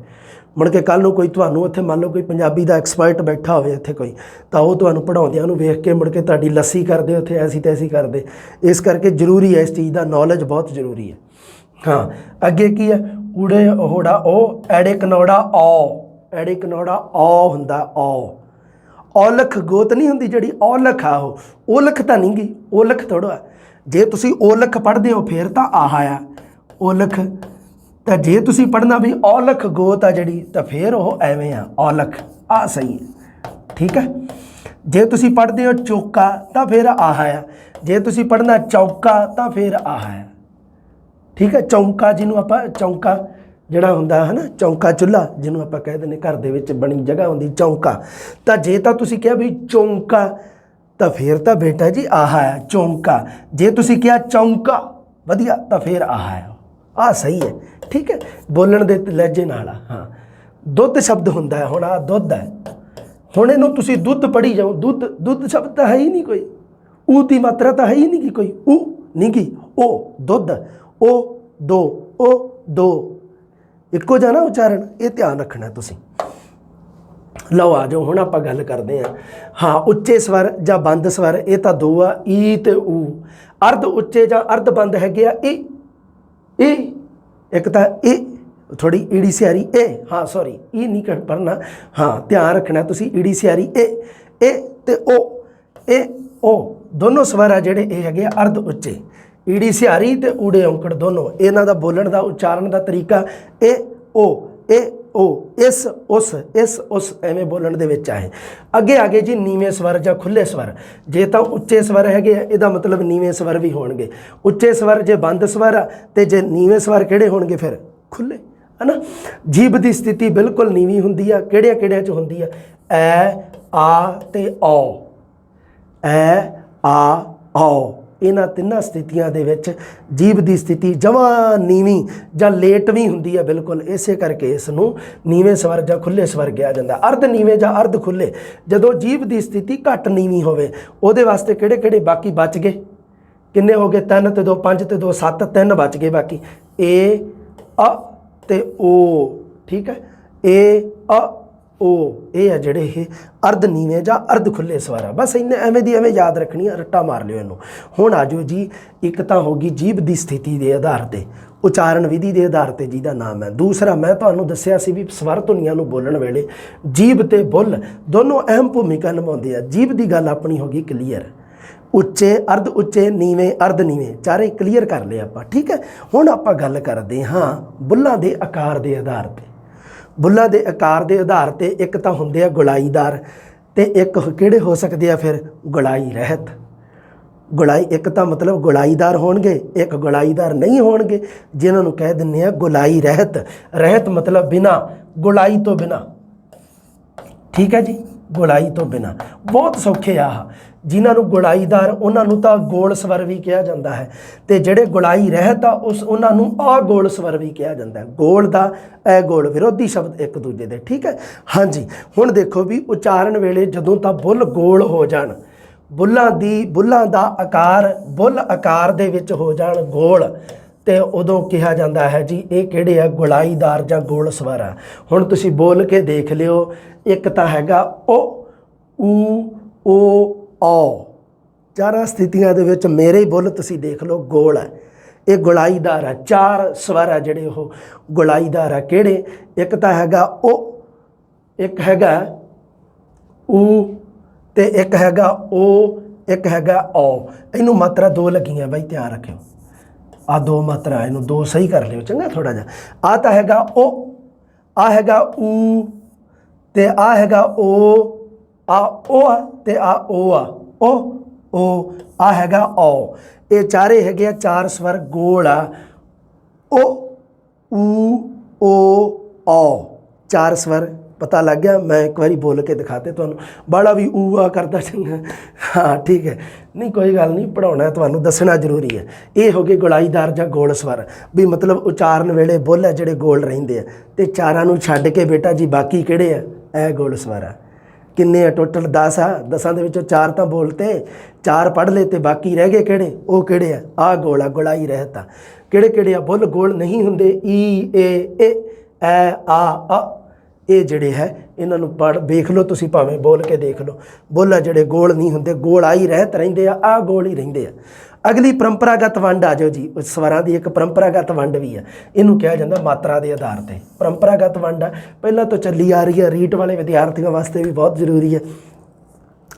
ਮੁੜ ਕੇ ਕੱਲ੍ਹ ਨੂੰ ਕੋਈ ਤੁਹਾਨੂੰ ਉੱਥੇ ਮੰਨ ਲਓ ਕੋਈ ਪੰਜਾਬੀ ਦਾ ਐਕਸਪਰਟ ਬੈਠਾ ਹੋਵੇ ਇੱਥੇ ਕੋਈ, ਤਾਂ ਉਹ ਤੁਹਾਨੂੰ ਪੜ੍ਹਾਉਂਦਿਆਂ ਨੂੰ ਵੇਖ ਕੇ ਮੁੜ ਕੇ ਤੁਹਾਡੀ ਲੱਸੀ ਕਰਦੇ, ਉੱਥੇ ਐਸੀ ਤੈਸੀ ਕਰਦੇ। ਇਸ ਕਰਕੇ ਜ਼ਰੂਰੀ ਹੈ ਇਸ ਚੀਜ਼ ਦਾ ਨੌਲੇਜ, ਬਹੁਤ ਜ਼ਰੂਰੀ ਹੈ। ਹਾਂ, ਅੱਗੇ ਕੀ ਹੈ? ਊੜੇ ਹੋੜਾ ਓ, ਐੜੇ ਕਨੌੜਾ ਔ, ਐੜੇ ਕਨੌੜਾ ਔ ਹੁੰਦਾ ਔ। ਔਲਖ ਗੋਤ ਨਹੀਂ ਹੁੰਦੀ ਜਿਹੜੀ, ਔਲਖ ਆ ਉਹ, ਔਲਖ ਤਾਂ ਨਹੀਂ ਗੀ, ਔਲਖ ਥੋੜ੍ਹਾ। ਜੇ ਤੁਸੀਂ ਔਲਖ ਪੜ੍ਹਦੇ ਹੋ ਫਿਰ ਤਾਂ ਆਹ ਆ ਔਲਖ। ਤਾਂ ਜੇ ਤੁਸੀਂ ਪੜ੍ਹਨਾ ਵੀ ਔਲਖ ਗੋਤ ਆ ਜਿਹੜੀ, ਤਾਂ ਫਿਰ ਉਹ ਐਵੇਂ ਆ ਔਲਖ, ਆ ਸਹੀ ਹੈ, ਠੀਕ ਹੈ? ਜੇ ਤੁਸੀਂ ਪੜ੍ਹਦੇ ਹੋ ਚੌਕਾ ਤਾਂ ਫਿਰ ਆਹ ਆ। ਜੇ ਤੁਸੀਂ ਪੜ੍ਹਨਾ ਚੌਕਾ ਤਾਂ ਫਿਰ ਆਹ ਆ, ਠੀਕ ਹੈ? ਚੌਂਕਾ ਜਿਹਨੂੰ ਆਪਾਂ, ਚੌਂਕਾ ਜਿਹੜਾ ਹੁੰਦਾ ਹੈ ਨਾ, ਚੌਂਕਾ ਚੁੱਲ੍ਹਾ ਜਿਹਨੂੰ ਆਪਾਂ ਕਹਿ ਦਿੰਦੇ, ਘਰ ਦੇ ਵਿੱਚ ਬਣੀ ਜਗ੍ਹਾ ਹੁੰਦੀ ਚੌਂਕਾ। ਤਾਂ ਜੇ ਤਾਂ ਤੁਸੀਂ ਕਿਹਾ ਵੀ ਚੌਂਕਾ ਤਾਂ ਫਿਰ ਤਾਂ ਬੇਟਾ ਜੀ ਆਹ ਆ ਚੌਂਕਾ। ਜੇ ਤੁਸੀਂ ਕਿਹਾ ਚੌਂਕਾ ਵਧੀਆ ਤਾਂ ਫਿਰ ਆਹ ਆ ਸਹੀ ਹੈ, ਠੀਕ ਹੈ? ਬੋਲਣ ਦੇ ਲਹਿਜੇ ਨਾਲ ਆ। ਹਾਂ, ਦੁੱਧ ਸ਼ਬਦ ਹੁੰਦਾ ਹੈ, ਹੁਣ ਆਹ ਦੁੱਧ ਹੈ। ਹੁਣ ਇਹਨੂੰ ਤੁਸੀਂ ਦੁੱਧ ਪੜ੍ਹੀ ਜਾਓ, ਦੁੱਧ ਸ਼ਬਦ ਤਾਂ ਹੈ ਹੀ ਨਹੀਂ ਕੋਈ, ਊ ਦੀ ਮਾਤਰਾ ਤਾਂ ਹੈ ਹੀ ਨਹੀਂ ਗੀ ਕੋਈ, ਊ ਨਹੀਂ ਗੀ, ਉਹ ਦੁੱਧ, ਉਹ ਦੋ ਇੱਕੋ ਜਿਹਾ ਨਾ ਉਚਾਰਨ, ਇਹ ਧਿਆਨ ਰੱਖਣਾ ਤੁਸੀਂ। ਲਓ ਆ ਜਾਓ, ਹੁਣ ਆਪਾਂ ਗੱਲ ਕਰਦੇ ਹਾਂ। ਹਾਂ, ਉੱਚੇ ਸਵਰ ਜਾਂ ਬੰਦ ਸਵਰ, ਇਹ ਤਾਂ 2 ਆ, ਈ ਤੇ ਊ। ਅਰਧ ਉੱਚੇ ਜਾਂ ਅਰਧ ਬੰਦ ਹੈਗੇ ਆ ਇਹ ਇੱਕ ਤਾਂ ਇਹ ਥੋੜੀ ਈੜੀ ਸਿਹਾਰੀ ਏ, ਹਾਂ ਸੌਰੀ ਇਹ ਨਹੀਂ ਪੜ੍ਹਨਾ। ਹਾਂ, ਧਿਆਨ ਰੱਖਣਾ ਤੁਸੀਂ, ਈੜੀ ਸਿਹਾਰੀ ਏ ਤੇ ਉਹ ਦੋਨੋਂ ਸਵਰ ਆ ਜਿਹੜੇ ਇਹ ਹੈਗੇ ਆ ਅਰਧ ਉੱਚੇ। ਈੜੀ ਸਿਹਾਰੀ ਤੇ ਊੜੇ ਔਂਕੜ ਦੋਨੋਂ, ਇਹਨਾਂ ਦਾ ਬੋਲਣ ਦਾ ਉਚਾਰਨ ਦਾ ਤਰੀਕਾ ਇਸ ਉਸ ਐਵੇਂ ਬੋਲਣ ਦੇ ਵਿੱਚ ਆਏ। ਅੱਗੇ ਆ ਗਏ ਜੀ ਨੀਵੇਂ ਸਵਰ ਜਾਂ ਖੁੱਲ੍ਹੇ ਸਵਰ। ਜੇ ਤਾਂ ਉੱਚੇ ਸਵਰ ਹੈਗੇ ਆ, ਇਹਦਾ ਮਤਲਬ ਨੀਵੇਂ ਸਵਰ ਵੀ ਹੋਣਗੇ। ਉੱਚੇ ਸਵਰ ਜੇ ਬੰਦ ਸਵਰ ਆ, ਤੇ ਜੇ ਨੀਵੇਂ ਸਵਰ ਕਿਹੜੇ ਹੋਣਗੇ ਫਿਰ? ਖੁੱਲ੍ਹੇ, ਹੈ ਨਾ? ਜੀਭ ਦੀ ਸਥਿਤੀ ਬਿਲਕੁਲ ਨੀਵੀਂ ਹੁੰਦੀ ਆ। ਕਿਹੜਿਆਂ 'ਚ ਹੁੰਦੀ ਆ? ਐ, ਆ ਤੇ ਔ, ਐ, ਆ, ਔ, ਇਹਨਾਂ ਤਿੰਨਾਂ ਸਥਿਤੀਆਂ ਦੇ ਵਿੱਚ ਜੀਭ ਦੀ ਸਥਿਤੀ ਜਮਾਂ ਨੀਵੀਂ ਜਾਂ ਲੇਟਵੀਂ ਹੁੰਦੀ ਹੈ ਬਿਲਕੁਲ। ਇਸੇ ਕਰਕੇ ਇਸ ਨੂੰ ਨੀਵੇਂ ਸਵਰ ਜਾਂ ਖੁੱਲੇ ਸਵਰ ਕਿਹਾ ਜਾਂਦਾ। ਅਰਧ ਨੀਵੇਂ ਜਾਂ ਅਰਧ ਖੁੱਲੇ, ਜਦੋਂ ਜੀਭ ਦੀ ਸਥਿਤੀ ਘੱਟ ਨੀਵੀਂ ਹੋਵੇ ਉਹਦੇ ਵਾਸਤੇ ਕਿਹੜੇ ਕਿਹੜੇ ਬਾਕੀ ਬਚ ਗਏ, ਕਿੰਨੇ ਹੋ ਗਏ? 3 ਤੇ 2 5 ਤੇ 2 7, 3 ਬਚ ਗਏ ਬਾਕੀ। ਏ ਅ ਤੇ ਓ, ਠੀਕ ਹੈ। ਏ ਅ ਓ, ਇਹ ਹੈ ਜਿਹੜੇ ਇਹ ਅਰਧ ਨੀਵੇਂ ਜਾਂ ਅਰਧ ਖੁੱਲੇ ਸਵਰ ਆ। ਬਸ ਇੰਨੇ ਐਵੇਂ ਦੀ ਐਵੇਂ ਯਾਦ ਰੱਖਣੀ ਆ, ਰੱਟਾ ਮਾਰ ਲਿਓ ਇਹਨੂੰ। ਹੁਣ ਆ ਜਾਓ ਜੀ, ਇੱਕ ਤਾਂ ਹੋ ਗਈ ਜੀਭ ਦੀ ਸਥਿਤੀ ਦੇ ਆਧਾਰ ਤੇ, ਉਚਾਰਨ ਵਿਧੀ ਦੇ ਆਧਾਰ ਤੇ ਜਿਹਦਾ ਨਾਮ ਹੈ। ਦੂਸਰਾ ਮੈਂ ਤੁਹਾਨੂੰ ਦੱਸਿਆ ਸੀ ਵੀ ਸਵਰ ਧੁਨੀਆਂ ਨੂੰ ਬੋਲਣ ਵੇਲੇ ਜੀਭ ਤੇ ਬੁੱਲ ਦੋਨੋਂ ਅਹਿਮ ਭੂਮਿਕਾ ਨਿਭਾਉਂਦੇ ਆ। ਜੀਭ ਦੀ ਗੱਲ ਆਪਣੀ ਹੋ ਗਈ ਕਲੀਅਰ, ਉੱਚੇ ਅਰਧ ਉੱਚੇ ਨੀਵੇਂ ਅਰਧ ਨੀਵੇਂ ਚਾਰੇ ਕਲੀਅਰ ਕਰ ਲਏ ਆਪਾਂ, ਠੀਕ ਹੈ। ਹੁਣ ਆਪਾਂ ਗੱਲ ਕਰਦੇ ਹਾਂ ਬੁੱਲਾਂ ਦੇ ਆਕਾਰ ਦੇ ਆਧਾਰ ਤੇ। ਬੁੱਲਾਂ ਦੇ ਆਕਾਰ ਦੇ ਆਧਾਰ ਤੇ ਇੱਕ ਤਾਂ ਹੁੰਦੇ ਆ ਗੁਲਾਈਦਾਰ ਤੇ ਇੱਕ ਕਿਹੜੇ ਹੋ ਸਕਦੇ ਆ ਫਿਰ ਗੁਲਾਈ ਰਹਿਤ। ਗੁਲਾਈ ਇੱਕ ਤਾਂ ਮਤਲਬ ਗੁਲਾਈਦਾਰ ਹੋਣਗੇ, ਇੱਕ ਗੁਲਾਈਦਾਰ ਨਹੀਂ ਹੋਣਗੇ, ਜਿਨ੍ਹਾਂ ਨੂੰ ਕਹਿ ਦਿੰਦੇ ਆ ਗੁਲਾਈ ਰਹਿਤ। ਰਹਿਤ ਮਤਲਬ ਬਿਨਾ, ਗੁਲਾਈ ਤੋਂ ਬਿਨਾ, ਠੀਕ ਹੈ ਜੀ, ਗੁਲਾਈ ਤੋਂ ਬਿਨਾ। ਬਹੁਤ ਸੌਖੇ ਆ ਜਿਨ੍ਹਾਂ ਨੂੰ ਗੁਲਾਈਦਾਰ ਉਹਨਾਂ ਨੂੰ ਤਾਂ ਗੋਲ ਸਵਰ ਵੀ ਕਿਹਾ ਜਾਂਦਾ ਹੈ, ਤੇ ਜਿਹੜੇ ਗੁਲਾਈ ਰਹਿਤ ਆ ਉਹਨਾਂ ਨੂੰ ਅਗੋਲ ਸਵਰ ਵੀ ਕਿਹਾ ਜਾਂਦਾ ਹੈ। ਗੋਲ ਦਾ ਅਗੋਲ ਵਿਰੋਧੀ ਸ਼ਬਦ ਇੱਕ ਦੂਜੇ ਦੇ, ਠੀਕ ਹੈ। ਹਾਂਜੀ, ਹੁਣ ਦੇਖੋ ਵੀ ਉਚਾਰਨ ਵੇਲੇ ਜਦੋਂ ਤਾਂ ਬੁੱਲ ਗੋਲ ਹੋ ਜਾਣ, ਬੁੱਲਾਂ ਦਾ ਆਕਾਰ ਬੁੱਲ ਆਕਾਰ ਦੇ ਵਿੱਚ ਹੋ ਜਾਣ ਗੋਲ, ਤੇ ਉਦੋਂ ਕਿਹਾ ਜਾਂਦਾ ਹੈ ਜੀ ਇਹ ਕਿਹੜੇ ਆ? ਗੁਲਾਈਦਾਰ ਜਾਂ ਗੋਲ ਸਵਰ ਆ। ਹੁਣ ਤੁਸੀਂ ਬੋਲ ਕੇ ਦੇਖ ਲਿਓ, ਇੱਕ ਤਾਂ ਹੈਗਾ ਓ, ਊ, ਓ, ਔ। ਚਾਰਾਂ ਸਥਿਤੀਆਂ ਦੇ ਵਿੱਚ ਮੇਰੇ ਬੁੱਲ ਤੁਸੀਂ ਦੇਖ ਲਓ ਗੋਲ ਹੈ, ਇਹ ਗੁਲਾਈਦਾਰ ਹੈ। 4 ਸਵਰ ਆ ਜਿਹੜੇ ਉਹ ਗੁਲਾਈਦਾਰ ਆ। ਕਿਹੜੇ? ਇੱਕ ਤਾਂ ਹੈਗਾ ਓ, ਇੱਕ ਹੈਗਾ ਊ, ਤੇ ਇੱਕ ਹੈਗਾ ਓ, ਇੱਕ ਹੈਗਾ ਔ। ਇਹਨੂੰ ਮਾਤਰਾ 2 ਲੱਗੀਆਂ ਬਾਈ, ਧਿਆਨ ਰੱਖਿਓ। ਆ 2 ਮਾਤਰਾ, ਇਹਨੂੰ 2 ਸਹੀ ਕਰ ਲਿਓ ਚੰਗਾ ਥੋੜਾ ਜਿਹਾ। ਆ ਤਾਂ ਹੈਗਾ ਓ, ਆ ਹੈਗਾ ਊ, ਤੇ ਆ ਹੈਗਾ ਓ, ਆ ਓ ਆ, ਤੇ ਆ ਓ ਆ, ਓ ਓ, ਆ ਹੈਗਾ ਔ। ਇਹ ਚਾਰੇ ਹੈਗੇ ਆ 4 ਸਵਰ ਗੋਲ ਆ। ਓ, ਊ, ਓ, ਔ, 4 ਸਵਰ ਪਤਾ ਲੱਗ ਗਿਆ। ਮੈਂ ਇੱਕ ਵਾਰੀ ਬੋਲ ਕੇ ਦਿਖਾਤੇ ਤੁਹਾਨੂੰ, ਬਾਲਾ ਵੀ ਊ ਆ ਕਰਦਾ ਚੰਗਾ। ਹਾਂ ਠੀਕ ਹੈ, ਨਹੀਂ ਕੋਈ ਗੱਲ ਨਹੀਂ, ਪੜ੍ਹਾਉਣਾ ਤੁਹਾਨੂੰ, ਦੱਸਣਾ ਜ਼ਰੂਰੀ ਹੈ। ਇਹ ਹੋ ਗਏ ਗੁਲਾਈਦਾਰ ਜਾਂ ਗੋਲ ਸਵਰ, ਵੀ ਮਤਲਬ ਉਚਾਰਨ ਵੇਲੇ ਬੁੱਲ ਹੈ ਜਿਹੜੇ ਗੋਲ ਰਹਿੰਦੇ ਆ, ਤੇ ਚਾਰਾਂ ਨੂੰ ਛੱਡ ਕੇ ਬੇਟਾ ਜੀ ਬਾਕੀ ਕਿਹੜੇ ਆ? ਇਹ ਗੋਲ ਸਵਰ ਆ। ਕਿੰਨੇ ਆ ਟੋਟਲ? 10 ਆ। 10 ਦੇ ਵਿੱਚੋਂ 4 ਤਾਂ ਬੋਲਤੇ, 4 ਪੜ੍ਹ ਲਏ, ਤੇ ਬਾਕੀ ਰਹਿ ਗਏ ਕਿਹੜੇ? ਉਹ ਕਿਹੜੇ ਆ? ਆ ਗੋਲ ਆ, ਗੁਲਾਈ ਰਹਿਤ ਆ। ਕਿਹੜੇ ਕਿਹੜੇ ਆ? ਬੁੱਲ ਗੋਲ ਨਹੀਂ ਹੁੰਦੇ, ਈ, ਏ, ਐ, ਆ, ਇਹ ਜਿਹੜੇ ਹੈ ਇਹਨਾਂ ਨੂੰ ਪੜ੍ਹ ਵੇਖ ਲਓ ਤੁਸੀਂ, ਭਾਵੇਂ ਬੋਲ ਕੇ ਦੇਖ ਲਓ। ਬੁੱਲ ਆ ਜਿਹੜੇ ਗੋਲ ਨਹੀਂ ਹੁੰਦੇ, ਗੋਲਾਈ ਰਹਿਤ ਰਹਿੰਦੇ ਆ, ਆ ਗੋਲ ਹੀ ਰਹਿੰਦੇ ਆ। ਅਗਲੀ ਪਰੰਪਰਾਗਤ ਵੰਡ ਆ ਜਾਓ ਜੀ। ਸਵਰਾਂ ਦੀ ਇੱਕ ਪਰੰਪਰਾਗਤ ਵੰਡ ਵੀ ਆ, ਇਹਨੂੰ ਕਿਹਾ ਜਾਂਦਾ ਮਾਤਰਾ ਦੇ ਆਧਾਰ ਤੇ। ਪਰੰਪਰਾਗਤ ਵੰਡ ਆ, ਪਹਿਲਾਂ ਤੋਂ ਚੱਲੀ ਆ ਰਹੀ ਹੈ, ਰੀਟ ਵਾਲੇ ਵਿਦਿਆਰਥੀਆਂ ਵਾਸਤੇ ਵੀ ਬਹੁਤ ਜ਼ਰੂਰੀ ਹੈ।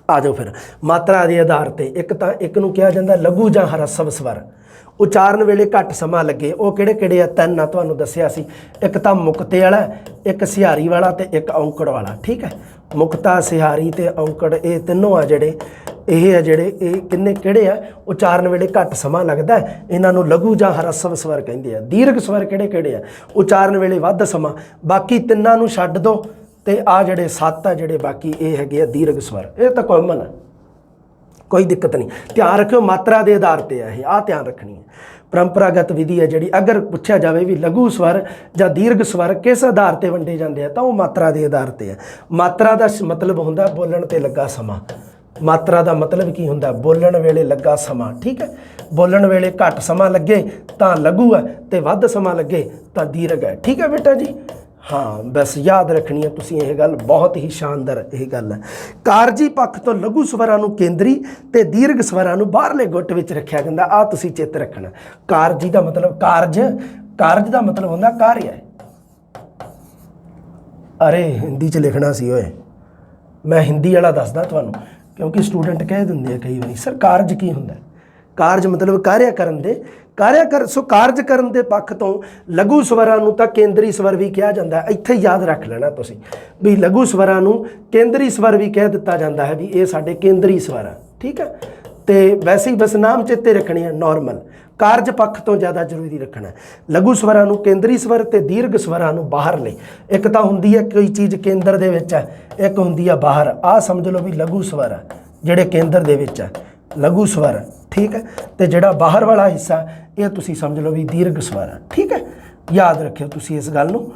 ਆ ਜਾਓ ਫਿਰ ਮਾਤਰਾ ਦੇ ਆਧਾਰ ਤੇ। ਇੱਕ ਤਾਂ ਇੱਕ ਨੂੰ ਕਿਹਾ ਜਾਂਦਾ ਲਘੂ ਜਾਂ ਹਰਸਵ ਸਵਰ, ਉਚਾਰਨ ਵੇਲੇ ਘੱਟ ਸਮਾਂ ਲੱਗੇ। ਉਹ ਕਿਹੜੇ ਕਿਹੜੇ ਆ? 3 ਆ, ਤੁਹਾਨੂੰ ਦੱਸਿਆ ਸੀ। ਇੱਕ ਤਾਂ ਮੁਕਤੇ ਵਾਲਾ, ਇੱਕ ਸਿਹਾਰੀ ਵਾਲਾ, ਤੇ ਇੱਕ ਔਂਕੜ ਵਾਲਾ, ਠੀਕ ਹੈ। ਮੁਕਤਾ, ਸਿਹਾਰੀ ਤੇ ਔਂਕੜ, ਇਹ ਤਿੰਨੋਂ ਆ ਜਿਹੜੇ, ਇਹ ਆ ਜਿਹੜੇ, ਇਹ ਕਿੰਨੇ ਕਿਹੜੇ ਆ? ਉਚਾਰਨ ਵੇਲੇ ਘੱਟ ਸਮਾਂ ਲੱਗਦਾ, ਇਹਨਾਂ ਨੂੰ ਲਘੂ ਜਾਂ ਹਰਸਵ ਸਵਰ ਕਹਿੰਦੇ ਆ। ਦੀਰਘ ਸਵਰ ਕਿਹੜੇ ਕਿਹੜੇ ਆ? ਉਚਾਰਨ ਵੇਲੇ ਵੱਧ ਸਮਾਂ। ਬਾਕੀ ਤਿੰਨਾਂ ਨੂੰ ਛੱਡ ਦਿਓ, ਤੇ ਆ ਜਿਹੜੇ 7 ਆ ਜਿਹੜੇ ਬਾਕੀ, ਇਹ ਹੈਗੇ ਆ ਦੀਰਘ ਸਵਰ। ਇਹ ਤਾਂ ਕਾਮਨ ਆ, ਕੋਈ ਦਿੱਕਤ ਨਹੀਂ। ਧਿਆਨ ਰੱਖਿਓ ਮਾਤਰਾ ਦੇ ਆਧਾਰ ਤੇ ਆ ਇਹ, ਆ ਧਿਆਨ ਰੱਖਣੀ ਹੈ। ਪਰੰਪਰਾਗਤ ਵਿਧੀ ਹੈ ਜਿਹੜੀ, ਅਗਰ ਪੁੱਛਿਆ ਜਾਵੇ ਵੀ ਲਘੂ ਸਵਰ ਜਾਂ ਦੀਰਘ ਸਵਰ ਕਿਸ ਆਧਾਰ ਤੇ ਵੰਡੇ ਜਾਂਦੇ ਆ, ਤਾਂ ਉਹ ਮਾਤਰਾ ਦੇ ਆਧਾਰ ਤੇ ਹੈ। ਮਾਤਰਾ ਦਾ ਮਤਲਬ ਹੁੰਦਾ ਬੋਲਣ ਤੇ ਲੱਗਾ ਸਮਾਂ। ਮਾਤਰਾ ਦਾ ਮਤਲਬ ਕੀ ਹੁੰਦਾ? ਬੋਲਣ ਵੇਲੇ ਲੱਗਾ ਸਮਾਂ, ਠੀਕ ਹੈ। ਬੋਲਣ ਵੇਲੇ ਘੱਟ ਸਮਾਂ ਲੱਗੇ ਤਾਂ ਲਘੂ ਹੈ, ਤੇ ਵੱਧ ਸਮਾਂ ਲੱਗੇ ਤਾਂ ਦੀਰਘ ਹੈ, ਠੀਕ ਹੈ ਬੇਟਾ ਜੀ। ਹਾਂ ਬਸ ਯਾਦ ਰੱਖਣੀ ਹੈ ਤੁਸੀਂ ਇਹ ਗੱਲ, ਬਹੁਤ ਹੀ ਸ਼ਾਨਦਾਰ ਇਹ ਗੱਲ ਹੈ। ਕਾਰਜੀ ਪੱਖ ਤੋਂ ਲਘੂ ਸਵਰਾਂ ਨੂੰ ਕੇਂਦਰੀ ਤੇ ਦੀਰਘ ਸਵਰਾਂ ਨੂੰ ਬਾਹਰਲੇ ਗੁੱਟ ਵਿੱਚ ਰੱਖਿਆ ਜਾਂਦਾ। ਆ ਤੁਸੀਂ ਚਿੱਤ ਰੱਖਣਾ। ਕਾਰਜੀ ਦਾ ਮਤਲਬ ਕਾਰਜ, ਕਾਰਜ ਦਾ ਮਤਲਬ ਹੁੰਦਾ ਕਾਰਿਆ। ਅਰੇ ਹਿੰਦੀ 'ਚ ਲਿਖਣਾ ਸੀ ਓਏ, ਮੈਂ ਹਿੰਦੀ ਵਾਲਾ ਦੱਸਦਾ ਤੁਹਾਨੂੰ, ਕਿਉਂਕਿ ਸਟੂਡੈਂਟ ਕਹਿ ਦਿੰਦੇ ਆ ਕਈ ਵਾਰੀ ਸਰ ਕਾਰਜ ਕੀ ਹੁੰਦਾ? ਕਾਰਜ ਮਤਲਬ ਕਾਰਿਆ ਕਰਨ ਦੇ, ਸੋ ਕਾਰਜ ਕਰਨ ਦੇ ਪੱਖ ਤੋਂ ਲਘੂ ਸਵਰਾਂ ਨੂੰ ਤਾਂ ਕੇਂਦਰੀ ਸਵਰ ਵੀ ਕਿਹਾ ਜਾਂਦਾ। ਇੱਥੇ ਯਾਦ ਰੱਖ ਲੈਣਾ ਤੁਸੀਂ ਵੀ ਲਘੂ ਸਵਰਾਂ ਨੂੰ ਕੇਂਦਰੀ ਸਵਰ ਵੀ ਕਹਿ ਦਿੱਤਾ ਜਾਂਦਾ ਹੈ, ਵੀ ਇਹ ਸਾਡੇ ਕੇਂਦਰੀ ਸਵਰ ਆ, ਠੀਕ ਹੈ। ਤੇ ਵੈਸੇ ਹੀ ਬਸ ਨਾਮ ਚੇਤੇ ਰੱਖਣੇ ਆ ਨਾਰਮਲ, ਕਾਰਜ ਪੱਖ ਤੋਂ ਜ਼ਿਆਦਾ ਜ਼ਰੂਰੀ ਰੱਖਣਾ। ਲਘੂ ਸਵਰਾਂ ਨੂੰ ਕੇਂਦਰੀ ਸਵਰ ਤੇ ਦੀਰਘ ਸਵਰਾਂ ਨੂੰ ਬਾਹਰਲੇ। ਇੱਕ ਤਾਂ ਹੁੰਦੀ ਹੈ ਕੋਈ ਚੀਜ਼ ਕੇਂਦਰ ਦੇ ਵਿੱਚ ਹੈ, ਇੱਕ ਹੁੰਦੀ ਆ ਬਾਹਰ। ਆਹ ਸਮਝ ਲਓ ਵੀ ਲਘੂ ਸਵਰ ਆ ਜਿਹੜੇ ਕੇਂਦਰ ਦੇ ਵਿੱਚ ਆ, ਲਘੂ ਸਵਰ, ਠੀਕ ਹੈ। ਤੇ ਜਿਹੜਾ ਬਾਹਰ ਵਾਲਾ ਹਿੱਸਾ ਇਹ ਤੁਸੀਂ ਸਮਝ ਲਓ ਵੀ ਦੀਰਘ ਸਵਰ ਹੈ, ਠੀਕ ਹੈ। ਯਾਦ ਰੱਖਿਓ ਤੁਸੀਂ ਇਸ ਗੱਲ ਨੂੰ,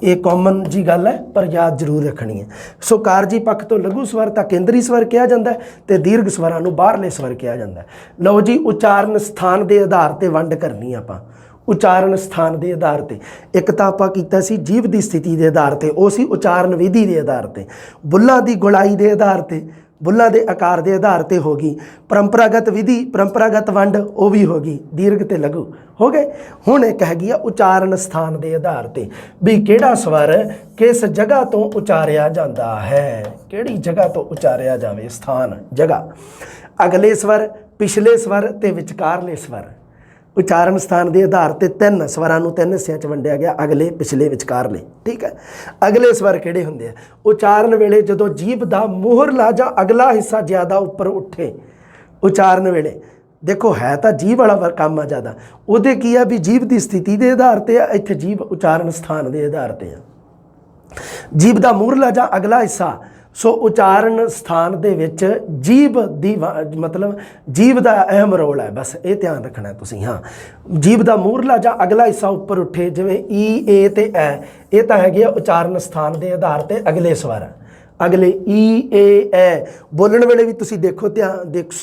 ਇਹ ਕਾਮਨ ਜੀ ਗੱਲ ਹੈ ਪਰ ਯਾਦ ਜ਼ਰੂਰ ਰੱਖਣੀ ਹੈ। ਸੋ ਕਾਰਜੀ ਪੱਖ ਤੋਂ ਲਘੂ ਸਵਰ ਤਾਂ ਕੇਂਦਰੀ ਸਵਰ ਕਿਹਾ ਜਾਂਦਾ ਤੇ ਦੀਰਘ ਸਵਰਾਂ ਨੂੰ ਬਾਹਰਲੇ ਸਵਰ ਕਿਹਾ ਜਾਂਦਾ। ਲਓ ਜੀ, ਉਚਾਰਨ ਸਥਾਨ ਦੇ ਆਧਾਰ ਤੇ ਵੰਡ ਕਰਨੀ ਆਪਾਂ। ਉਚਾਰਨ ਸਥਾਨ ਦੇ ਆਧਾਰ ਤੇ ਇੱਕ ਤਾਂ ਆਪਾਂ ਕੀਤਾ ਸੀ ਜੀਭ ਦੀ ਸਥਿਤੀ ਦੇ ਆਧਾਰ ਤੇ, ਉਹ ਸੀ ਉਚਾਰਨ ਵਿਧੀ ਦੇ ਆਧਾਰ ਤੇ। ਬੁੱਲਾਂ ਦੀ ਗੁਲਾਈ ਦੇ ਆਧਾਰ ਤੇ, ਬੁੱਲਾਂ ਦੇ ਆਕਾਰ ਦੇ ਆਧਾਰ ਤੇ ਹੋ ਗਈ। ਪਰੰਪਰਾਗਤ ਵਿਧੀ, ਪਰੰਪਰਾਗਤ ਵੰਡ ਉਹ ਵੀ ਹੋ ਗਈ, ਦੀਰਘ ਤੇ ਲਘੂ ਹੋ ਗਏ। ਹੁਣ ਇੱਕ ਹੈਗੀ ਆ ਉਚਾਰਨ ਸਥਾਨ ਦੇ ਆਧਾਰ ਤੇ, ਵੀ ਕਿਹੜਾ ਸਵਰ ਕਿਸ ਜਗ੍ਹਾ ਤੋਂ ਉਚਾਰਿਆ ਜਾਂਦਾ ਹੈ, ਕਿਹੜੀ ਜਗ੍ਹਾ ਤੋਂ ਉਚਾਰਿਆ ਜਾਵੇ, ਸਥਾਨ ਜਗ੍ਹਾ। ਅਗਲੇ ਸਵਰ, ਪਿਛਲੇ ਸਵਰ ਤੇ ਵਿਚਕਾਰਲੇ ਸਵਰ। ਉਚਾਰਨ ਸਥਾਨ ਦੇ ਆਧਾਰ ਤੇ ਤਿੰਨ ਸਵਰਾਂ ਨੂੰ ਤਿੰਨ ਹਿੱਸਿਆਂ 'ਚ ਵੰਡਿਆ ਗਿਆ, ਅਗਲੇ, ਪਿਛਲੇ, ਵਿਚਕਾਰਲੇ, ਠੀਕ ਹੈ। ਅਗਲੇ ਸਵਰ ਕਿਹੜੇ ਹੁੰਦੇ ਆ? ਉਚਾਰਨ ਵੇਲੇ ਜਦੋਂ ਜੀਭ ਦਾ ਮੂਹਰਲਾ ਜਾਂ ਅਗਲਾ ਹਿੱਸਾ ਜ਼ਿਆਦਾ ਉੱਪਰ ਉੱਠੇ। ਉਚਾਰਨ ਵੇਲੇ ਦੇਖੋ ਹੈ ਤਾਂ ਜੀਭ ਵਾਲਾ ਕੰਮ ਆ ਜ਼ਿਆਦਾ, ਉਹਦੇ ਕੀ ਆ ਵੀ ਜੀਭ ਦੀ ਸਥਿਤੀ ਦੇ ਆਧਾਰ ਤੇ ਆ, ਇੱਥੇ ਜੀਭ ਉਚਾਰਨ ਸਥਾਨ ਦੇ ਆਧਾਰ ਤੇ ਆ। ਜੀਭ ਦਾ ਮੂਹਰਲਾ ਜਾਂ ਅਗਲਾ ਹਿੱਸਾ, ਸੋ ਉਚਾਰਨ ਸਥਾਨ ਦੇ ਵਿੱਚ ਜੀਭ ਦੀ ਮਤਲਬ ਜੀਭ ਦਾ ਅਹਿਮ ਰੋਲ ਹੈ, ਬਸ ਇਹ ਧਿਆਨ ਰੱਖਣਾ ਤੁਸੀਂ। ਹਾਂ, ਜੀਭ ਦਾ ਮੂਹਰਲਾ ਜਾਂ ਅਗਲਾ ਹਿੱਸਾ ਉੱਪਰ ਉੱਠੇ, ਜਿਵੇਂ ਈ, ਏ ਤੇ ਐ, ਇਹ ਤਾਂ ਹੈਗੇ ਆ ਉਚਾਰਨ ਸਥਾਨ ਦੇ ਆਧਾਰ ਤੇ ਅਗਲੇ ਸਵਰ। ਅਗਲੇ ਈ, ਏ, ਐ ਬੋਲਣ ਵੇਲੇ ਵੀ ਤੁਸੀਂ ਦੇਖੋ,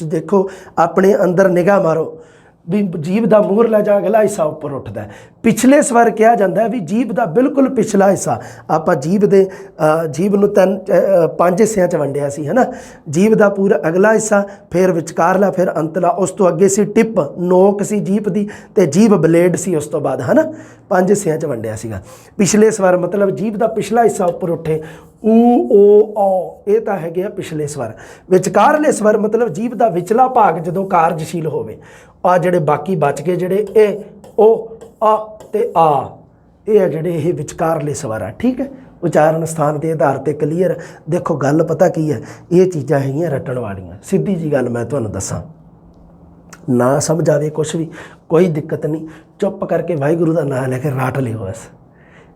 ਦੇਖੋ ਆਪਣੇ ਅੰਦਰ ਨਿਗਾਹ ਮਾਰੋ ਵੀ ਜੀਭ ਦਾ ਮੂਹਰਲਾ ਜਾਂ ਅਗਲਾ ਹਿੱਸਾ ਉੱਪਰ ਉੱਠਦਾ ਹੈ। ਪਿਛਲੇ ਸਵਰ ਕਿਹਾ ਜਾਂਦਾ ਵੀ ਜੀਭ ਦਾ ਬਿਲਕੁਲ ਪਿਛਲਾ ਹਿੱਸਾ। ਆਪਾਂ ਜੀਭ ਨੂੰ ਪੰਜ ਹਿੱਸਿਆਂ 'ਚ ਵੰਡਿਆ ਸੀ, ਹੈ ਨਾ। ਜੀਭ ਦਾ ਪੂਰਾ ਅਗਲਾ ਹਿੱਸਾ, ਫਿਰ ਵਿਚਕਾਰਲਾ, ਫਿਰ ਅੰਤਲਾ, ਉਸ ਤੋਂ ਅੱਗੇ ਸੀ ਟਿਪ, ਨੋਕ ਸੀ ਜੀਭ ਦੀ, ਤੇ ਜੀਭ ਬਲੇਡ ਸੀ ਉਸ ਤੋਂ ਬਾਅਦ, ਹੈ ਨਾ। ਪੰਜ ਹਿੱਸਿਆਂ 'ਚ ਵੰਡਿਆ ਸੀਗਾ। ਪਿਛਲੇ ਸਵਰ ਮਤਲਬ ਜੀਭ ਦਾ ਪਿਛਲਾ ਹਿੱਸਾ ਉੱਪਰ ਉੱਠੇ, ਊ, ਓ, ਔ, ਇਹ ਤਾਂ ਹੈਗੇ ਆ ਪਿਛਲੇ ਸਵਰ। ਵਿਚਕਾਰਲੇ ਸਵਰ ਮਤਲਬ ਜੀਭ ਦਾ ਵਿਚਲਾ ਭਾਗ ਜਦੋਂ ਕਾਰਜਸ਼ੀਲ ਹੋਵੇ। ਆ ਜਿਹੜੇ ਬਾਕੀ ਬਚ ਗਏ ਜਿਹੜੇ ਇਹ, ਓ, ਆ ਤੇ ਆ, ਇਹ ਆ ਜਿਹੜੇ ਇਹ ਵਿਚਕਾਰਲੇ ਸਵਰ ਆ, ਠੀਕ ਹੈ। ਉਚਾਰਨ ਸਥਾਨ ਦੇ ਆਧਾਰ ਤੇ ਕਲੀਅਰ। ਦੇਖੋ ਗੱਲ ਪਤਾ ਕੀ ਹੈ, ਇਹ ਚੀਜ਼ਾਂ ਹੈਗੀਆਂ ਰੱਟਣ ਵਾਲੀਆਂ। ਸਿੱਧੀ ਜੀ ਗੱਲ ਮੈਂ ਤੁਹਾਨੂੰ ਦੱਸਾਂ, ਨਾ ਸਮਝ ਆਵੇ ਕੁਛ ਵੀ ਕੋਈ ਦਿੱਕਤ ਨਹੀਂ, ਚੁੱਪ ਕਰਕੇ ਵਾਹਿਗੁਰੂ ਦਾ ਨਾਮ ਲੈ ਕੇ ਰਾਟ ਲਿਓ, ਬਸ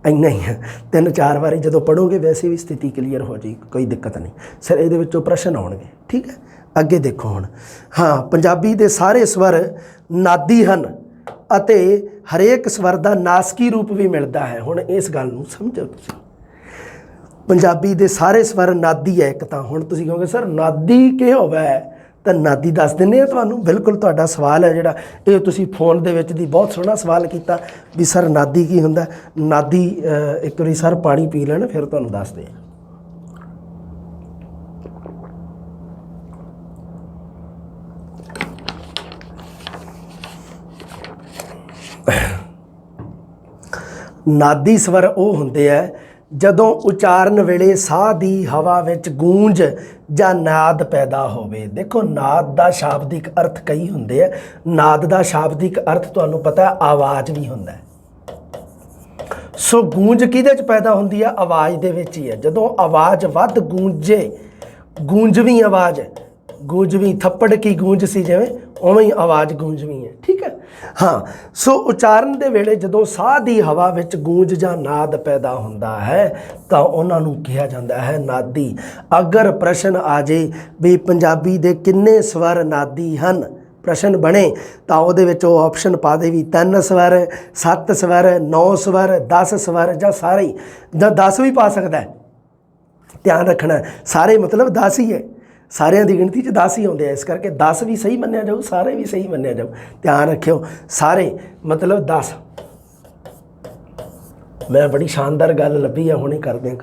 ਇੰਨਾ ਹੀ ਹੈ। 3-4 ਵਾਰੀ ਜਦੋਂ ਪੜ੍ਹੋਗੇ ਵੈਸੇ ਵੀ ਸਥਿਤੀ ਕਲੀਅਰ ਹੋ ਜਾਏਗੀ, ਕੋਈ ਦਿੱਕਤ ਨਹੀਂ। ਸਰ ਇਹਦੇ ਵਿੱਚੋਂ ਪ੍ਰਸ਼ਨ ਆਉਣਗੇ, ਠੀਕ ਹੈ। ਅੱਗੇ ਦੇਖੋ ਹੁਣ, ਹਾਂ, ਪੰਜਾਬੀ ਦੇ ਸਾਰੇ ਸਵਰ ਨਾਦੀ ਹਨ ਅਤੇ ਹਰੇਕ ਸਵਰ ਦਾ ਨਾਸਕੀ ਰੂਪ ਵੀ ਮਿਲਦਾ ਹੈ। ਹੁਣ ਇਸ ਗੱਲ ਨੂੰ ਸਮਝੋ ਤੁਸੀਂ, ਪੰਜਾਬੀ ਦੇ ਸਾਰੇ ਸਵਰ ਨਾਦੀ ਹੈ ਇੱਕ ਤਾਂ। ਹੁਣ ਤੁਸੀਂ ਕਹੋਗੇ ਸਰ ਨਾਦੀ ਕੀ ਹੋਵੇ, ਤਾਂ ਨਾਦੀ ਦੱਸ ਦਿੰਦੇ ਆ ਤੁਹਾਨੂੰ। ਬਿਲਕੁਲ ਤੁਹਾਡਾ ਸਵਾਲ ਹੈ ਜਿਹੜਾ ਇਹ ਤੁਸੀਂ ਫੋਨ ਦੇ ਵਿੱਚ ਦੀ ਬਹੁਤ ਸੋਹਣਾ ਸਵਾਲ ਕੀਤਾ ਵੀ ਸਰ ਨਾਦੀ ਕੀ ਹੁੰਦਾ। ਨਾਦੀ ਇੱਕ ਵਾਰੀ ਸਰ ਪਾਣੀ ਪੀ ਲੈਣ ਫਿਰ ਤੁਹਾਨੂੰ ਦੱਸਦੇ ਆ। ਨਾਦੀ ਸਵਰ ਉਹ ਹੁੰਦੇ ਆ ਜਦੋਂ ਉਚਾਰਨ ਵੇਲੇ ਸਾਹ ਦੀ ਹਵਾ ਵਿੱਚ ਗੂੰਜ ਜਾਂ ਨਾਦ ਪੈਦਾ ਹੋਵੇ। ਦੇਖੋ ਨਾਦ ਦਾ ਸ਼ਾਬਦਿਕ ਅਰਥ ਕਈ ਹੁੰਦੇ ਆ। ਨਾਦ ਦਾ ਸ਼ਾਬਦਿਕ ਅਰਥ ਤੁਹਾਨੂੰ ਪਤਾ ਆਵਾਜ਼ ਵੀ ਹੁੰਦਾ। ਸੋ ਗੂੰਜ ਕਿਹਦੇ 'ਚ ਪੈਦਾ ਹੁੰਦੀ ਆ? ਆਵਾਜ਼ ਦੇ ਵਿੱਚ ਹੀ ਹੈ। ਜਦੋਂ ਆਵਾਜ਼ ਵੱਧ ਗੂੰਜੇ, ਗੂੰਜਵੀਂ ਆਵਾਜ਼, ਗੂੰਜਵੀਂ ਥੱਪੜ ਕੀ ਗੂੰਜ ਸੀ ਜਿਵੇਂ, ਉਵੇਂ ਹੀ ਆਵਾਜ਼ ਗੂੰਜਵੀਂ ਹੈ, ਠੀਕ ਹੈ। ਹਾਂ, ਸੋ ਉਚਾਰਨ ਦੇ ਵੇਲੇ ਜਦੋਂ ਸਾਹ ਦੀ ਹਵਾ ਵਿੱਚ ਗੂੰਜ ਜਾਂ ਨਾਦ ਪੈਦਾ ਹੁੰਦਾ ਹੈ ਤਾਂ ਉਹਨਾਂ ਨੂੰ ਕਿਹਾ ਜਾਂਦਾ ਹੈ ਨਾਦੀ। ਅਗਰ ਪ੍ਰਸ਼ਨ ਆ ਜੇ ਵੀ ਪੰਜਾਬੀ ਦੇ ਕਿੰਨੇ ਸਵਰ ਨਾਦੀ ਹਨ, ਪ੍ਰਸ਼ਨ ਬਣੇ ਤਾਂ ਉਹਦੇ ਵਿੱਚ ਉਹ ਆਪਸ਼ਨ ਪਾ ਦੇ ਵੀ 3 ਸਵਰ, 7 ਸਵਰ, 9 ਸਵਰ, 10 ਸਵਰ ਜਾਂ ਸਾਰੇ ਹੀ, ਜਾਂ 10 ਵੀ ਪਾ ਸਕਦਾ। ਧਿਆਨ ਰੱਖਣਾ ਸਾਰੇ ਮਤਲਬ 10 ਹੀ ਹੈ, ਸਾਰਿਆਂ ਦੀ ਗਿਣਤੀ 'ਚ 10 ਹੀ ਆਉਂਦੇ ਆ, ਇਸ ਕਰਕੇ 10 ਵੀ ਸਹੀ ਮੰਨਿਆ ਜਾਊ, ਸਾਰੇ ਵੀ ਸਹੀ ਮੰਨਿਆ ਜਾਊ। ਧਿਆਨ ਰੱਖਿਓ, ਸਾਰੇ ਮਤਲਬ 10। ਮੈਂ ਬੜੀ ਸ਼ਾਨਦਾਰ ਗੱਲ ਲੱਭੀ ਆ ਹੁਣੇ ਕਰਦੇ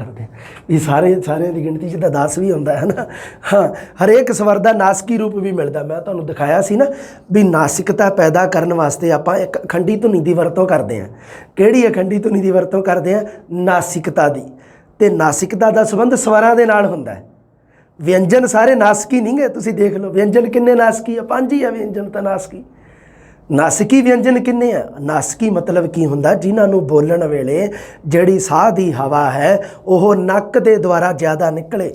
ਵੀ ਸਾਰਿਆਂ ਦੀ ਗਿਣਤੀ 'ਚ ਤਾਂ 10 ਵੀ ਹੁੰਦਾ ਹੈ ਨਾ। ਹਾਂ, ਹਰੇਕ ਸਵਰ ਦਾ ਨਾਸਕੀ ਰੂਪ ਵੀ ਮਿਲਦਾ। ਮੈਂ ਤੁਹਾਨੂੰ ਦਿਖਾਇਆ ਸੀ ਨਾ ਵੀ ਨਾਸਿਕਤਾ ਪੈਦਾ ਕਰਨ ਵਾਸਤੇ ਆਪਾਂ ਇੱਕ ਅਖੰਡੀ ਧੁਨੀ ਦੀ ਵਰਤੋਂ ਕਰਦੇ ਹਾਂ। ਕਿਹੜੀ ਅਖੰਡੀ ਧੁਨੀ ਦੀ ਵਰਤੋਂ ਕਰਦੇ ਹਾਂ? ਨਾਸਿਕਤਾ ਦੀ। ਅਤੇ ਨਾਸਿਕਤਾ ਦਾ ਸੰਬੰਧ ਸਵਰਾਂ ਦੇ ਨਾਲ ਹੁੰਦਾ ਹੈ। ਵਿਅੰਜਨ ਸਾਰੇ ਨਾਸਕੀ ਨਹੀਂ ਗਏ, ਤੁਸੀਂ ਦੇਖ ਲਓ ਵਿਅੰਜਨ ਕਿੰਨੇ ਨਾਸਕੀ ਆ? 5 ਹੀ ਆ ਵਿਅੰਜਨ ਤਾਂ ਨਾਸਕੀ। ਨਾਸਕੀ ਵਿਅੰਜਨ ਕਿੰਨੇ ਆ? ਨਾਸਕੀ ਮਤਲਬ ਕੀ ਹੁੰਦਾ? ਜਿਨ੍ਹਾਂ ਨੂੰ ਬੋਲਣ ਵੇਲੇ ਜਿਹੜੀ ਸਾਹ ਦੀ ਹਵਾ ਹੈ ਉਹ ਨੱਕ ਦੇ ਦੁਆਰਾ ਜ਼ਿਆਦਾ ਨਿਕਲੇ।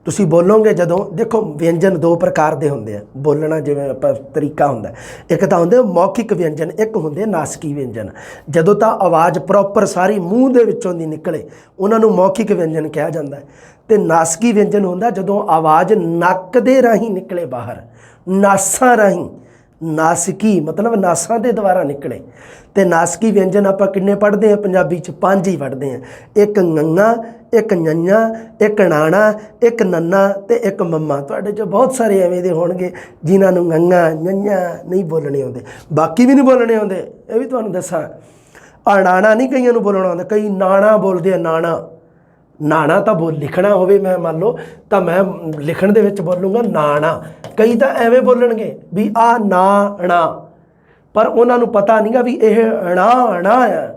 ਤੁਸੀਂ ਬੋਲੋਗੇ ਜਦੋਂ, ਦੇਖੋ ਵਿਅੰਜਨ 2 ਪ੍ਰਕਾਰ ਦੇ ਹੁੰਦੇ ਆ ਬੋਲਣਾ, ਜਿਵੇਂ ਆਪਾਂ ਤਰੀਕਾ ਹੁੰਦਾ। ਇੱਕ ਤਾਂ ਹੁੰਦੇ ਮੌਖਿਕ ਵਿਅੰਜਨ, ਇੱਕ ਹੁੰਦੇ ਨਾਸਕੀ ਵਿਅੰਜਨ। ਜਦੋਂ ਤਾਂ ਆਵਾਜ਼ ਪ੍ਰੋਪਰ ਸਾਰੀ ਮੂੰਹ ਦੇ ਵਿੱਚੋਂ ਦੀ ਨਿਕਲੇ ਉਹਨਾਂ ਨੂੰ ਮੌਖਿਕ ਵਿਅੰਜਨ ਕਿਹਾ ਜਾਂਦਾ। ਅਤੇ ਨਾਸਕੀ ਵਿਅੰਜਨ ਹੁੰਦਾ ਜਦੋਂ ਆਵਾਜ਼ ਨੱਕ ਦੇ ਰਾਹੀਂ ਨਿਕਲੇ ਬਾਹਰ। ਨਾਸਾਂ ਰਾਹੀਂ, ਨਾਸਕੀ मतलब ਨਾਸਾਂ ਦੇ ਦੁਆਰਾ ਨਿਕਲੇ। ਤੇ ਨਾਸਕੀ ਵਿਅੰਜਨ ਆਪਾਂ ਕਿੰਨੇ ਪੜ੍ਹਦੇ ਹਾਂ ਪੰਜਾਬੀ 'ਚ? 5 ਹੀ ਪੜ੍ਹਦੇ ਹਾਂ। ਇੱਕ ngੰਗਾ, ਇੱਕ ਨੰਨਾ, ਇੱਕ ਣਾਣਾ, ਇੱਕ ਨੰਨਾ ਤੇ ਇੱਕ ਮੰਮਾ। ਤੁਹਾਡੇ 'ਚ ਬਹੁਤ ਸਾਰੇ ਐਵੇਂ ਦੇ ਹੋਣਗੇ ਜਿਨ੍ਹਾਂ ਨੂੰ ngੰਗਾ ਨੰਨਾ ਨਹੀਂ ਬੋਲਣੇ ਆਉਂਦੇ, ਬਾਕੀ ਵੀ ਨਹੀਂ ਬੋਲਣੇ ਆਉਂਦੇ। ਇਹ ਵੀ ਤੁਹਾਨੂੰ ਦੱਸਾਂ, ਅਣਾਣਾ ਨਹੀਂ ਕਈਆਂ ਨੂੰ ਬੋਲਣਾ ਆਉਂਦਾ, ਕਈ ਨਾਣਾ ਬੋਲਦੇ ਆ। ਨਾਣਾ, ਨਾਣਾ ਤਾਂ ਬੋਲ ਲਿਖਣਾ ਹੋਵੇ ਮੈਂ ਮੰਨ ਲਓ ਤਾਂ ਮੈਂ ਲਿਖਣ ਦੇ ਵਿੱਚ ਬੋਲੂੰਗਾ ਨਾਣਾ। ਕਈ ਤਾਂ ਐਵੇਂ ਬੋਲਣਗੇ ਵੀ ਆ ਨਾ, ਪਰ ਉਹਨਾਂ ਨੂੰ ਪਤਾ ਨਹੀਂਗਾ ਵੀ ਇਹ ਣਾ ਆ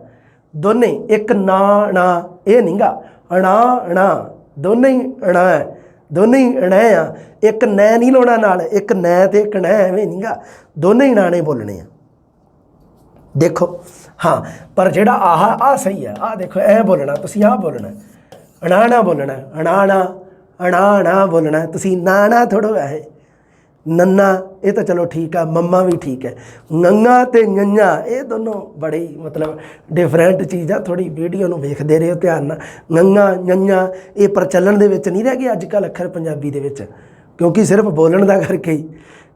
ਦੋਨੇ, ਇੱਕ ਨਾ ਇਹ ਨਹੀਂਗਾ, ਣਾ ਦੋਨੇ ਹੀ ਣਾ ਹੈ, ਦੋਨੇ ਹੀ ਣਾ ਆ। ਇੱਕ ਨੈ ਨਹੀਂ ਲਾਉਣਾ ਨਾਲ, ਇੱਕ ਨੈ ਤੇ ਇੱਕ ਨੈ ਐਵੇਂ ਨਹੀਂਗਾ, ਦੋਨੇ ਹੀ ਨਾਣੇ ਬੋਲਣੇ ਆ। ਦੇਖੋ ਹਾਂ, ਪਰ ਜਿਹੜਾ ਆਹ ਸਹੀ ਹੈ। ਆਹ ਦੇਖੋ ਐ ਬੋਲਣਾ ਤੁਸੀਂ, ਆਹ ਬੋਲਣਾ ਅਣਾਣਾ ਬੋਲਣਾ, ਅਣਾਣਾ ਬੋਲਣਾ ਤੁਸੀਂ, ਨਾਣਾ ਥੋੜ੍ਹਾ ਹੈ। ਨੰਨਾ ਇਹ ਤਾਂ ਚਲੋ ਠੀਕ ਆ, ਮੰਮਾ ਵੀ ਠੀਕ ਹੈ। ngੰਗਾ ਤੇ ਨੰਨਾ ਇਹ ਦੋਨੋਂ ਬੜੇ ਮਤਲਬ ਡਿਫਰੈਂਟ ਚੀਜ਼ ਆ। ਥੋੜ੍ਹੀ ਵੀਡੀਓ ਨੂੰ ਵੇਖਦੇ ਰਹੋ ਧਿਆਨ ਨਾਲ। ngੰਗਾ ਨੰਨਾ ਇਹ ਪ੍ਰਚਲਨ ਦੇ ਵਿੱਚ ਨਹੀਂ ਰਹਿ ਗਏ ਅੱਜ ਕੱਲ੍ਹ ਅੱਖਰ ਪੰਜਾਬੀ ਦੇ ਵਿੱਚ, ਕਿਉਂਕਿ ਸਿਰਫ ਬੋਲਣ ਦਾ ਕਰਕੇ ਹੀ।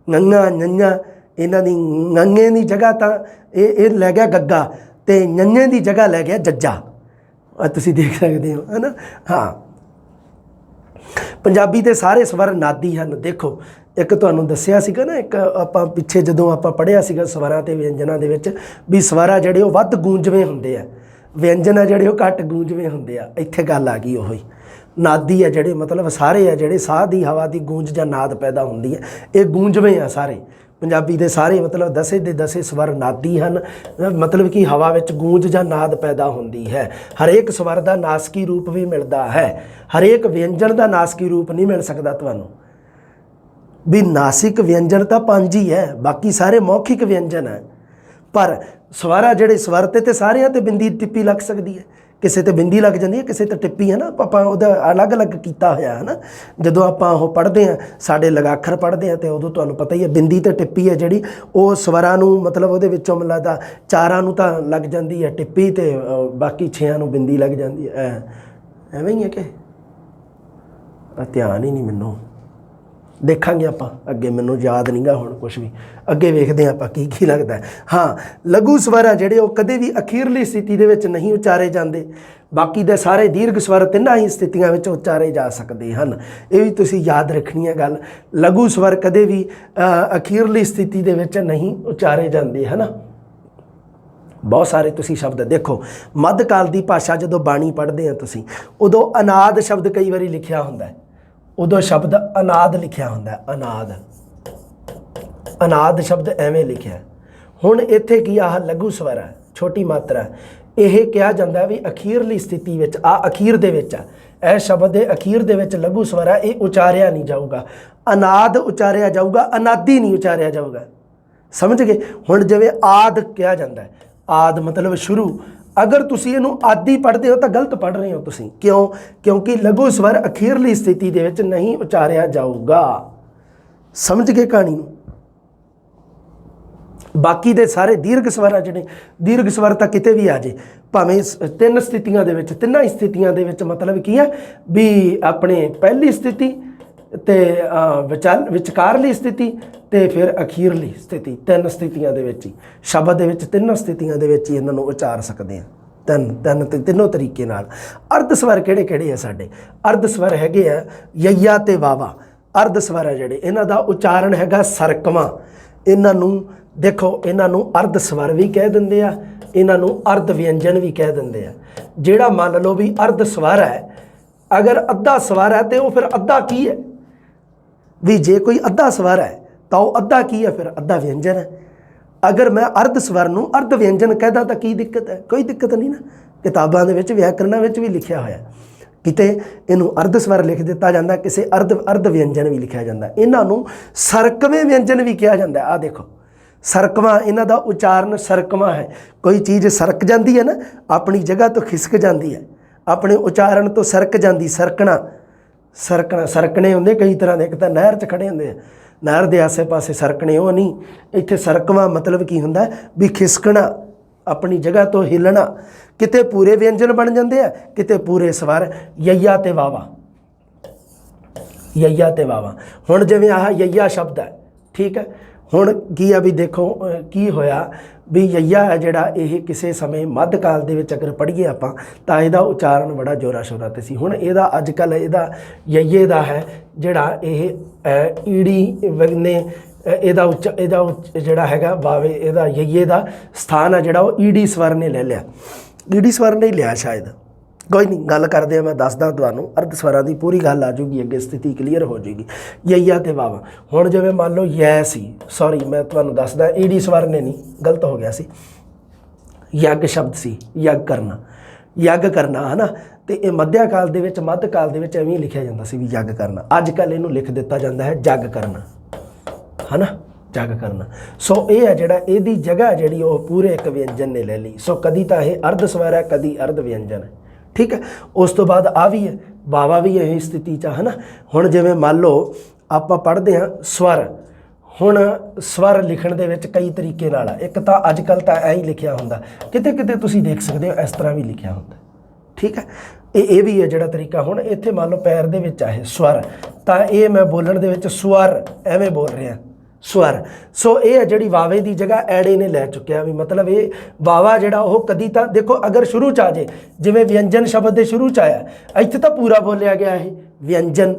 ngੰਗਾ ਨੰਨਾ ਇਹਨਾਂ ਦੀ ngੰਗੇ ਦੀ ਜਗ੍ਹਾ ਤਾਂ ਇਹ ਲੈ ਗਿਆ ਗੱਗਾ, ਤੇ ਨੰਨੇ ਦੀ ਜਗ੍ਹਾ ਲੈ ਗਿਆ ਜੱਜਾ। ਤੁਸੀਂ ਦੇਖ ਸਕਦੇ ਹੋ, ਹੈ ਨਾ। ਹਾਂ, ਪੰਜਾਬੀ ਦੇ ਸਾਰੇ ਸਵਰ ਨਾਦੀ ਹਨ। ਦੇਖੋ ਇੱਕ ਤੁਹਾਨੂੰ ਦੱਸਿਆ ਸੀਗਾ ਨਾ, ਇੱਕ ਆਪਾਂ ਪਿੱਛੇ ਜਦੋਂ ਆਪਾਂ ਪੜ੍ਹਿਆ ਸੀਗਾ ਸਵਰਾਂ ਤੇ ਵਿਅੰਜਨਾਂ ਦੇ ਵਿੱਚ, ਵੀ ਸਵਰ ਆ ਜਿਹੜੇ ਉਹ ਵੱਧ ਗੂੰਜਵੇਂ ਹੁੰਦੇ ਆ, ਵਿਅੰਜਨ ਆ ਜਿਹੜੇ ਉਹ ਘੱਟ ਗੂੰਜਵੇਂ ਹੁੰਦੇ ਆ। ਇੱਥੇ ਗੱਲ ਆ ਗਈ ਉਹੀ, ਨਾਦੀ ਆ ਜਿਹੜੇ ਮਤਲਬ ਸਾਰੇ ਆ ਜਿਹੜੇ ਸਾਹ ਦੀ ਹਵਾ ਦੀ ਗੂੰਜ ਜਾਂ ਨਾਦ ਪੈਦਾ ਹੁੰਦੀ ਹੈ, ਇਹ ਗੂੰਜਵੇਂ ਆ ਸਾਰੇ। ਪੰਜਾਬੀ ਦੇ ਸਾਰੇ ਮਤਲਬ 10 ਦੇ 10 ਸਵਰ ਨਾਦੀ ਹਨ, ਮਤਲਬ ਕਿ ਹਵਾ ਵਿੱਚ ਗੂੰਜ ਜਾਂ ਨਾਦ ਪੈਦਾ ਹੁੰਦੀ ਹੈ। ਹਰੇਕ ਸਵਰ ਦਾ ਨਾਸਕੀ ਰੂਪ ਵੀ ਮਿਲਦਾ ਹੈ, ਹਰੇਕ ਵਿਅੰਜਨ ਦਾ ਨਾਸਕੀ ਰੂਪ ਨਹੀਂ ਮਿਲ ਸਕਦਾ ਤੁਹਾਨੂੰ। ਵੀ ਨਾਸਿਕ ਵਿਅੰਜਨ ਤਾਂ 5 ਹੀ ਹੈ, ਬਾਕੀ ਸਾਰੇ ਮੌਖਿਕ ਵਿਅੰਜਨ ਹੈ। ਪਰ ਸਵਰ ਆ ਜਿਹੜੇ, ਸਵਰ ਤੇ ਸਾਰਿਆਂ ਤੇ ਬਿੰਦੀ ਟਿੱਪੀ ਲੱਗ ਸਕਦੀ ਹੈ, ਕਿਸੇ ਤੇ ਬਿੰਦੀ ਲੱਗ ਜਾਂਦੀ ਹੈ, ਕਿਸੇ ਤੇ ਟਿੱਪੀ, ਹੈ ਨਾ। ਆਪਾਂ ਉਹਦਾ ਅਲੱਗ-ਅਲੱਗ ਕੀਤਾ ਹੋਇਆ ਹੈ ਨਾ। ਜਦੋਂ ਆਪਾਂ ਉਹ ਪੜ੍ਹਦੇ ਹਾਂ, ਸਾਡੇ ਲਗਾਖਰ ਪੜ੍ਹਦੇ ਹਾਂ, ਤੇ ਉਦੋਂ ਤੁਹਾਨੂੰ ਪਤਾ ਹੀ ਹੈ ਬਿੰਦੀ ਤੇ ਟਿੱਪੀ ਹੈ ਜਿਹੜੀ ਉਹ ਸਵਰਾਂ ਨੂੰ ਮਤਲਬ ਉਹਦੇ ਵਿੱਚੋਂ ਮੈਨੂੰ ਲੱਗਦਾ 4 ਨੂੰ ਤਾਂ ਲੱਗ ਜਾਂਦੀ ਹੈ ਟਿੱਪੀ, ਤੇ ਬਾਕੀ 6 ਨੂੰ ਬਿੰਦੀ ਲੱਗ ਜਾਂਦੀ ਹੈ। ਐਵੇਂ ਹੀ ਹੈ ਕਿ ਧਿਆਨ ਹੀ ਨਹੀਂ ਮੈਨੂੰ, ਦੇਖਾਂਗੇ ਆਪਾਂ ਅੱਗੇ, ਮੈਨੂੰ ਯਾਦ ਨਹੀਂਗਾ ਹੁਣ ਕੁਛ ਵੀ, ਅੱਗੇ ਵੇਖਦੇ ਹਾਂ ਆਪਾਂ ਕੀ ਲੱਗਦਾ। ਹਾਂ, ਲਘੂ ਸਵਰ ਆ ਜਿਹੜੇ ਉਹ ਕਦੇ ਵੀ ਅਖੀਰਲੀ ਸਥਿਤੀ ਦੇ ਵਿੱਚ ਨਹੀਂ ਉਚਾਰੇ ਜਾਂਦੇ, ਬਾਕੀ ਦੇ ਸਾਰੇ ਦੀਰਘ ਸਵਰ ਤਿੰਨਾਂ ਹੀ ਸਥਿਤੀਆਂ ਵਿੱਚ ਉਚਾਰੇ ਜਾ ਸਕਦੇ ਹਨ। ਇਹ ਵੀ ਤੁਸੀਂ ਯਾਦ ਰੱਖਣੀ ਹੈ ਗੱਲ। ਲਘੂ ਸਵਰ ਕਦੇ ਵੀ ਅਖੀਰਲੀ ਸਥਿਤੀ ਦੇ ਵਿੱਚ ਨਹੀਂ ਉਚਾਰੇ ਜਾਂਦੇ, ਹੈ ਨਾ। ਬਹੁਤ ਸਾਰੇ ਤੁਸੀਂ ਸ਼ਬਦ ਦੇਖੋ, ਮੱਧਕਾਲ ਦੀ ਭਾਸ਼ਾ ਜਦੋਂ ਬਾਣੀ ਪੜ੍ਹਦੇ ਆ ਤੁਸੀਂ, ਉਦੋਂ ਅਨਾਦ ਸ਼ਬਦ ਕਈ ਵਾਰੀ ਲਿਖਿਆ ਹੁੰਦਾ, ਉਦੋਂ ਸ਼ਬਦ ਅਨਾਦ ਲਿਖਿਆ ਹੁੰਦਾ, ਅਨਾਦ, ਅਨਾਦ ਸ਼ਬਦ ਐਵੇਂ ਲਿਖਿਆ। ਹੁਣ ਇੱਥੇ ਕੀ ਆਹ ਲਘੂ ਸਵਰ ਹੈ, ਛੋਟੀ ਮਾਤਰਾ, ਇਹ ਕਿਹਾ ਜਾਂਦਾ ਵੀ ਅਖੀਰਲੀ ਸਥਿਤੀ ਵਿੱਚ, ਆ ਅਖੀਰ ਦੇ ਵਿੱਚ ਆ, ਇਹ ਸ਼ਬਦ ਦੇ ਅਖੀਰ ਦੇ ਵਿੱਚ ਲਘੂ ਸਵਰ ਹੈ, ਇਹ ਉਚਾਰਿਆ ਨਹੀਂ ਜਾਊਗਾ, ਅਨਾਦ ਉਚਾਰਿਆ ਜਾਊਗਾ, ਅਨਾਦੀ ਨਹੀਂ ਉਚਾਰਿਆ ਜਾਊਗਾ। ਸਮਝ ਗਏ। ਹੁਣ ਜਿਵੇਂ ਆਦ ਕਿਹਾ ਜਾਂਦਾ, ਆਦ ਮਤਲਬ ਸ਼ੁਰੂ, ਅਗਰ ਤੁਸੀਂ ਇਹਨੂੰ ਆਦੀ ਪੜ੍ਹਦੇ ਹੋ ਤਾਂ ਗਲਤ ਪੜ੍ਹ ਰਹੇ ਹੋ ਤੁਸੀਂ। ਕਿਉਂ? ਕਿਉਂਕਿ ਲਘੂ ਸਵਰ ਅਖੀਰਲੀ ਸਥਿਤੀ ਦੇ ਵਿੱਚ ਨਹੀਂ ਉਚਾਰਿਆ ਜਾਊਗਾ। ਸਮਝ ਗਏ ਕਹਾਣੀ ਨੂੰ। ਬਾਕੀ ਦੇ ਸਾਰੇ ਦੀਰਘ ਸਵਰ ਆ ਜਿਹੜੇ, ਦੀਰਘ ਸਵਰ ਤਾਂ ਕਿਤੇ ਵੀ ਆ ਜੇ, ਭਾਵੇਂ 3 ਸਥਿਤੀਆਂ ਦੇ ਵਿੱਚ, ਤਿੰਨਾਂ ਹੀ ਸਥਿਤੀਆਂ ਦੇ ਵਿੱਚ ਮਤਲਬ ਕੀ ਹੈ ਵੀ ਆਪਣੇ ਪਹਿਲੀ ਸਥਿਤੀ ਤੇ ਵਿਚਕਾਰਲੀ ਸਥਿਤੀ ਤੇ ਫਿਰ ਅਖੀਰਲੀ ਸਥਿਤੀ, 3 ਸਥਿਤੀਆਂ ਦੇ ਵਿੱਚ ਹੀ ਸ਼ਬਦ ਦੇ ਵਿੱਚ, 3 ਸਥਿਤੀਆਂ ਦੇ ਵਿੱਚ ਹੀ ਇਹਨਾਂ ਨੂੰ ਉਚਾਰ ਸਕਦੇ ਹਾਂ। ਤਿੰਨੋਂ ਤਰੀਕੇ ਨਾਲ। ਅਰਧ ਸਵਰ ਕਿਹੜੇ ਆ ਸਾਡੇ? ਅਰਧ ਸਵਰ ਹੈਗੇ ਆ ਯਈਆ ਤੇ ਵਾਵਾ। ਅਰਧ ਸਵਰ ਹੈ ਜਿਹੜੇ, ਇਹਨਾਂ ਦਾ ਉਚਾਰਨ ਹੈਗਾ ਸਰਕਮਾ। ਇਹਨਾਂ ਨੂੰ ਦੇਖੋ, ਇਹਨਾਂ ਨੂੰ ਅਰਧ ਸਵਰ ਵੀ ਕਹਿ ਦਿੰਦੇ ਆ, ਇਹਨਾਂ ਨੂੰ ਅਰਧ ਵਿਅੰਜਨ ਵੀ ਕਹਿ ਦਿੰਦੇ ਆ। ਜਿਹੜਾ ਮੰਨ ਲਓ ਵੀ ਅਰਧ ਸਵਰ ਹੈ, ਅਗਰ ਅੱਧਾ ਸਵਰ ਹੈ ਤੇ ਉਹ ਫਿਰ ਅੱਧਾ ਕੀ ਹੈ? ਵੀ ਜੇ ਕੋਈ ਅੱਧਾ ਸਵਰ ਹੈ ਤਾਂ ਉਹ ਅੱਧਾ ਕੀ ਹੈ? ਫਿਰ ਅੱਧਾ ਵਿਅੰਜਨ ਹੈ। ਅਗਰ ਮੈਂ ਅਰਧ ਸਵਰ ਨੂੰ ਅਰਧ ਵਿਅੰਜਨ ਕਹਿਦਾ ਤਾਂ ਕੀ ਦਿੱਕਤ ਹੈ? ਕੋਈ ਦਿੱਕਤ ਨਹੀਂ ਨਾ। ਕਿਤਾਬਾਂ ਦੇ ਵਿੱਚ ਵਿਆਕਰਨਾਂ ਵਿੱਚ ਵੀ ਲਿਖਿਆ ਹੋਇਆ, ਕਿਤੇ ਇਹਨੂੰ ਅਰਧ ਸਵਰ ਲਿਖ ਦਿੱਤਾ ਜਾਂਦਾ, ਕਿਸੇ ਅਰਧ ਵਿਅੰਜਨ ਵੀ ਲਿਖਿਆ ਜਾਂਦਾ। ਇਹਨਾਂ ਨੂੰ ਸਰਕਵੇਂ ਵਿਅੰਜਨ ਵੀ ਕਿਹਾ ਜਾਂਦਾ। ਆਹ ਦੇਖੋ, ਸਰਕਵਾ, ਇਹਨਾਂ ਦਾ ਉਚਾਰਨ ਸਰਕਵਾ ਹੈ। ਕੋਈ ਚੀਜ਼ ਸਰਕ ਜਾਂਦੀ ਹੈ ਨਾ, ਆਪਣੀ ਜਗ੍ਹਾ ਤੋਂ ਖਿਸਕ ਜਾਂਦੀ ਹੈ, ਆਪਣੇ ਉਚਾਰਨ ਤੋਂ ਸਰਕ ਜਾਂਦੀ। ਸਰਕਣਾ, ਸਰਕਣੇ ਹੁੰਦੇ ਕਈ ਤਰ੍ਹਾਂ ਦੇ। ਇੱਕ ਤਾਂ ਨਹਿਰ 'ਚ ਖੜੇ ਹੁੰਦੇ ਆ, ਨਹਿਰ ਦੇ ਆਸੇ ਪਾਸੇ ਸਰਕਣੇ, ਉਹ ਨਹੀਂ। ਇੱਥੇ ਸਰਕਵਾ ਮਤਲਬ ਕੀ ਹੁੰਦਾ ਵੀ ਖਿਸਕਣਾ, ਆਪਣੀ ਜਗ੍ਹਾ ਤੋਂ ਹਿੱਲਣਾ। ਕਿਤੇ ਪੂਰੇ ਵਿਅੰਜਨ ਬਣ ਜਾਂਦੇ ਆ, ਕਿਤੇ ਪੂਰੇ ਸਵਰ। ਯਈਆ ਤੇ ਵਾਵਾ, ਯਈਆ ਤੇ ਵਾਵਾ। ਹੁਣ ਜਿਵੇਂ ਆਹ ਯਈਆ ਸ਼ਬਦ ਹੈ, ठीक है। ਹੁਣ ਕੀ ਆ ਵੀ ਦੇਖੋ ਕੀ ਹੋਇਆ ਵੀ ਯਈਆ ਹੈ ਜਿਹੜਾ ਇਹ ਕਿਸੇ ਸਮੇਂ ਮੱਧ ਕਾਲ ਦੇ ਵਿੱਚ ਅਗਰ ਪੜ੍ਹੀਏ ਆਪਾਂ ਤਾਂ ਇਹਦਾ ਉਚਾਰਨ ਬੜਾ ਜ਼ੋਰਾ ਸ਼ੋਰਾ 'ਤੇ ਸੀ। ਹੁਣ ਇਹਦਾ ਅੱਜ ਕੱਲ੍ਹ ਇਹਦਾ ਯਈਏ ਦਾ ਹੈ ਜਿਹੜਾ ਇਹ ਈੜੀ ਨੇ ਇਹਦਾ ਜਿਹੜਾ ਹੈਗਾ ਵਾਵੇ ਇਹਦਾ ਯਈਏ ਦਾ ਸਥਾਨ ਆ ਜਿਹੜਾ ਉਹ ਈੜੀ ਸਵਰ ਨੇ ਲੈ ਲਿਆ, ਈੜੀ ਸਵਰ ਨੇ ਲਿਆ ਸ਼ਾਇਦ। ਕੋਈ ਨਹੀਂ, ਗੱਲ ਕਰਦੇ ਆ, ਮੈਂ ਦੱਸਦਾ ਤੁਹਾਨੂੰ ਅਰਧ ਸਵਰਾਂ ਦੀ ਪੂਰੀ ਗੱਲ ਆ ਜੂਗੀ, ਅੱਗੇ ਸਥਿਤੀ ਕਲੀਅਰ ਹੋ ਜੂਗੀ। ਯਈਆ ਤੇ ਵਾਵਾ ਹੁਣ ਜਿਵੇਂ ਮੰਨ ਲਓ ਯੈ ਸੀ, ਸੌਰੀ ਮੈਂ ਤੁਹਾਨੂੰ ਦੱਸਦਾ ਈੜੀ ਸਵਰ ਨੇ ਨਹੀਂ, ਗਲਤ ਹੋ ਗਿਆ ਸੀ, ਯੱਗ ਸ਼ਬਦ ਸੀ, ਯੱਗ ਕਰਨਾ ਹੈ ਨਾ। ਤੇ ਇਹ ਮੱਧਿਆ ਕਾਲ ਦੇ ਵਿੱਚ ਮੱਧ ਕਾਲ ਦੇ ਵਿੱਚ ਐਵੇਂ ਹੀ ਲਿਖਿਆ ਜਾਂਦਾ ਸੀ ਵੀ ਯੱਗ ਕਰਨਾ। ਅੱਜ ਕੱਲ੍ਹ ਇਹਨੂੰ ਲਿਖ ਦਿੱਤਾ ਜਾਂਦਾ ਹੈ ਜੱਗ ਕਰਨਾ, ਹੈ ਨਾ, ਜੱਗ ਕਰਨਾ। ਸੋ ਇਹ ਹੈ ਜਿਹੜਾ ਇਹਦੀ ਜਗ੍ਹਾ ਜਿਹੜੀ ਉਹ ਪੂਰੇ ਇੱਕ ਵਿਅੰਜਨ ਨੇ ਲੈ ਲਈ। ਸੋ ਕਦੀ ਤਾਂ ਇਹ ਅਰਧ ਸਵਰ ਹੈ, ਕਦੀ ਅਰਧ ਵਿਅੰਜਨ ਹੈ, ਠੀਕ ਹੈ। ਉਸ ਤੋਂ ਬਾਅਦ ਆ ਵੀ ਹੈ ਵਾਵਾ ਵੀ ਇਹ ਸਥਿਤੀ 'ਚ ਹੈ ਨਾ। ਹੁਣ ਜਿਵੇਂ ਮੰਨ ਲਓ ਆਪਾਂ ਪੜ੍ਹਦੇ ਹਾਂ ਸਵਰ, ਹੁਣ ਸਵਰ ਲਿਖਣ ਦੇ ਵਿੱਚ ਕਈ ਤਰੀਕੇ ਨਾਲ ਆ। ਇੱਕ ਤਾਂ ਅੱਜ ਕੱਲ੍ਹ ਤਾਂ ਐਂ ਹੀ ਲਿਖਿਆ ਹੁੰਦਾ, ਕਿਤੇ ਕਿਤੇ ਤੁਸੀਂ ਦੇਖ ਸਕਦੇ ਹੋ ਇਸ ਤਰ੍ਹਾਂ ਵੀ ਲਿਖਿਆ ਹੁੰਦਾ, ਠੀਕ ਹੈ। ਇਹ ਵੀ ਹੈ ਜਿਹੜਾ ਤਰੀਕਾ। ਹੁਣ ਇੱਥੇ ਮੰਨ ਲਓ ਪੈਰ ਦੇ ਵਿੱਚ ਆ ਇਹ ਸਵਰ, ਤਾਂ ਇਹ ਮੈਂ ਬੋਲਣ ਦੇ ਵਿੱਚ ਸਵਰ ਐਵੇਂ ਬੋਲ ਰਿਹਾ, ਸਵਰ। ਸੋ ਇਹ ਹੈ ਜਿਹੜੀ ਵਾਵੇ ਦੀ ਜਗ੍ਹਾ ਐੜੇ ਨੇ ਲੈ ਚੁੱਕਿਆ ਵੀ ਮਤਲਬ ਇਹ ਵਾਵਾ ਜਿਹੜਾ ਉਹ ਕਦੀ ਤਾਂ ਦੇਖੋ ਅਗਰ ਸ਼ੁਰੂ 'ਚ ਆ ਜੇ, ਜਿਵੇਂ ਵਿਅੰਜਨ ਸ਼ਬਦ ਦੇ ਸ਼ੁਰੂ 'ਚ ਆਇਆ, ਇੱਥੇ ਤਾਂ ਪੂਰਾ ਬੋਲਿਆ ਗਿਆ ਇਹ ਵਿਅੰਜਨ।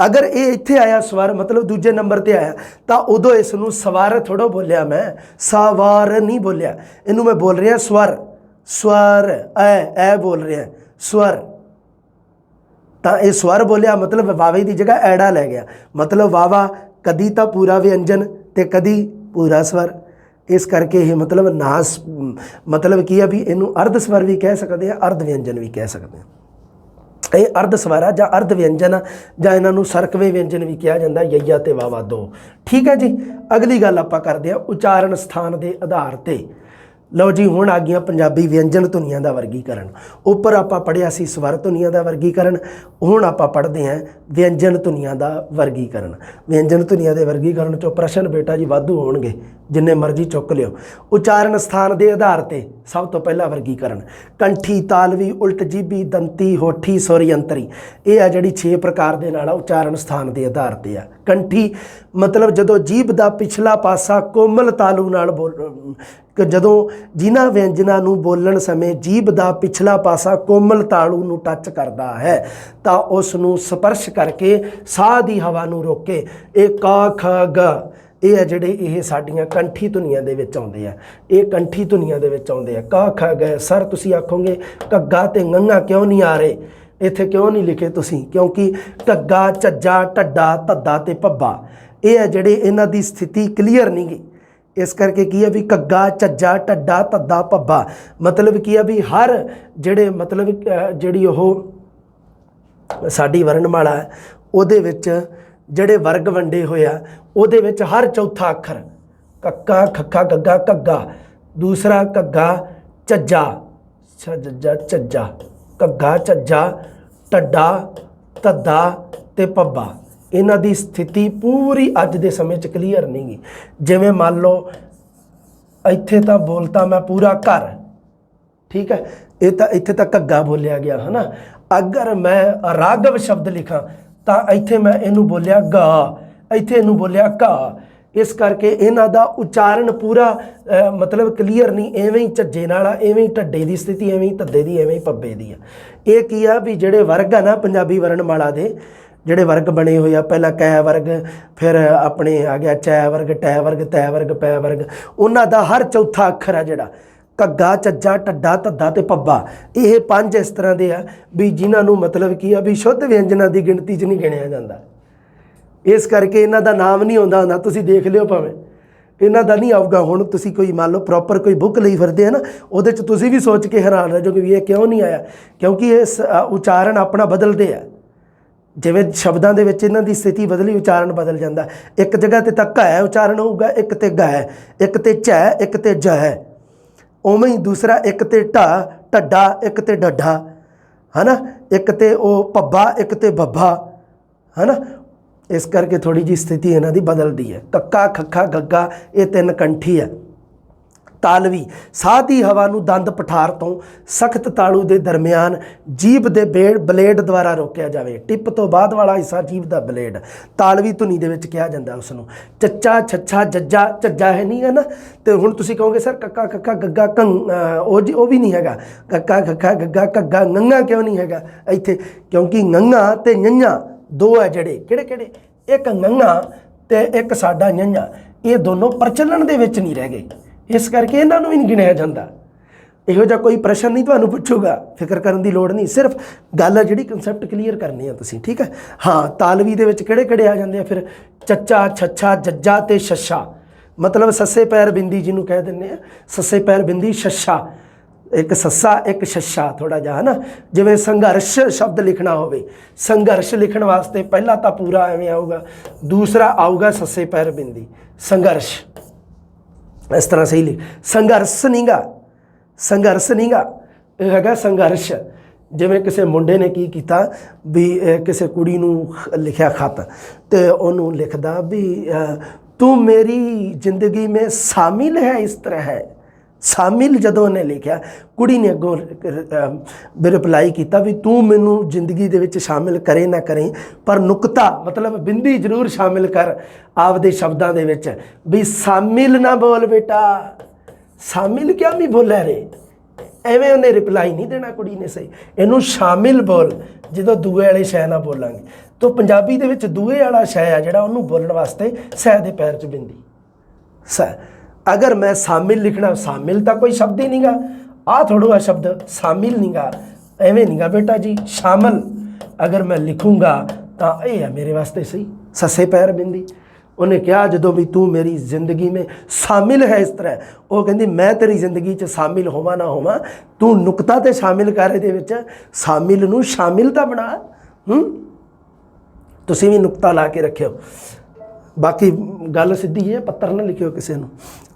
ਅਗਰ ਇਹ ਇੱਥੇ ਆਇਆ ਸਵਰ ਮਤਲਬ ਦੂਜੇ ਨੰਬਰ 'ਤੇ ਆਇਆ ਤਾਂ ਉਦੋਂ ਇਸ ਨੂੰ ਸਵਾਰ ਥੋੜ੍ਹਾ ਬੋਲਿਆ, ਮੈਂ ਸਵਾਰ ਨਹੀਂ ਬੋਲਿਆ, ਇਹਨੂੰ ਮੈਂ ਬੋਲ ਰਿਹਾ ਸਵਰ, ਸਵਰ ਐ ਬੋਲ ਰਿਹਾ ਸਵਰ। ਤਾਂ ਇਹ ਸਵਰ ਬੋਲਿਆ ਮਤਲਬ ਵਾਵੇ ਦੀ ਜਗ੍ਹਾ ਐੜਾ ਲੈ ਗਿਆ, ਮਤਲਬ ਵਾਵਾ ਕਦੀ ਤਾਂ ਪੂਰਾ ਵਿਅੰਜਨ ਤੇ ਕਦੀ ਪੂਰਾ ਸਵਰ। ਇਸ ਕਰਕੇ ਇਹ ਮਤਲਬ ਨਾਸ ਮਤਲਬ ਕੀ ਆ ਵੀ ਇਹਨੂੰ ਅਰਧ ਸਵਰ ਵੀ ਕਹਿ ਸਕਦੇ ਆ, ਅਰਧ ਵਿਅੰਜਨ ਵੀ ਕਹਿ ਸਕਦੇ ਆ। ਇਹ ਅਰਧ ਸਵਰ ਆ ਜਾਂ ਅਰਧ ਵਿਅੰਜਨ ਆ, ਜਾਂ ਇਹਨਾਂ ਨੂੰ ਸਰਕਵੇ ਵਿਅੰਜਨ ਵੀ ਕਿਹਾ ਜਾਂਦਾ, ਯਈਆ ਤੇ ਵਾਵਾ ਦੋ, ਠੀਕ ਹੈ ਜੀ। ਅਗਲੀ ਗੱਲ ਆਪਾਂ ਕਰਦੇ ਆ ਉਚਾਰਨ ਸਥਾਨ ਦੇ ਆਧਾਰ ਤੇ। ਲਓ ਜੀ, ਹੁਣ ਆ ਗਈਆਂ ਪੰਜਾਬੀ ਵਿਅੰਜਨ ਧੁਨੀਆਂ ਦਾ ਵਰਗੀਕਰਨ। ਉੱਪਰ ਆਪਾਂ ਪੜ੍ਹਿਆ ਸੀ ਸਵਰ ਧੁਨੀਆਂ ਦਾ ਵਰਗੀਕਰਨ, ਹੁਣ ਆਪਾਂ ਪੜ੍ਹਦੇ ਹਾਂ ਵਿਅੰਜਨ ਧੁਨੀਆਂ ਦਾ ਵਰਗੀਕਰਨ। ਵਿਅੰਜਨ ਧੁਨੀਆਂ ਦੇ ਵਰਗੀਕਰਨ 'ਚੋਂ ਪ੍ਰਸ਼ਨ ਬੇਟਾ ਜੀ ਵਾਧੂ ਹੋਣਗੇ, ਜਿੰਨੇ ਮਰਜ਼ੀ ਚੁੱਕ ਲਿਓ। ਉਚਾਰਨ ਸਥਾਨ ਦੇ ਆਧਾਰ ਤੇ ਸਭ ਤੋਂ ਪਹਿਲਾ ਵਰਗੀਕਰਨ ਕੰਠੀ, ਤਾਲਵੀ, ਉਲਟ ਜੀਭੀ, ਦੰਤੀ, ਹੋਠੀ, ਸੁਰ ਅੰਤਰੀ। ਇਹ ਆ ਜਿਹੜੀ 6 ਪ੍ਰਕਾਰ ਦੇ ਨਾਲ ਉਚਾਰਨ ਸਥਾਨ ਦੇ ਆਧਾਰ ਤੇ ਆ। ਕੰਠੀ ਮਤਲਬ ਜਦੋਂ ਜੀਭ ਦਾ ਪਿਛਲਾ ਪਾਸਾ ਕੋਮਲ ਤਾਲੂ ਨਾਲ ਜਦੋਂ ਜਿਨ੍ਹਾਂ ਵਿਅੰਜਨਾਂ ਨੂੰ ਬੋਲਣ ਸਮੇਂ ਜੀਭ ਦਾ ਪਿਛਲਾ ਪਾਸਾ ਕੋਮਲ ਤਾਲੂ ਨੂੰ ਟੱਚ ਕਰਦਾ ਹੈ ਤਾਂ ਉਸ ਨੂੰ ਸਪਰਸ਼ ਕਰਕੇ ਸਾਹ ਦੀ ਹਵਾ ਨੂੰ ਰੋਕੇ। ਇਹ ਕ, ਖ, ਗ ਇਹ ਹੈ ਜਿਹੜੇ ਇਹ ਸਾਡੀਆਂ ਕੰਠੀ ਧੁਨੀਆਂ ਦੇ ਵਿੱਚ ਆਉਂਦੇ ਆ, ਇਹ ਕੰਠੀ ਧੁਨੀਆਂ ਦੇ ਵਿੱਚ ਆਉਂਦੇ ਆ। ਕ, ਖ, ਗ। ਸਰ ਤੁਸੀਂ ਆਖੋਗੇ ਘੱਗਾ ਤੇ ngੰਗਾ ਕਿਉਂ ਨਹੀਂ ਆ ਰਹੇ, ਇੱਥੇ ਕਿਉਂ ਨਹੀਂ ਲਿਖੇ ਤੁਸੀਂ? ਕਿਉਂਕਿ ਘੱਗਾ, ਝੱਜਾ, ਢੱਡਾ, ਧੱਦਾ ਤੇ ਭੱਬਾ ਇਹ ਹੈ ਜਿਹੜੇ ਇਹਨਾਂ ਦੀ ਸਥਿਤੀ ਕਲੀਅਰ ਨਹੀਂ ਗੀ। ਇਸ ਕਰਕੇ ਕੀ ਹੈ ਵੀ ਘੱਗਾ, ਝੱਜਾ, ਢੱਡਾ, ਧੱਦਾ, ਭੱਬਾ ਮਤਲਬ ਕੀ ਹੈ ਵੀ ਹਰ ਜਿਹੜੇ ਮਤਲਬ ਜਿਹੜੀ ਉਹ ਸਾਡੀ ਵਰਣਮਾਲਾ ਹੈ ਉਹਦੇ ਵਿੱਚ ਜਿਹੜੇ ਵਰਗ ਵੰਡੇ ਹੋਇਆ ਉਹਦੇ ਵਿੱਚ ਹਰ ਚੌਥਾ ਅੱਖਰ ਕੱਕਾ, ਖੱਖਾ, ਗੱਗਾ, ਘੱਗਾ, ਦੂਸਰਾ ਘੱਗਾ, ਝੱਜਾ, ਝੱਜਾ, ਝੱਜਾ, ਘੱਗਾ, ਝੱਜਾ, ਢੱਡਾ, ਧੱਦਾ ਤੇ ਭੱਬਾ। ਇਹਨਾਂ ਦੀ ਸਥਿਤੀ ਪੂਰੀ ਅੱਜ ਦੇ ਸਮੇਂ 'ਚ ਕਲੀਅਰ ਨਹੀਂ ਗੀ। ਜਿਵੇਂ ਮੰਨ ਲਓ ਇੱਥੇ ਤਾਂ ਬੋਲਤਾ ਮੈਂ ਪੂਰਾ ਘਰ, ਠੀਕ ਹੈ, ਇਹ ਤਾਂ ਇੱਥੇ ਤਾਂ ਘੱਗਾ ਬੋਲਿਆ ਗਿਆ ਹੈ ਨਾ। ਅਗਰ ਮੈਂ ਰਾਘਵ ਸ਼ਬਦ ਲਿਖਾਂ ਤਾਂ ਇੱਥੇ ਮੈਂ ਇਹਨੂੰ ਬੋਲਿਆ ਗਾ, ਇੱਥੇ ਇਹਨੂੰ ਬੋਲਿਆ ਘਾ। ਇਸ ਕਰਕੇ ਇਹਨਾਂ ਦਾ ਉਚਾਰਨ ਪੂਰਾ ਮਤਲਬ ਕਲੀਅਰ ਨਹੀਂ, ਐਵੇਂ ਹੀ ਝੱਜੇ ਨਾਲ ਆ, ਐਵੇਂ ਹੀ ਢੱਡੇ ਦੀ ਸਥਿਤੀ, ਐਵੇਂ ਹੀ ਧੱਦੇ ਦੀ, ਐਵੇਂ ਹੀ ਪੱਬੇ ਦੀ ਆ। ਇਹ ਕੀ ਆ ਵੀ ਜਿਹੜੇ ਵਰਗ ਆ ਨਾ ਪੰਜਾਬੀ ਵਰਣਮਾਲਾ ਦੇ ਜਿਹੜੇ ਵਰਗ ਬਣੇ ਹੋਏ ਆ, ਪਹਿਲਾਂ ਕੈ ਵਰਗ, ਫਿਰ ਆਪਣੇ ਆ ਗਿਆ ਚੈ ਵਰਗ, ਟੈ ਵਰਗ, ਤੈ ਵਰਗ, ਪੈ ਵਰਗ, ਉਹਨਾਂ ਦਾ ਹਰ ਚੌਥਾ ਅੱਖਰ ਆ ਜਿਹੜਾ ਘੱਗਾ, ਝੱਜਾ, ਢੱਡਾ, ਧੱਦਾ ਤੇ ਪੱਬਾ। ਇਹ 5 ਇਸ ਤਰ੍ਹਾਂ ਦੇ ਆ ਵੀ ਜਿਨ੍ਹਾਂ ਨੂੰ ਮਤਲਬ ਕੀ ਆ ਵੀ ਸ਼ੁੱਧ ਵਿਅੰਜਨਾਂ ਦੀ ਗਿਣਤੀ 'ਚ ਨਹੀਂ ਗਿਣਿਆ ਜਾਂਦਾ। ਇਸ ਕਰਕੇ ਇਹਨਾਂ ਦਾ ਨਾਮ ਨਹੀਂ ਆਉਂਦਾ ਹੁੰਦਾ, ਤੁਸੀਂ ਦੇਖ ਲਿਓ ਭਾਵੇਂ ਇਹਨਾਂ ਦਾ ਨਹੀਂ ਆਊਗਾ। ਹੁਣ ਤੁਸੀਂ ਕੋਈ ਮੰਨ ਲਓ ਪ੍ਰੋਪਰ ਕੋਈ ਬੁੱਕ ਲਈ ਫਿਰਦੇ ਆ ਨਾ, ਉਹਦੇ 'ਚ ਤੁਸੀਂ ਵੀ ਸੋਚ ਕੇ ਹੈਰਾਨ ਰਹਿ ਜਾਓਗੇ ਵੀ ਇਹ ਕਿਉਂ ਨਹੀਂ ਆਇਆ, ਕਿਉਂਕਿ ਇਹ ਉਚਾਰਨ ਆਪਣਾ ਬਦਲਦੇ ਆ। ਜਿਵੇਂ ਸ਼ਬਦਾਂ ਦੇ ਵਿੱਚ ਇਹਨਾਂ ਦੀ ਸਥਿਤੀ ਬਦਲੀ, ਉਚਾਰਨ ਬਦਲ ਜਾਂਦਾ। ਇੱਕ ਜਗ੍ਹਾ 'ਤੇ ਤਾਂ ਘੈ ਉਚਾਰਨ ਹੋਊਗਾ, ਇੱਕ 'ਤੇ ਗੈ, ਇੱਕ 'ਤੇ ਝੈ, ਇੱਕ 'ਤੇ ਜੈ। ਉਵੇਂ ਹੀ ਦੂਸਰਾ ਇੱਕ 'ਤੇ ਢੱਡਾ, ਇੱਕ 'ਤੇ ਡੱਡਾ, ਹੈ ਨਾ, ਇੱਕ 'ਤੇ ਉਹ ਭੱਬਾ, ਇੱਕ 'ਤੇ ਬੱਬਾ, ਹੈ ਨਾ। ਇਸ ਕਰਕੇ ਥੋੜ੍ਹੀ ਜਿਹੀ ਸਥਿਤੀ ਇਹਨਾਂ ਦੀ ਬਦਲਦੀ ਹੈ। ਕੱਕਾ, ਖੱਖਾ, ਗੱਗਾ ਇਹ 3 ਕੰਠੀ ਹੈ। ਤਾਲਵੀ ਸਾਹ ਦੀ ਹਵਾ ਨੂੰ ਦੰਦ ਪਠਾਰ ਤੋਂ ਸਖਤ ਤਾਲੂ ਦੇ ਦਰਮਿਆਨ ਜੀਭ ਦੇ ਬਲੇਡ ਦੁਆਰਾ ਰੋਕਿਆ ਜਾਵੇ। ਟਿਪ ਤੋਂ ਬਾਅਦ ਵਾਲਾ ਹਿੱਸਾ ਜੀਭ ਦਾ ਬਲੇਡ ਤਾਲਵੀ ਧੁਨੀ ਦੇ ਵਿੱਚ ਕਿਹਾ ਜਾਂਦਾ ਉਸ ਨੂੰ। ਚੱਚਾ ਛੱਛਾ ਜੱਜਾ, ਝੱਜਾ ਹੈ ਨਹੀਂ ਹੈ ਨਾ, ਤੇ ਹੁਣ ਤੁਸੀਂ ਕਹੋਗੇ ਸਰ ਕੱਕਾ ਕੱਕਾ ਗੱਗਾ ਕੰ ਉਹ ਵੀ ਨਹੀਂ ਹੈਗਾ। ਕੱਕਾ ਕੱਕਾ ਗੱਗਾ ਘੱਗਾ ਨੰਗਾ ਕਿਉਂ ਨਹੀਂ ਹੈਗਾ ਇੱਥੇ? ਕਿਉਂਕਿ ਨੰਗਾ ਤੇ ਨੰਨਾ ਦੋ ਹੈ ਜਿਹੜੇ, ਕਿਹੜੇ ਕਿਹੜੇ? ਇੱਕ ਨੰਗਾ ਤੇ ਇੱਕ ਸਾਡਾ ਨੰਨਾ, ਇਹ ਦੋਨੋਂ ਪ੍ਰਚਲਨ ਦੇ ਵਿੱਚ ਨਹੀਂ ਰਹਿ ਗਏ, ਇਸ ਕਰਕੇ ਇਹਨਾਂ ਨੂੰ ਵੀ ਨਹੀਂ ਗਿਣਿਆ ਜਾਂਦਾ। ਇਹੋ ਜਿਹਾ ਕੋਈ ਪ੍ਰਸ਼ਨ ਨਹੀਂ ਤੁਹਾਨੂੰ ਪੁੱਛੂਗਾ, ਫਿਕਰ ਕਰਨ ਦੀ ਲੋੜ ਨਹੀਂ, ਸਿਰਫ ਗੱਲ ਹੈ ਜਿਹੜੀ ਕੰਸੈਪਟ ਕਲੀਅਰ ਕਰਨੀ ਆ ਤੁਸੀਂ, ਠੀਕ ਹੈ। ਹਾਂ, ਤਾਲਵੀ ਦੇ ਵਿੱਚ ਕਿਹੜੇ ਕਿਹੜੇ ਆ ਜਾਂਦੇ ਆ ਫਿਰ? ਚੱਚਾ ਛੱਛਾ ਜੱਜਾ ਤੇ ਛੱਛਾ, ਮਤਲਬ ਸੱਸੇ ਪੈਰ ਬਿੰਦੀ ਜਿਹਨੂੰ ਕਹਿ ਦਿੰਦੇ ਆ, ਸੱਸੇ ਪੈਰ ਬਿੰਦੀ ਛੱਛਾ, ਇੱਕ ਸੱਸਾ ਇੱਕ ਛੱਛਾ ਥੋੜਾ ਜਿਹਾ ਹੈ ਨਾ। ਜਿਵੇਂ ਸੰਘਰਸ਼ ਸ਼ਬਦ ਲਿਖਣਾ ਹੋਵੇ, ਸੰਘਰਸ਼ ਲਿਖਣ ਵਾਸਤੇ ਪਹਿਲਾਂ ਤਾਂ ਪੂਰਾ ਐਵੇਂ ਆਊਗਾ, ਦੂਸਰਾ ਆਊਗਾ ਸੱਸੇ ਪੈਰ ਬਿੰਦੀ, ਸੰਘਰਸ਼, ਇਸ ਤਰ੍ਹਾਂ ਸਹੀ ਲਿਖ। ਸੰਘਰਸ਼ ਨਹੀਂਗਾ, ਸੰਘਰਸ਼ ਨਹੀਂਗਾ, ਇਹ ਹੈਗਾ ਸੰਘਰਸ਼। ਜਿਵੇਂ ਕਿਸੇ ਮੁੰਡੇ ਨੇ ਕੀ ਕੀਤਾ ਵੀ ਕਿਸੇ ਕੁੜੀ ਨੂੰ ਲਿਖਿਆ ਖਤ, ਤੇ ਉਹਨੂੰ ਲਿਖਦਾ ਵੀ ਤੂੰ ਮੇਰੀ ਜ਼ਿੰਦਗੀ ਮੇਂ ਸ਼ਾਮਿਲ ਹੈ, ਇਸ ਤਰ੍ਹਾਂ ਹੈ ਸ਼ਾਮਿਲ। ਜਦੋਂ ਉਹਨੇ ਲਿਖਿਆ, ਕੁੜੀ ਨੇ ਅੱਗੋਂ ਰਿਪਲਾਈ ਕੀਤਾ ਵੀ ਤੂੰ ਮੈਨੂੰ ਜ਼ਿੰਦਗੀ ਦੇ ਵਿੱਚ ਸ਼ਾਮਿਲ ਕਰੇ ਨਾ ਕਰੇ, ਪਰ ਨੁਕਤਾ ਮਤਲਬ ਬਿੰਦੀ ਜ਼ਰੂਰ ਸ਼ਾਮਿਲ ਕਰ ਆਪਦੇ ਸ਼ਬਦਾਂ ਦੇ ਵਿੱਚ, ਵੀ ਸ਼ਾਮਿਲ ਨਾ ਬੋਲ ਬੇਟਾ, ਸ਼ਾਮਿਲ ਕਿਆ ਨਹੀਂ ਬੋਲਿਆ ਰੇ, ਐਵੇਂ ਉਹਨੇ ਰਿਪਲਾਈ ਨਹੀਂ ਦੇਣਾ ਕੁੜੀ ਨੇ, ਸਹੀ ਇਹਨੂੰ ਸ਼ਾਮਿਲ ਬੋਲ ਜਦੋਂ ਦੂਏ ਵਾਲੇ ਸ਼ੈ ਨਾਲ ਬੋਲਾਂਗੇ। ਤਾਂ ਪੰਜਾਬੀ ਦੇ ਵਿੱਚ ਦੂਏ ਵਾਲਾ ਸ਼ੈ ਆ ਜਿਹੜਾ, ਉਹਨੂੰ ਬੋਲਣ ਵਾਸਤੇ ਸੈ ਦੇ ਪੈਰ 'ਚ ਬਿੰਦੀ ਸੈ। अगर मैं शामिल लिखना, शामिल तो कोई शब्द ही नहींगा, आ थोड़ा शब्द शामिल नहींगा, एवें नहींगा बेटा जी, शामिल अगर मैं लिखूँगा तो ये है मेरे वास्ते सही, ससे पैर बिंदी। उन्हें कहा जो भी तू मेरी जिंदगी में शामिल है, इस तरह वो कहती मैं तेरी जिंदगी च शामिल होवा ना होवा, तू नुकता तो शामिल कर, ये शामिल नूं शामिल तो बना। तुसीं भी नुकता ला के रखियो, बाकी गल सीधी है, पत्थर ना लिखियो किसी को।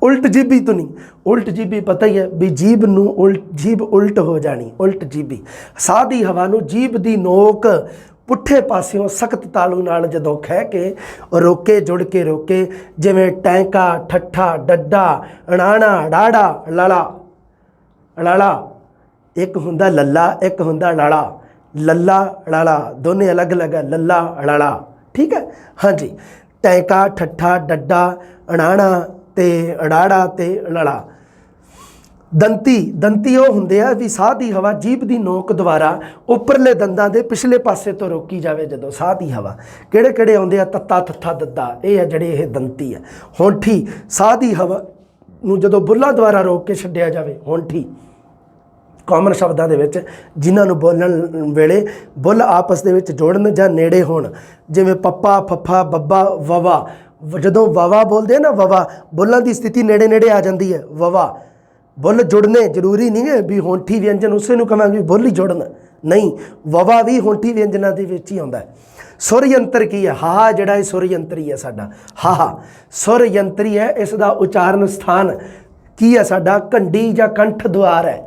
उल्ट जीबी तो नहीं, उल्ट जीबी पता ही है भी जीभ नूं जीभ उल्ट हो जानी, उल्ट जीबी। साह दी हवा नूं जीभ दी नोक पुठे पासियों सख्त तालू नाल जदों खह के रोके, जुड़ के रोके, जिवें टैंका ठट्ठा डड्डा अणाणा डाड़ा लड़ा। लड़ा एक हुंदा लल्ला, एक हुंदा लड़ा, लल्ला लड़ा दोने अलग अलग है, लल्ला लड़ा, ठीक है। हाँ जी, टैंका ठट्ठा डड्डा अणाणा ते अड़ाड़ा ते लड़ा। दंती, दंती वो हुंदे आ भी साह दी हवा जीभ दी नोक द्वारा उपरले दंदां दे पिछले पासे तो रोकी जावे। जदों साह दी हवा किहड़े किहड़े आउंदे आ? तत्ता थत्था दद्दा, ये है जिहड़े ये दंती है। होंठी, साह दी हवा नूं जदों बुल्लां द्वारा रोक के छड्डिया जावे, होंठी। कॉमन शब्दां दे विच जिन्हां नूं बोलण वेले बुੱਲ आपस दे विच जोड़न जां नेड़े होण, जिवें पप्पा फफ्फा बब्बा ववा। जदों ववा बोलदे आ ना, ववा बुੱਲਾਂ ਦੀ स्थिति नेड़े नेड़े आ जाती है, ववा। बुੱਲ जुड़ने जरूरी नहीं है भी होंठी व्यंजन उसे नूं कहांगे बुੱਲ ही जुड़न, नहीं, ववा भी होंठी व्यंजनां दे विच ही आउंदा है। सुर यंत्र की है? हा जिहड़ा ये सुर यंत्री है साडा, हा सुर यंत्री है। इसका उचारण स्थान की है साडा? कंडी जां कंठ द्वार है,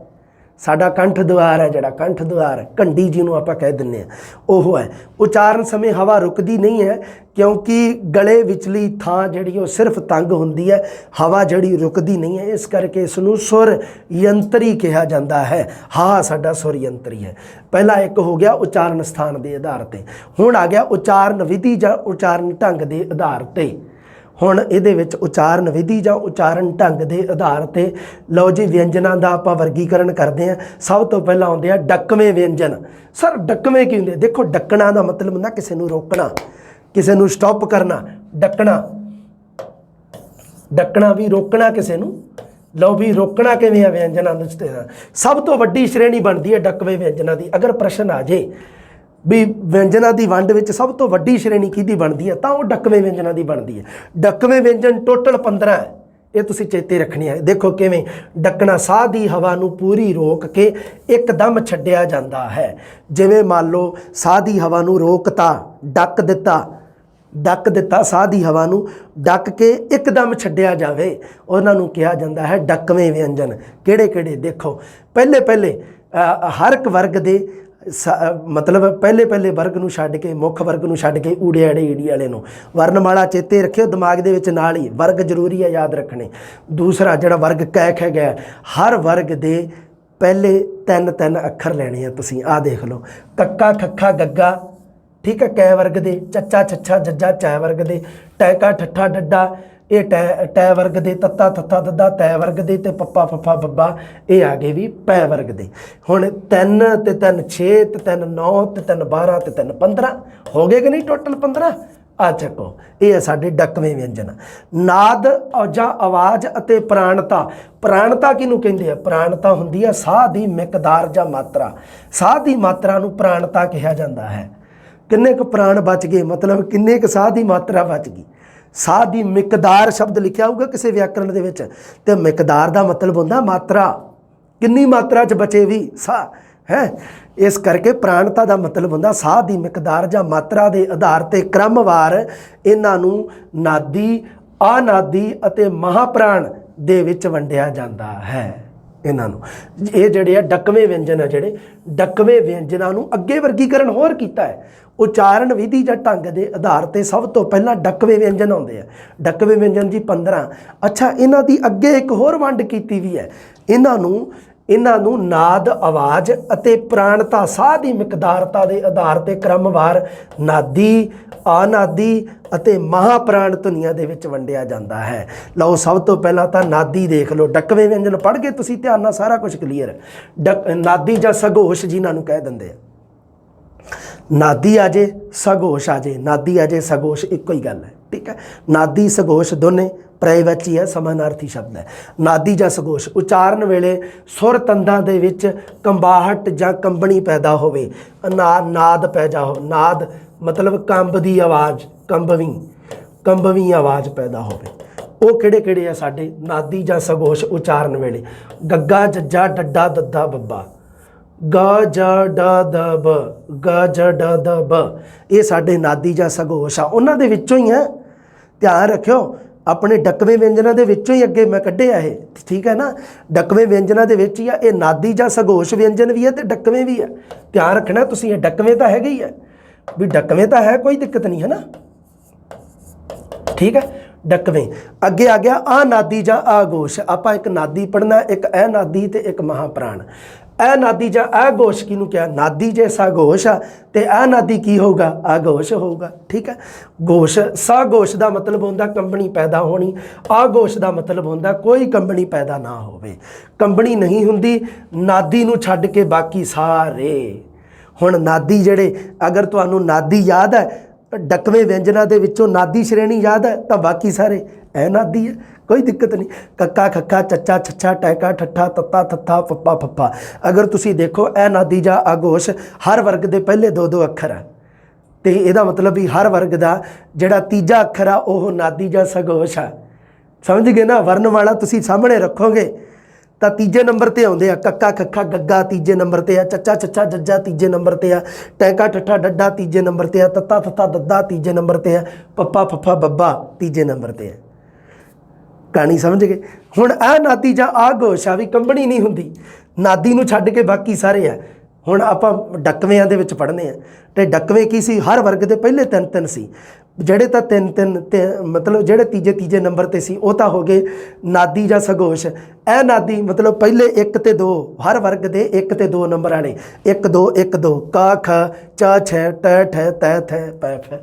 साडा कंठ द्वार है, जिहड़ा कंठ द्वार कंडी जिन्हों आपां कह दिंदे आ, ओह है। उचारण समय हवा रुकदी नहीं है, क्योंकि गले विचली थां जिहड़ी वो सिर्फ तंग हुंदी है, हवा जिहड़ी रुकदी नहीं है, इस करके इसनूं सुर यंत्री कहा जाता है। हा साडा सुर यंत्री है। पहला एक हो गया उचारण स्थान के आधार पर, हुण आ गया उचारण विधि जां उचारण ढंग के आधार पर। हुण इहदे विच उचारण विधि जां उचारण ढंग के आधार पर लो जी व्यंजनां दा आपां वर्गीकरण करते हैं। सब तो पहला आउंदे आ डकवें व्यंजन। सर डकवें की हुंदे? देखो डकना दा मतलब हुंदा किसी नूं रोकना, किसी नूं स्टॉप करना, डकना। डकना भी रोकना किसी नूं। लो भी रोकना किवें आ व्यंजनां दे? सब तो वड्डी श्रेणी बनती है डकवे व्यंजनां दी। अगर प्रश्न आ जाए भी व्यंजनां की वंड विच सब तो वड्डी श्रेणी किहदी बनती है, तो वो डकवे व्यंजनां की बनती है। डकवे व्यंजन टोटल 15 है, ये तुसीं चेते रखनी है। देखो किवें डकना, साह दी हवा नूं पूरी रोक के एकदम छड्डिया जाता है। जिवें मान लो साह दी हवा नूं रोकता, डक दिता, डक दिता, साह दी हवा नूं डक के एकदम छड्डिया जावे, उन्हां नूं कहा जाता है डकवें व्यंजन। किहड़े किहड़े? देखो पहले पहले हर एक वर्ग दे मतलब पहले पहले वर्ग ਨੂੰ ਛੱਡ ਕੇ ਮੁੱਖ वर्ग ਨੂੰ ਛੱਡ ਕੇ ਊੜੇ ਆੜੇ ਈੜੀ ਵਾਲੇ ਨੂੰ ਵਰਨਮਾਲਾ ਚੇਤੇ ਰੱਖਿਓ ਦਿਮਾਗ ਦੇ ਵਿੱਚ ਨਾਲ ਹੀ वर्ग ਜ਼ਰੂਰੀ ਹੈ ਯਾਦ ਰੱਖਣੇ। ਦੂਸਰਾ ਜਿਹੜਾ वर्ग कैख है हर वर्ग ਦੇ ਪਹਿਲੇ 3 ਅੱਖਰ ਲੈਣੇ ਆ ਤੁਸੀਂ। ਆ ਦੇਖ ਲਓ ਕੱਕਾ ਖੱਖਾ ਗੱਗਾ ठीक है कै वर्ग दे, चच्चा छच्छा जज्जा चै वर्ग दे, टैका ठट्ठा डड्डा ये टै वर्ग दे, तत्ता थत्था दद्दा तै वर्ग दे, ते पप्पा फफा बब्बा ये आ गए भी पै वर्ग दे। हुण 3 ते 3 6 ते 3 9 ते 3 12 ते 3 15 हो गए कि नहीं टोटल 15। आ चको ये है साडे डकवें व्यंजन। नाद जां आवाज़ अते प्राणता। प्राणता किहनूं कहिंदे आ? प्राणता हुंदी है साह दी मिकदार जां मात्रा। साह दी मात्रा नूं प्राणता कहा जांदा है। किन्ने क प्राण बच गए मतलब किन्ने क साह की मात्रा बच गई। साह की मिकदार शब्द लिखा होगा किसी व्याकरण दे विच ते मिकदार का मतलब होंदा मात्रा, किन्नी मात्रा च बचे भी साह है। इस करके प्राणता का मतलब होंदा साह की मिकदार जां मात्रा के आधार ते क्रमवार इन्हां नूं नादी, अनादी अते महाप्राण दे विच वंडिया जांदा है। इन्हों ये जोड़े आ डकवें व्यंजन है, जोड़े डकवें व्यंजनों नूं अगे वर्गीकरण होर किया है। उचारण विधि या ढंग के आधार पर सब तो पहला डकवें व्यंजन आते हैं। डकवें व्यंजन जी 15। अच्छा इन्हां दी अगे एक होर वंड की भी है। इन्हों नाद आवाज़ अते प्राणता साह की मिकदारता के आधार पर क्रमवार नादी, अनादी अते महाप्राण धुनिया दे विच वंडिया जाता है। लो सब तो पहला तो नादी देख लो। डकवें व्यंजन पढ़ के तुसीं ध्यान नाल सारा कुछ क्लीयर है। नादी जां सघोष जिन्हां नूं कह दिंदे आ। नादी आ जे सघोष आ जे, नादी आ जे सघोष इक्को ही गल है। ठीक है नादी सघोष दोने पर्यायवाची है, समानार्थी शब्द है। नादी जां सघोष उचारण वेले सुर तंदां दे विच कंबाहट जां कंबणी पैदा होवे, नाद पैदा हो। नाद मतलब कंब दी आवाज़, कंबवी आवाज़ पैदा होवे। वो किहड़े किहड़े आ साडे नादी जां सघोष उचारण वेले? गग्गा जज्जा डड्डा दद्दा बब्बा, ग ज ड द ब, ग ज ड द ब, ये साडे नादी जां सघोष आ। उन्हां दे विच्चों ही है, ध्यान रखियो अपने डकवें व्यंजनों के विच्चों ही अगे मैं कढ़े है। ठीक है ना डकवें व्यंजनों के विच ही आ। ये नादी जां सघोष व्यंजन भी है तो डकवें भी है। ध्यान रखना तुसीं, ये डकवें तो है ही है भी, डकवें तो है कोई दिक्कत नहीं है ना। ठीक है डकवें अगे आ गया अनादी जां अघोष। आपां एक नादी पढ़ना, एक अनादी ते एक महाप्राण। अनादी जां अघोष किनू क्या? नादी जे सघोष आ ते अनादी की होगा? अघोष होगा। ठीक है घोष सघोष का मतलब होंदा कंबनी पैदा होनी, अघोष का मतलब होंदा कोई कंबनी पैदा ना होवे। कंबनी नहीं हुंदी नादी नू छड्ड के बाकी सारे। हुण नादी जड़े अगर तुहानू नादी याद है, डकवें व्यंजनों के विचों नादी श्रेणी याद है तो बाकी सारे अनादी है, कोई दिक्कत नहीं। कक्का खक्का चच्चा छच्छा टैका ठट्ठा तत्ता थत्था पप्पा फप्पा। अगर तुसी देखो अनादी जां अघोष हर वर्ग के पहले 2 अखर है तो यदा मतलब भी हर वर्ग का जिहड़ा तीजा अखर आ वह नादी जां सघोष है। समझ गए ना? वर्णमाला तुसी सामने रखोगे तो तीजे नंबर पर आउंदे आ कक्का खक्खा गग्गा, तीजे नंबर पर आ चच्चा छच्छा जज्जा, तीजे नंबर पर आ टैका ठट्ठा डड्डा, तीजे नंबर पर आ तत्ता थत्था दद्दा, तीजे नंबर पर आ पप्पा फफा बब्बा, तीजे नंबर पर है। कहानी समझ गए? हुण आ नादी जां अघोष आ भी कंबनी नहीं हुंदी, नादी नूं छड्ड के बाकी सारे आ। हुण आपां डकविਆਂ ਦੇ ਵਿੱਚ पढ़ने आ ते डकवे की सी हर वर्ग के पहले 3 सी, ਜਿਹੜੇ ਤਾਂ 3 मतलब ਜਿਹੜੇ ਤੀਜੇ नंबर ते सी ਉਹ ਤਾਂ हो गए नादी जां सघोष। ए नादी मतलब पहले 1 ते 2 हर वर्ग के 1 ते 2 नंबर वाले 1 2 1 2 का ख च छ ट ठ त थ प फ।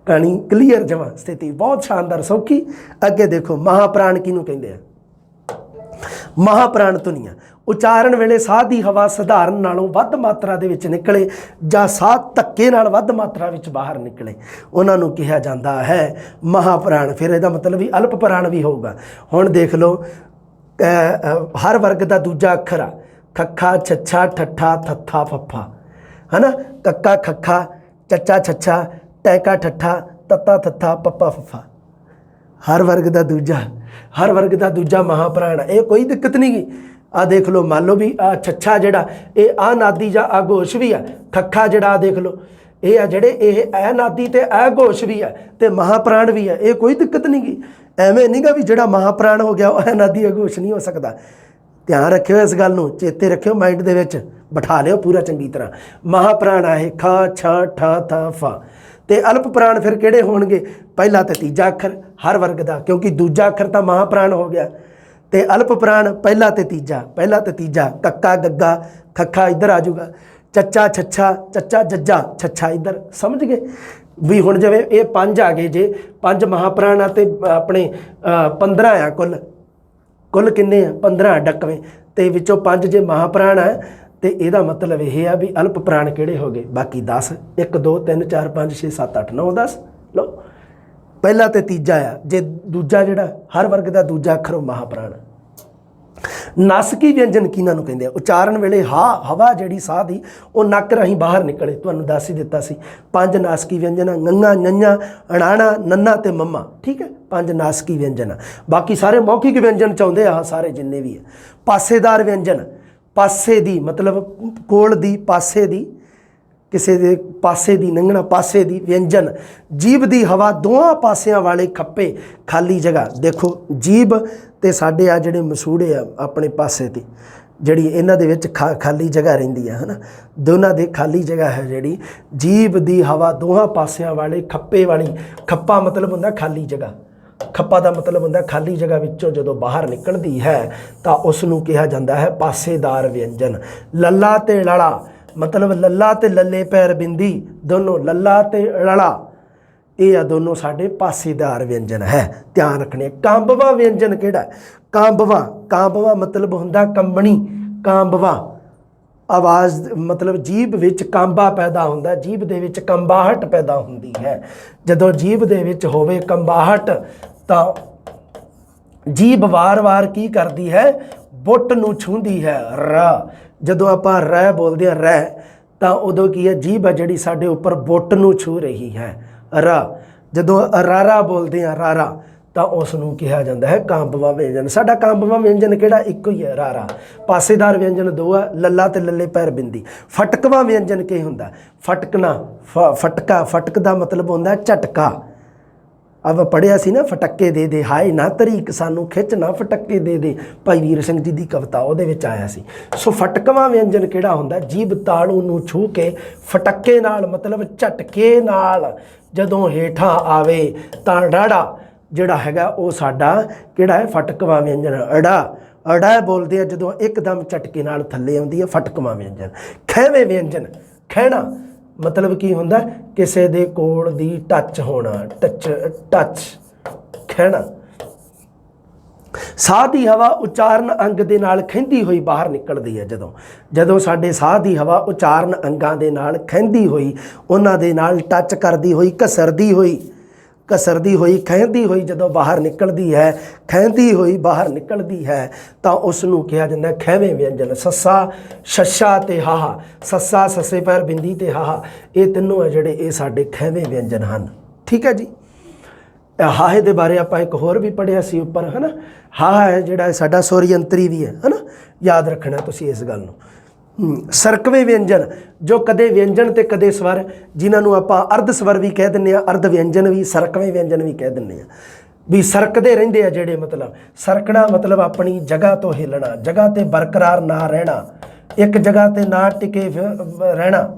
कहानी क्लीयर जमा, स्थिति बहुत शानदार सौखी। अगे देखो महाप्राण किनू कहते हैं? महाप्राण धुनिया उचारण वेले साह की हवा सधारण नालों वध मात्रा दे विच निकले जां साह धक्के नाल वध मात्रा विच बाहर निकले, उन्हां नूं कहा जाता है महाप्राण। फिर इहदा मतलब भी अल्प प्राण भी होगा। हुण देख लो हर वर्ग का दूजा अखर आ खखा छच्छा ठट्ठा थत्था फफा है ना, कक्का खखा चच्चा छच्छा टैका ठट्ठा तत्ता थत्था पप्पा फफा। हर वर्ग का दूजा महाप्राण, ये कोई दिक्कत नहीं गी। आ देख लो मान लो भी आ छच्छा जड़ा ये अनादी जां अघोष भी है, खखा जड़ा देख लो ये आ जड़े ये अनादी ते अघोष भी है ते महाप्राण भी है, ये कोई दिक्कत नहीं गी। एवें नहीं गा भी जड़ा महाप्राण हो गया वह अनादी अघोष नहीं हो सकता। ਧਿਆਨ ਰੱਖਿਓ ਇਸ ਗੱਲ ਨੂੰ, ਚੇਤੇ ਰੱਖਿਓ, ਮਾਈਂਡ ਦੇ ਵਿੱਚ ਬਿਠਾ ਲਿਓ ਪੂਰਾ ਚੰਗੀ ਤਰ੍ਹਾਂ। ਮਹਾਪ੍ਰਾਣ ਆਏ ਖ ਛ ਠ ਥ ਫ। ਤੇ ਅਲਪ ਪ੍ਰਾਣ ਫਿਰ ਕਿਹੜੇ ਹੋਣਗੇ? ਪਹਿਲਾ ਤੇ ਤੀਜਾ ਅੱਖਰ ਹਰ ਵਰਗ ਦਾ, ਕਿਉਂਕਿ ਦੂਜਾ ਅੱਖਰ ਤਾਂ ਮਹਾਪ੍ਰਾਣ ਹੋ ਗਿਆ। ਤੇ ਅਲਪ ਪ੍ਰਾਣ ਪਹਿਲਾ ਤੇ ਤੀਜਾ, ਕੱਕਾ ਗੱਗਾ ਖੱਖਾ ਇੱਧਰ ਆ ਜਾਊਗਾ, ਚੱਚਾ ਛੱਛਾ, ਚੱਚਾ ਜੱਜਾ ਛੱਛਾ ਇੱਧਰ। ਸਮਝ ਗਏ ਵੀ ਹੁਣ ਜਿਵੇਂ ਇਹ 5 ਆ ਗਏ ਜੇ, 5 ਮਹਾਪ੍ਰਾਣ ਆ ਤੇ ਆਪਣੇ 15 ਆ ਕੁੱਲ ਕਿੰਨੇ ਆ? 15 ਡੱਕਵੇਂ, ਤੇ ਵਿੱਚੋਂ 5 ਜੇ ਮਹਾਪ੍ਰਾਣ ਆ ਤੇ ਇਹਦਾ ਮਤਲਬ ਇਹ ਆ ਵੀ ਅਲਪ ਪ੍ਰਾਣ ਕਿਹੜੇ ਹੋ ਗਏ? ਬਾਕੀ 10, 1 2 3 4 5 6 7 8 9 10। ਲਓ ਪਹਿਲਾ ਤੇ ਤੀਜਾ ਆ, ਜੇ ਦੂਜਾ ਜਿਹੜਾ ਹਰ ਵਰਗ ਦਾ ਦੂਜਾ ਅੱਖਰ ਉਹ ਮਹਾਪ੍ਰਾਣ। ਨਾਸਕੀ ਵਿਅੰਜਨ ਕਿਹਨਾਂ ਨੂੰ ਕਹਿੰਦੇ ਆ? ਉਚਾਰਨ ਵੇਲੇ ਹਵਾ ਜਿਹੜੀ ਸਾਹ ਦੀ ਉਹ ਨੱਕ ਰਾਹੀਂ ਬਾਹਰ ਨਿਕਲੇ, ਤੁਹਾਨੂੰ ਦੱਸ ਹੀ ਦਿੱਤਾ ਸੀ। 5 ਨਾਸਕੀ ਵਿਅੰਜਨ ਆ, ngੰਗਾ ਨੰਨਾ ਅਣਾਣਾ ਨੰਨਾ ਤੇ ਮੰਮਾ। ਠੀਕ ਹੈ, 5 ਨਾਸਕੀ ਵਿਅੰਜਨ ਆ। ਬਾਕੀ ਸਾਰੇ ਮੌਖਿਕ ਵਿਅੰਜਨ ਚਾਹੁੰਦੇ ਆ ਸਾਰੇ ਜਿੰਨੇ ਵੀ ਆ। ਪਾਸੇਦਾਰ ਵਿਅੰਜਨ, ਪਾਸੇ ਦੀ ਮਤਲਬ ਕੋਲ ਦੀ, ਪਾਸੇ ਦੀ, ਕਿਸੇ ਦੇ ਪਾਸੇ ਦੀ ਲੰਘਣਾ, ਪਾਸੇ ਦੀ। ਵਿਅੰਜਨ ਜੀਭ ਦੀ ਹਵਾ ਦੋਹਾਂ ਪਾਸਿਆਂ ਵਾਲੇ ਖੱਪੇ ਖਾਲੀ ਜਗ੍ਹਾ। ਦੇਖੋ ਜੀਭ ਤੇ ਸਾਡੇ ਆ ਜਿਹੜੇ ਮਸੂੜੇ ਆ ਆਪਣੇ ਪਾਸੇ ਤੇ, ਜਿਹੜੀ ਇਹਨਾਂ ਦੇ ਵਿੱਚ ਖਾਲੀ ਜਗ੍ਹਾ ਰਹਿੰਦੀ ਆ, ਹੈ ਨਾ, ਦੋਨਾਂ ਦੇ ਖਾਲੀ ਜਗ੍ਹਾ ਹੈ ਜਿਹੜੀ। ਜੀਭ ਦੀ ਹਵਾ ਦੋਹਾਂ ਪਾਸਿਆਂ ਵਾਲੇ ਖੱਪੇ ਵਾਲੀ, ਖੱਪਾ ਮਤਲਬ ਹੁੰਦਾ ਖਾਲੀ ਜਗ੍ਹਾ, ਖੱਪਾ ਦਾ ਮਤਲਬ ਹੁੰਦਾ ਖਾਲੀ ਜਗ੍ਹਾ ਵਿੱਚੋਂ ਜਦੋਂ ਬਾਹਰ ਨਿਕਲਦੀ ਹੈ ਤਾਂ ਉਸ ਨੂੰ ਕਿਹਾ ਜਾਂਦਾ ਹੈ ਪਾਸੇਦਾਰ ਵਿਅੰਜਨ। ਲੱਲਾ ਤੇ ਲੜਾ ਮਤਲਬ ਲੱਲਾ ਤੇ ਲੱਲੇ ਪੈਰ ਬਿੰਦੀ ਦੋਨੋਂ, ਲੱਲਾ ਤੇ ਲੜਾ ਇਹ ਆ ਦੋਨੋਂ ਸਾਡੇ ਪਾਸੇਦਾਰ ਵਿਅੰਜਨ ਹੈ, ਧਿਆਨ ਰੱਖਣੇ। ਕਾਂਬਵਾ ਵਿਅੰਜਨ ਕਿਹੜਾ? ਕਾਂਬਵਾ ਮਤਲਬ ਹੁੰਦਾ ਕੰਬਣੀ, ਕਾਂਬਵਾ ਆਵਾਜ਼ ਮਤਲਬ ਜੀਭ ਵਿੱਚ ਕਾਂਬਾ ਪੈਦਾ ਹੁੰਦਾ, ਜੀਭ ਦੇ ਵਿੱਚ ਕੰਬਾਹਟ ਪੈਦਾ ਹੁੰਦੀ ਹੈ। ਜਦੋਂ ਜੀਭ ਦੇ ਵਿੱਚ ਹੋਵੇ ਕੰਬਾਹਟ ਤਾਂ ਜੀਭ ਵਾਰ-ਵਾਰ ਕੀ ਕਰਦੀ ਹੈ? ਬੁੱਟ ਨੂੰ ਛੂੰਹਦੀ ਹੈ। ਰ ਜਦੋਂ ਆਪਾਂ ਰ ਬੋਲਦੇ ਹਾਂ ਰ, ਤਾਂ ਉਦੋਂ ਕੀ ਹੈ? ਜੀਭ ਹੈ ਜਿਹੜੀ ਸਾਡੇ ਉੱਪਰ ਬੁੱਟ ਨੂੰ ਛੂਹ ਰਹੀ ਹੈ। ਰ ਜਦੋਂ ਰਾਰਾ ਬੋਲਦੇ ਹਾਂ ਰਾਰਾ, ਤਾਂ ਉਸ ਨੂੰ ਕਿਹਾ ਜਾਂਦਾ ਹੈ ਕਾਂਬਵਾ ਵਿਅੰਜਨ। ਸਾਡਾ ਕਾਂਬਵਾ ਵਿਅੰਜਨ ਕਿਹੜਾ? ਇੱਕੋ ਹੀ ਹੈ, ਰਾਰਾ। ਪਾਸੇਦਾਰ ਵਿਅੰਜਨ 2 ਆ, ਲੱਲਾ ਤੇ ਲੱਲੇ ਪੈਰ ਬਿੰਦੀ। ਫਟਕਵਾ ਵਿਅੰਜਨ ਕੀ ਹੁੰਦਾ? ਫਟਕਣਾ, ਫਟਕਾ, ਫਟਕ ਦਾ ਮਤਲਬ ਹੁੰਦਾ ਝਟਕਾ। ਆਪਾਂ ਪੜ੍ਹਿਆ ਸੀ ਨਾ, ਫਟੱਕੇ ਦੇ ਦੇ ਹਾਏ ਨਾ ਤਰੀਕ ਸਾਨੂੰ ਖਿੱਚ ਨਾ ਫਟੱਕੇ ਦੇ ਦੇ, ਭਾਈ ਵੀਰ ਸਿੰਘ ਜੀ ਦੀ ਕਵਿਤਾ ਉਹਦੇ ਵਿੱਚ ਆਇਆ ਸੀ। ਸੋ ਫਟਕਵਾ ਵਿਅੰਜਨ ਕਿਹੜਾ ਹੁੰਦਾ? ਜੀਭ ਤਾਲੂ ਨੂੰ ਛੂਹ ਕੇ ਫਟੱਕੇ ਨਾਲ ਮਤਲਬ ਝਟਕੇ ਨਾਲ ਜਦੋਂ ਹੇਠਾਂ ਆਵੇ ਤਾਂ ਡਾੜਾ ਜਿਹੜਾ ਹੈਗਾ ਉਹ ਸਾਡਾ ਕਿਹੜਾ ਹੈ? ਫਟਕਵਾ ਵਿਅੰਜਨ। ਅੜਾ ਬੋਲਦੇ ਆ ਜਦੋਂ ਇੱਕਦਮ ਝਟਕੇ ਨਾਲ ਥੱਲੇ ਆਉਂਦੀ ਹੈ, ਫਟਕਵਾ ਵਿਅੰਜਨ। ਖਹਿਵੇਂ ਵਿਅੰਜਨ, ਖਹਿਣਾ ਮਤਲਬ ਕੀ ਹੁੰਦਾ? ਕਿਸੇ ਦੇ ਕੋਲ ਦੀ ਟੱਚ ਹੋਣਾ, ਟੱਚ ਖਹਿਣਾ। ਸਾਹ ਦੀ ਹਵਾ ਉਚਾਰਨ ਅੰਗ ਦੇ ਨਾਲ ਖਹਿੰਦੀ ਹੋਈ ਬਾਹਰ ਨਿਕਲਦੀ ਹੈ। ਜਦੋਂ ਸਾਡੇ ਸਾਹ ਦੀ ਹਵਾ ਉਚਾਰਨ ਅੰਗਾਂ ਦੇ ਨਾਲ ਖਹਿੰਦੀ ਹੋਈ, ਉਹਨਾਂ ਦੇ ਨਾਲ ਟੱਚ ਕਰਦੀ ਹੋਈ, ਘਸਰਦੀ ਹੋਈ, ਖਹਿੰਦੀ ਹੋਈ ਜਦੋਂ ਬਾਹਰ ਨਿਕਲਦੀ ਹੈ, ਖਹਿੰਦੀ ਹੋਈ ਬਾਹਰ ਨਿਕਲਦੀ ਹੈ ਤਾਂ ਉਸ ਨੂੰ ਕਿਹਾ ਜਾਂਦਾ ਖਹਿਵੇਂ ਵਿਅੰਜਨ। ਸੱਸਾ, ਛੱਛਾ ਤੇ ਹਾਹਾ, ਸੱਸਾ ਸੱਸੇ ਪੈਰ ਬਿੰਦੀ ਤੇ ਹਾਹਾ, ਇਹ ਤਿੰਨੋਂ ਹੈ ਜਿਹੜੇ ਇਹ ਸਾਡੇ ਖਹਿਵੇਂ ਵਿਅੰਜਨ ਹਨ। ਠੀਕ ਹੈ ਜੀ। ਹਾਹੇ ਦੇ ਬਾਰੇ ਆਪਾਂ ਇੱਕ ਹੋਰ ਵੀ ਪੜ੍ਹਿਆ ਸੀ ਉੱਪਰ, ਹੈ ਨਾ। ਹਾਹਾ ਹੈ ਜਿਹੜਾ ਸਾਡਾ ਸੁਰ ਯੰਤਰੀ ਵੀ ਹੈ ਨਾ, ਯਾਦ ਰੱਖਣਾ ਤੁਸੀਂ ਇਸ ਗੱਲ ਨੂੰ। ਸਰਕਵੇਂ ਵਿਅੰਜਨ ਜੋ ਕਦੇ ਵਿਅੰਜਨ ਤੇ ਕਦੇ ਸਵਰ, ਜਿਨ੍ਹਾਂ ਨੂੰ ਆਪਾਂ ਅਰਧ ਸਵਰ ਵੀ ਕਹਿ ਦਿੰਦੇ ਹਾਂ, ਅਰਧ ਵਿਅੰਜਨ ਵੀ, ਸਰਕਵੇਂ ਵਿਅੰਜਨ ਵੀ ਕਹਿ ਦਿੰਦੇ ਹਾਂ। ਵੀ ਸਰਕਦੇ ਰਹਿੰਦੇ ਆ ਜਿਹੜੇ, ਮਤਲਬ ਸਰਕਣਾ ਮਤਲਬ ਆਪਣੀ ਜਗ੍ਹਾ ਤੋਂ ਹਿੱਲਣਾ, ਜਗ੍ਹਾ ਤੇ ਬਰਕਰਾਰ ਨਾ ਰਹਿਣਾ, ਇੱਕ ਜਗ੍ਹਾ ਤੇ ਨਾ ਟਿਕੇ ਰਹਿਣਾ,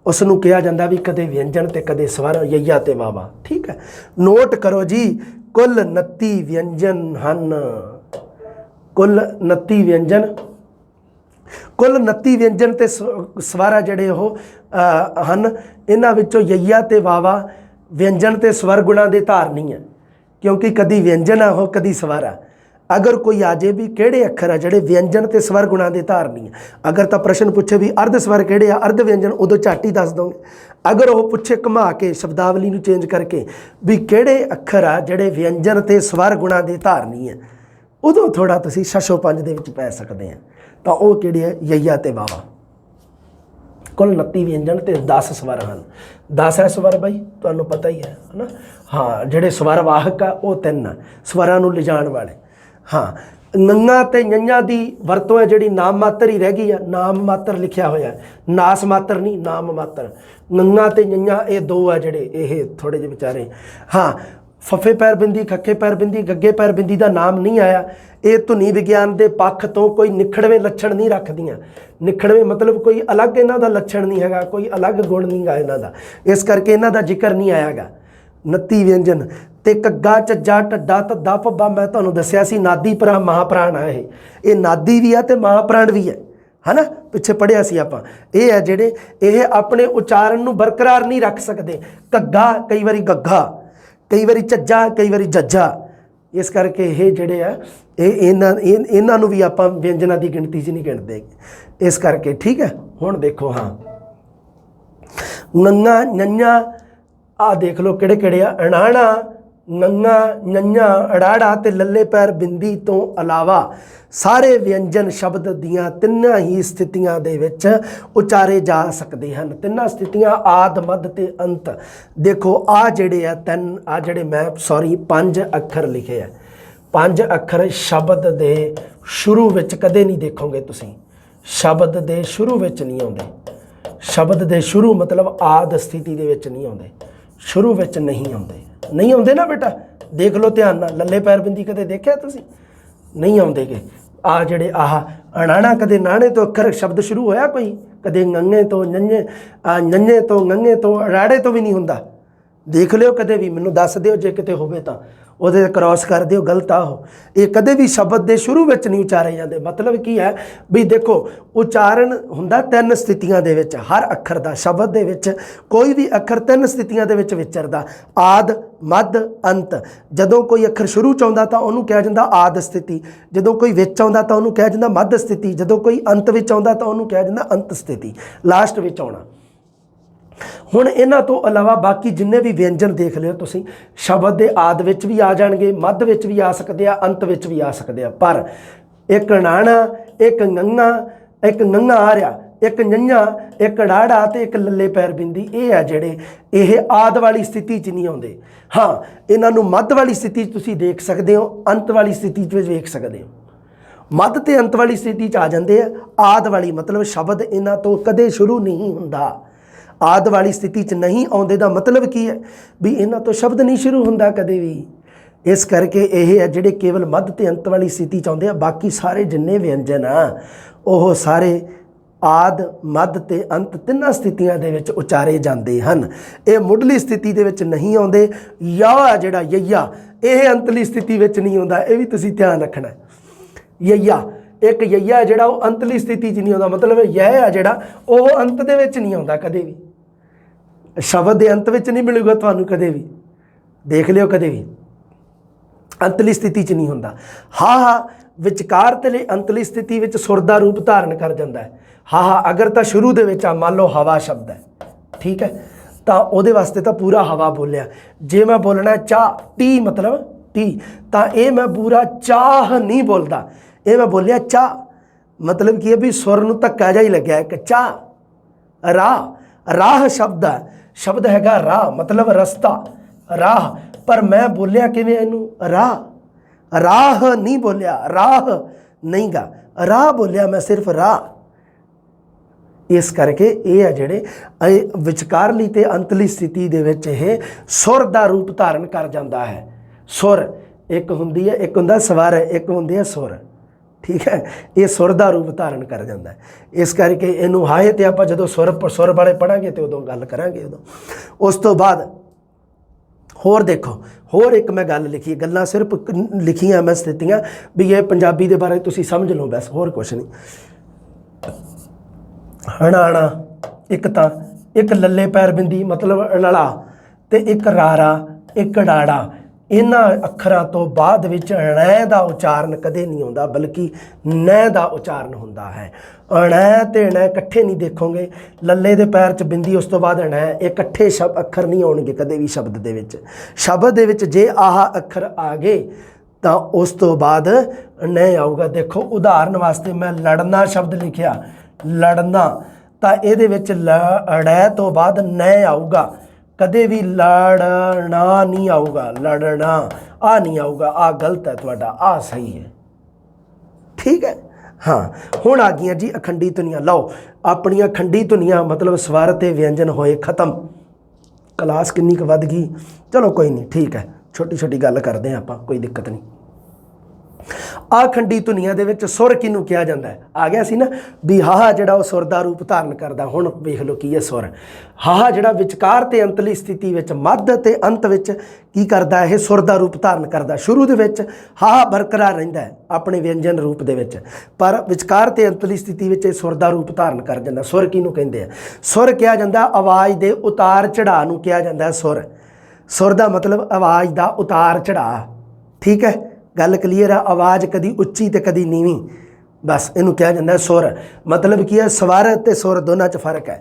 ਉਸ ਨੂੰ ਕਿਹਾ ਜਾਂਦਾ ਵੀ ਕਦੇ ਵਿਅੰਜਨ ਤੇ ਕਦੇ ਸਵਰ, ਯਈਆ ਤੇ ਵਾਵਾ। ਠੀਕ ਹੈ, ਨੋਟ ਕਰੋ ਜੀ, ਕੁੱਲ 29 ਵਿਅੰਜਨ ਹਨ। ਕੁੱਲ 29 ਵਿਅੰਜਨ, ਕੁੱਲ 29 ਵਿਅੰਜਨ ਤੇ ਸਵਰ ਆ ਜਿਹੜੇ ਉਹ ਹਨ। ਇਹਨਾਂ ਵਿੱਚੋਂ ਯਈਆ ਤੇ ਵਾਵਾ ਵਿਅੰਜਨ ਤੇ ਸਵਰ ਗੁਣਾਂ ਦੇ ਧਾਰਨੀ ਹੈ, ਕਿਉਂਕਿ ਕਦੀ ਵਿਅੰਜਨ ਆ ਉਹ, ਕਦੀ ਸਵਰ ਆ। ਅਗਰ ਕੋਈ ਆ ਜੇ ਵੀ ਕਿਹੜੇ ਅੱਖਰ ਆ ਜਿਹੜੇ ਵਿਅੰਜਨ ਤੇ ਸਵਰ ਗੁਣਾਂ ਦੇ ਧਾਰਨੀ ਹੈ, ਅਗਰ ਤਾਂ ਪ੍ਰਸ਼ਨ ਪੁੱਛੇ ਵੀ ਅਰਧ ਸਵਰ ਕਿਹੜੇ ਆ, ਅਰਧ ਵਿਅੰਜਨ, ਉਦੋਂ ਝੱਟ ਹੀ ਦੱਸ ਦੋਗੇ। ਅਗਰ ਉਹ ਪੁੱਛੇ ਘੁਮਾ ਕੇ ਸ਼ਬਦਾਵਲੀ ਨੂੰ ਚੇਂਜ ਕਰਕੇ ਵੀ ਕਿਹੜੇ ਅੱਖਰ ਆ ਜਿਹੜੇ ਵਿਅੰਜਨ ਤੇ ਸਵਰ ਗੁਣਾਂ ਦੇ ਧਾਰਨੀ ਹੈ, ਉਦੋਂ ਥੋੜ੍ਹਾ ਤੁਸੀਂ 605 ਦੇ ਵਿੱਚ ਪੈ ਸਕਦੇ ਆ। ਤਾਂ ਉਹ ਕਿਹੜੇ ਹੈ? ਯਈਆ ਤੇ ਵਾਵਾ। ਕੁੱਲ 29 ਵਿਅੰਜਨ ਤੇ 10 ਸਵਰ ਹਨ। 10 ਹੈ ਸਵਰ ਬਾਈ, ਤੁਹਾਨੂੰ ਪਤਾ ਹੀ ਹੈ ਨਾ। ਹਾਂ, ਜਿਹੜੇ ਸਵਰ ਵਾਹਕ ਆ ਉਹ 3 ਆ, ਸਵਰਾਂ ਨੂੰ ਲਿਜਾਣ ਵਾਲੇ। ਹਾਂ, ਨੰਗਾ ਤੇ ਨੰਨਾ ਦੀ ਵਰਤੋਂ ਹੈ ਜਿਹੜੀ ਨਾਮ ਮਾਤਰ ਹੀ ਰਹਿ ਗਈ ਆ, ਨਾਮ ਮਾਤਰ ਲਿਖਿਆ ਹੋਇਆ, ਨਾਸ ਮਾਤਰ ਨਹੀਂ, ਨਾਮ ਮਾਤਰ। ਨੰਗਾ ਤੇ ਨੰਨਾ ਇਹ 2 ਆ ਜਿਹੜੇ ਇਹ ਥੋੜ੍ਹੇ ਜਿਹੇ ਵਿਚਾਰੇ। ਹਾਂ, ਫੱਫੇ ਪੈਰ ਬਿੰਦੀ, ਖੱਖੇ ਪੈਰ ਬਿੰਦੀ, ਗੱਗੇ ਪੈਰ ਬਿੰਦੀ ਦਾ ਨਾਮ ਨਹੀਂ ਆਇਆ। ਇਹ ਧੁਨੀ ਵਿਗਿਆਨ ਦੇ ਪੱਖ ਤੋਂ ਕੋਈ ਨਿਖੜਵੇਂ ਲੱਛਣ ਨਹੀਂ ਰੱਖਦੀਆਂ। ਨਿਖੜਵੇਂ ਮਤਲਬ ਕੋਈ ਅਲੱਗ ਇਹਨਾਂ ਦਾ ਲੱਛਣ ਨਹੀਂ ਹੈਗਾ, ਕੋਈ ਅਲੱਗ ਗੁਣ ਨਹੀਂ ਗਾ ਇਹਨਾਂ ਦਾ, ਇਸ ਕਰਕੇ ਇਹਨਾਂ ਦਾ ਜ਼ਿਕਰ ਨਹੀਂ ਆਇਆਗਾ। 29 ਵਿਅੰਜਨ ਤੇ ਕੱਗਾ, ਝੱਜਾ, ਢੱਡਾ, ਧੱਦਾ, ਭੱਬਾ ਮੈਂ ਤੁਹਾਨੂੰ ਦੱਸਿਆ ਸੀ ਨਾਦੀ ਪ੍ਰਾ ਮਹਾਪ੍ਰਾਣ ਆ। ਇਹ ਨਾਦੀ ਵੀ ਆ ਤੇ ਮਹਾਪ੍ਰਾਣ ਵੀ ਹੈ ਨਾ, ਪਿੱਛੇ ਪੜ੍ਹਿਆ ਸੀ ਆਪਾਂ। ਇਹ ਹੈ ਜਿਹੜੇ ਇਹ ਆਪਣੇ ਉਚਾਰਨ ਨੂੰ ਬਰਕਰਾਰ ਨਹੀਂ ਰੱਖ ਸਕਦੇ। ਘੱਗਾ ਕਈ ਵਾਰੀ ਗੱਗਾ, ਕਈ ਵਾਰੀ ਝੱਜਾ, ਕਈ ਵਾਰੀ ਜੱਜਾ, ਇਸ ਕਰਕੇ ਇਹ ਜਿਹੜੇ ਆ ਇਹਨਾਂ ਨੂੰ ਵੀ ਆਪਾਂ ਵਿਅੰਜਨਾਂ ਦੀ ਗਿਣਤੀ 'ਚ ਨਹੀਂ ਗਿਣਦੇ, ਇਸ ਕਰਕੇ। ਠੀਕ ਹੈ, ਹੁਣ ਦੇਖੋ ਹਾਂ ਨੰਗਾ, ਨੰਨਾ, ਆਹ ਦੇਖ ਲਓ ਕਿਹੜੇ ਕਿਹੜੇ ਆ। ਅਣਾਣਾ, ਨੰਗਾ, ਨੰਨਾ, ਅੜਾੜਾ ਤੇ ਲੱਲੇ ਪੈਰ ਬਿੰਦੀ ਤੋਂ ਇਲਾਵਾ ਸਾਰੇ ਵਿਅੰਜਨ ਸ਼ਬਦ ਦੀਆਂ ਤਿੰਨਾਂ ਹੀ ਸਥਿਤੀਆਂ ਦੇ ਵਿੱਚ ਉਚਾਰੇ ਜਾ ਸਕਦੇ ਹਨ। ਤਿੰਨਾਂ ਸਥਿਤੀਆਂ ਆਦ, ਮੱਧ ਤੇ ਅੰਤ। ਦੇਖੋ ਆ ਜਿਹੜੇ ਆ ਜਿਹੜੇ ਮੈਂ 5 ਅੱਖਰ ਲਿਖੇ ਆ, 5 ਅੱਖਰ ਸ਼ਬਦ ਦੇ ਸ਼ੁਰੂ ਵਿੱਚ ਕਦੇ ਨਹੀਂ ਦੇਖੋਗੇ ਤੁਸੀਂ, ਸ਼ਬਦ ਦੇ ਸ਼ੁਰੂ ਵਿੱਚ ਨਹੀਂ ਆਉਂਦੇ। ਸ਼ਬਦ ਦੇ ਸ਼ੁਰੂ ਮਤਲਬ ਆਦ ਸਥਿਤੀ ਦੇ ਵਿੱਚ ਨਹੀਂ ਆਉਂਦੇ, ਸ਼ੁਰੂ ਵਿੱਚ ਨਹੀਂ ਆਉਂਦੇ ਨਾ ਬੇਟਾ, ਦੇਖ ਲਓ ਧਿਆਨ ਨਾਲ। ਲੱਲੇ ਪੈਰ ਬਿੰਦੀ ਕਦੇ ਦੇਖਿਆ ਤੁਸੀਂ? ਨਹੀਂ ਆਉਂਦੇਗੇ। ਆ ਜਿਹੜੇ ਅਣਾਣਾ, ਕਦੇ ਨਾਣੇ ਤੋਂ ਅੱਖਰ ਸ਼ਬਦ ਸ਼ੁਰੂ ਹੋਇਆ ਕੋਈ? ਕਦੇ ਨੰਨੇ ਤੋਂ ਨੰਨੇ ਤੋਂ ਗੰਗੇ ਤੋਂ ਅੜਾੜੇ ਤੋਂ ਵੀ ਨਹੀਂ ਹੁੰਦਾ। ਦੇਖ ਲਿਓ ਕਦੇ ਵੀ, ਮੈਨੂੰ ਦੱਸ ਦਿਓ ਜੇ ਕਿਤੇ ਹੋਵੇ ਤਾਂ ਉਹਦੇ ਕ੍ਰਾਸ ਕਰ ਦਿਓ, ਗਲਤ ਆ ਉਹ। ਇਹ ਕਦੇ ਵੀ ਸ਼ਬਦ ਦੇ ਸ਼ੁਰੂ ਵਿੱਚ ਨਹੀਂ ਉਚਾਰੇ ਜਾਂਦੇ। ਮਤਲਬ ਕੀ ਹੈ ਵੀ ਦੇਖੋ ਉਚਾਰਨ ਹੁੰਦਾ 3 ਸਥਿਤੀਆਂ ਦੇ ਵਿੱਚ ਹਰ ਅੱਖਰ ਦਾ। ਸ਼ਬਦ ਦੇ ਵਿੱਚ ਕੋਈ ਵੀ ਅੱਖਰ 3 ਸਥਿਤੀਆਂ ਦੇ ਵਿੱਚ ਵਿਚਰਦਾ, ਆਦ, ਮੱਧ, ਅੰਤ। ਜਦੋਂ ਕੋਈ ਅੱਖਰ ਸ਼ੁਰੂ 'ਚ ਆਉਂਦਾ ਤਾਂ ਉਹਨੂੰ ਕਿਹਾ ਜਾਂਦਾ ਆਦ ਸਥਿਤੀ, ਜਦੋਂ ਕੋਈ ਵਿੱਚ ਆਉਂਦਾ ਤਾਂ ਉਹਨੂੰ ਕਿਹਾ ਜਾਂਦਾ ਮੱਧ ਸਥਿਤੀ, ਜਦੋਂ ਕੋਈ ਅੰਤ ਵਿੱਚ ਆਉਂਦਾ ਤਾਂ ਉਹਨੂੰ ਕਿਹਾ ਜਾਂਦਾ ਅੰਤ ਸਥਿਤੀ, ਲਾਸਟ ਵਿੱਚ ਆਉਣਾ। ਹੁਣ ਇਹਨਾਂ ਤੋਂ ਇਲਾਵਾ ਬਾਕੀ ਜਿੰਨੇ ਵੀ ਵਿਅੰਜਨ ਦੇਖ ਲਿਓ ਤੁਸੀਂ, ਸ਼ਬਦ ਦੇ ਆਦ ਵਿੱਚ ਵੀ ਆ ਜਾਣਗੇ, ਮੱਧ ਵਿੱਚ ਵੀ ਆ ਸਕਦੇ ਆ, ਅੰਤ ਵਿੱਚ ਵੀ ਆ ਸਕਦੇ ਆ। ਪਰ ਇੱਕ ਨਾਣਾ, ਇੱਕ ਨੰਗਾ ਆ ਰਿਹਾ, ਇੱਕ ਨੰਨਾ, ਇੱਕ ਡਾੜਾ ਤੇ ਇੱਕ ਲੱਲੇ ਪੈਰ ਬਿੰਦੀ, ਇਹ ਆ ਜਿਹੜੇ ਇਹ ਆਦ ਵਾਲੀ ਸਥਿਤੀ 'ਚ ਨਹੀਂ ਆਉਂਦੇ। ਹਾਂ, ਇਹਨਾਂ ਨੂੰ ਮੱਧ ਵਾਲੀ ਸਥਿਤੀ 'ਚ ਤੁਸੀਂ ਦੇਖ ਸਕਦੇ ਹੋ, ਅੰਤ ਵਾਲੀ ਸਥਿਤੀ 'ਚ ਵੇਖ ਸਕਦੇ ਹੋ। ਮੱਧ ਤੇ ਅੰਤ ਵਾਲੀ ਸਥਿਤੀ 'ਚ ਆ ਜਾਂਦੇ ਆ। ਆਦ ਵਾਲੀ ਮਤਲਬ ਸ਼ਬਦ ਇਹਨਾਂ ਤੋਂ ਕਦੇ ਸ਼ੁਰੂ ਨਹੀਂ ਹੁੰਦਾ। ਆਦ ਵਾਲੀ ਸਥਿਤੀ 'ਚ ਨਹੀਂ ਆਉਂਦੇ ਦਾ ਮਤਲਬ ਕੀ ਹੈ ਵੀ ਇਹਨਾਂ ਤੋਂ ਸ਼ਬਦ ਨਹੀਂ ਸ਼ੁਰੂ ਹੁੰਦਾ ਕਦੇ ਵੀ। ਇਸ ਕਰਕੇ ਇਹ ਹੈ ਜਿਹੜੇ ਕੇਵਲ ਮੱਧ ਤੇ ਅੰਤ ਵਾਲੀ ਸਥਿਤੀ 'ਚ ਆਉਂਦੇ ਆ। ਬਾਕੀ ਸਾਰੇ ਜਿੰਨੇ ਵਿਅੰਜਨ ਆ ਉਹ ਸਾਰੇ ਆਦ, ਮੱਧ ਤੇ ਅੰਤ ਤਿੰਨਾਂ ਸਥਿਤੀਆਂ ਦੇ ਵਿੱਚ ਉਚਾਰੇ ਜਾਂਦੇ ਹਨ। ਇਹ ਮੁੱਢਲੀ ਸਥਿਤੀ ਦੇ ਵਿੱਚ ਨਹੀਂ ਆਉਂਦੇ। ਯਾ ਜਿਹੜਾ ਯਈਆ, ਇਹ ਅੰਤਲੀ ਸਥਿਤੀ ਵਿੱਚ ਨਹੀਂ ਆਉਂਦਾ, ਇਹ ਵੀ ਤੁਸੀਂ ਧਿਆਨ ਰੱਖਣਾ। ਯਈਆ, ਇੱਕ ਯਈਆ ਜਿਹੜਾ ਉਹ ਅੰਤਲੀ ਸਥਿਤੀ 'ਚ ਨਹੀਂ ਆਉਂਦਾ, ਮਤਲਬ ਯਹ ਆ ਜਿਹੜਾ ਉਹ ਅੰਤ ਦੇ ਵਿੱਚ ਨਹੀਂ ਆਉਂਦਾ ਕਦੇ ਵੀ। ਸ਼ਬਦ ਦੇ ਅੰਤ ਵਿੱਚ ਨਹੀਂ ਮਿਲੂਗਾ ਤੁਹਾਨੂੰ ਕਦੇ ਵੀ, ਦੇਖ ਲਿਓ ਕਦੇ ਵੀ ਅੰਤਲੀ ਸਥਿਤੀ 'ਚ ਨਹੀਂ ਹੁੰਦਾ। ਹਾ ਵਿਚਕਾਰ ਤੇ ਅੰਤਲੀ ਸਥਿਤੀ ਵਿੱਚ ਸੁਰ ਦਾ ਰੂਪ ਧਾਰਨ ਕਰ ਜਾਂਦਾ ਹੈ। ਹਾ ਅਗਰ ਤਾਂ ਸ਼ੁਰੂ ਦੇ ਵਿੱਚ ਆ, ਮੰਨ ਲਓ ਹਵਾ ਸ਼ਬਦ ਹੈ, ਠੀਕ ਹੈ, ਤਾਂ ਉਹਦੇ ਵਾਸਤੇ ਤਾਂ ਪੂਰਾ ਹਵਾ ਬੋਲਿਆ। ਜੇ ਮੈਂ ਬੋਲਣਾ ਚਾਹ, ਟੀ ਮਤਲਬ ਟੀ, ਤਾਂ ਇਹ ਮੈਂ ਪੂਰਾ ਚਾਹ ਨਹੀਂ ਬੋਲਦਾ, ਇਹ ਮੈਂ ਬੋਲਿਆ ਚਾਹ। ਮਤਲਬ ਕੀ ਹੈ ਵੀ ਸੁਰ ਨੂੰ ਧੱਕਾ ਜਿਹਾ ਹੀ ਲੱਗਿਆ ਇੱਕ ਚਾਹ। ਰਾਹ ਸ਼ਬਦ ਹੈਗਾ ਰਾਹ, ਮਤਲਬ ਰਸਤਾ, ਰਾਹ, ਪਰ ਮੈਂ ਬੋਲਿਆ ਕਿਵੇਂ ਇਹਨੂੰ? ਰਾਹ ਨਹੀਂ ਬੋਲਿਆ, ਰਾਹ ਨਹੀਂ ਗਾ, ਰਾਹ ਬੋਲਿਆ ਮੈਂ, ਸਿਰਫ ਰਾਹ। ਇਸ ਕਰਕੇ ਇਹ ਆ ਜਿਹੜੇ ਵਿਚਕਾਰਲੀ ਤੇ ਅੰਤਲੀ ਸਥਿਤੀ ਦੇ ਵਿੱਚ ਇਹ ਸੁਰ ਦਾ ਰੂਪ ਧਾਰਨ ਕਰ ਜਾਂਦਾ ਹੈ। ਸੁਰ ਇੱਕ ਹੁੰਦੀ ਹੈ, ਇੱਕ ਹੁੰਦਾ ਸਵਰ, ਇੱਕ ਹੁੰਦੀ ਹੈ ਸੁਰ, ਠੀਕ ਹੈ। ਇਹ ਸੁਰ ਦਾ ਰੂਪ ਧਾਰਨ ਕਰ ਜਾਂਦਾ ਹੈ। ਇਸ ਕਰਕੇ ਇਹਨੂੰ ਹਾਏ ਤੇ ਆਪਾਂ ਜਦੋਂ ਸੁਰ ਵਾਲੇ ਪੜਾਂਗੇ ਤੇ ਉਦੋਂ ਗੱਲ ਕਰਾਂਗੇ ਉਦੋਂ। ਉਸ ਤੋਂ ਬਾਅਦ ਹੋਰ ਦੇਖੋ, ਹੋਰ ਇੱਕ ਮੈਂ ਗੱਲ ਲਿਖੀ, ਗੱਲਾਂ ਸਿਰਫ ਲਿਖੀਆਂ ਮੈਂ ਸਥਿਤੀਆਂ ਵੀ ਇਹ ਪੰਜਾਬੀ ਦੇ ਬਾਰੇ ਤੁਸੀਂ ਸਮਝ ਲਓ ਬਸ, ਹੋਰ ਕੁਛ ਨਹੀਂ। ਹਣਾਣਾ ਇੱਕ ਤਾਂ, ਇੱਕ ਲੱਲੇ ਪੈਰ ਬਿੰਦੀ ਮਤਲਬ ਅਣਲਾ, ਤੇ ਇੱਕ ਰਾਰਾ, ਇੱਕ ਡਾੜਾ। ਇਹਨਾਂ ਅੱਖਰਾਂ ਤੋਂ ਬਾਅਦ ਵਿੱਚ ਣੈ ਦਾ ਉਚਾਰਨ ਕਦੇ ਨਹੀਂ ਆਉਂਦਾ, ਬਲਕਿ ਨੈ ਦਾ ਉਚਾਰਨ ਹੁੰਦਾ ਹੈ। ਣੈ ਤੇ ਣੈ ਇਕੱਠੇ ਨਹੀਂ ਦੇਖੋਗੇ। ਲੱਲੇ ਦੇ ਪੈਰ 'ਚ ਬਿੰਦੀ, ਉਸ ਤੋਂ ਬਾਅਦ ਣੈ, ਇਹ ਇਕੱਠੇ ਅੱਖਰ ਨਹੀਂ ਆਉਣਗੇ ਕਦੇ ਵੀ ਸ਼ਬਦ ਦੇ ਵਿੱਚ। ਸ਼ਬਦ ਦੇ ਵਿੱਚ ਜੇ ਆਹ ਅੱਖਰ ਆ ਗਏ ਤਾਂ ਉਸ ਤੋਂ ਬਾਅਦ ਨੈ ਆਊਗਾ। ਦੇਖੋ ਉਦਾਹਰਨ ਵਾਸਤੇ ਮੈਂ ਲੜਨਾ ਸ਼ਬਦ ਲਿਖਿਆ, ਲੜਨਾ, ਤਾਂ ਇਹਦੇ ਵਿੱਚ ੜੈ ਤੋਂ ਬਾਅਦ ਨੈ ਆਊਗਾ, ਕਦੇ ਵੀ ਲੜਨਾ ਨਹੀਂ ਆਊਗਾ। ਲੜਨਾ ਆ ਨਹੀਂ ਆਊਗਾ, ਆ ਗਲਤ ਹੈ ਤੁਹਾਡਾ, ਆ ਸਹੀ ਹੈ, ਠੀਕ ਹੈ। ਹਾਂ, ਹੁਣ ਆ ਗਈਆਂ ਜੀ ਅਖੰਡੀ ਧੁਨੀਆਂ। ਲਓ ਆਪਣੀਆਂ ਖੰਡੀ ਧੁਨੀਆਂ ਮਤਲਬ ਸਵਰ ਤੇ ਵਿਅੰਜਨ ਹੋਏ ਖਤਮ। ਕਲਾਸ ਕਿੰਨੀ ਕੁ ਵੱਧ ਗਈ, ਚਲੋ ਕੋਈ ਨਹੀਂ, ਠੀਕ ਹੈ, छोटी छोटी गल करते हैं आपां, कोई दिक्कत नहीं। आखंडी धुनिया दे विच सुर किनू कहा जाता है, आ गया सी ना भी हाहा जिहड़ा वो सुर का रूप धारण करदा। हुण वेख लो की है सुर, हाहा जिहड़ा विचकार ते अंतली स्थिति विच मध्य ते अंत विच की करदा है, सुर का रूप धारण करदा। शुरू दे विच हाहा बरकरार रहिंदा है अपने व्यंजन रूप दे विच, पर विचकार ते अंतली स्थिति विच सुर का रूप धारण कर जांदा। सुर किनू कहिंदे आ? सुर कहा जांदा आवाज़ दे उतार चढ़ाव नूं कहा जांदा है सुर। सुर का मतलब आवाज़ का उतार चढ़ाव, ठीक है, गल क्लीयर है। आवाज़ कदी उच्ची तो कदी नीवी, बस इनू कहा जाता है सुर। मतलब की है स्वर ते सुर दोनों च फर्क है।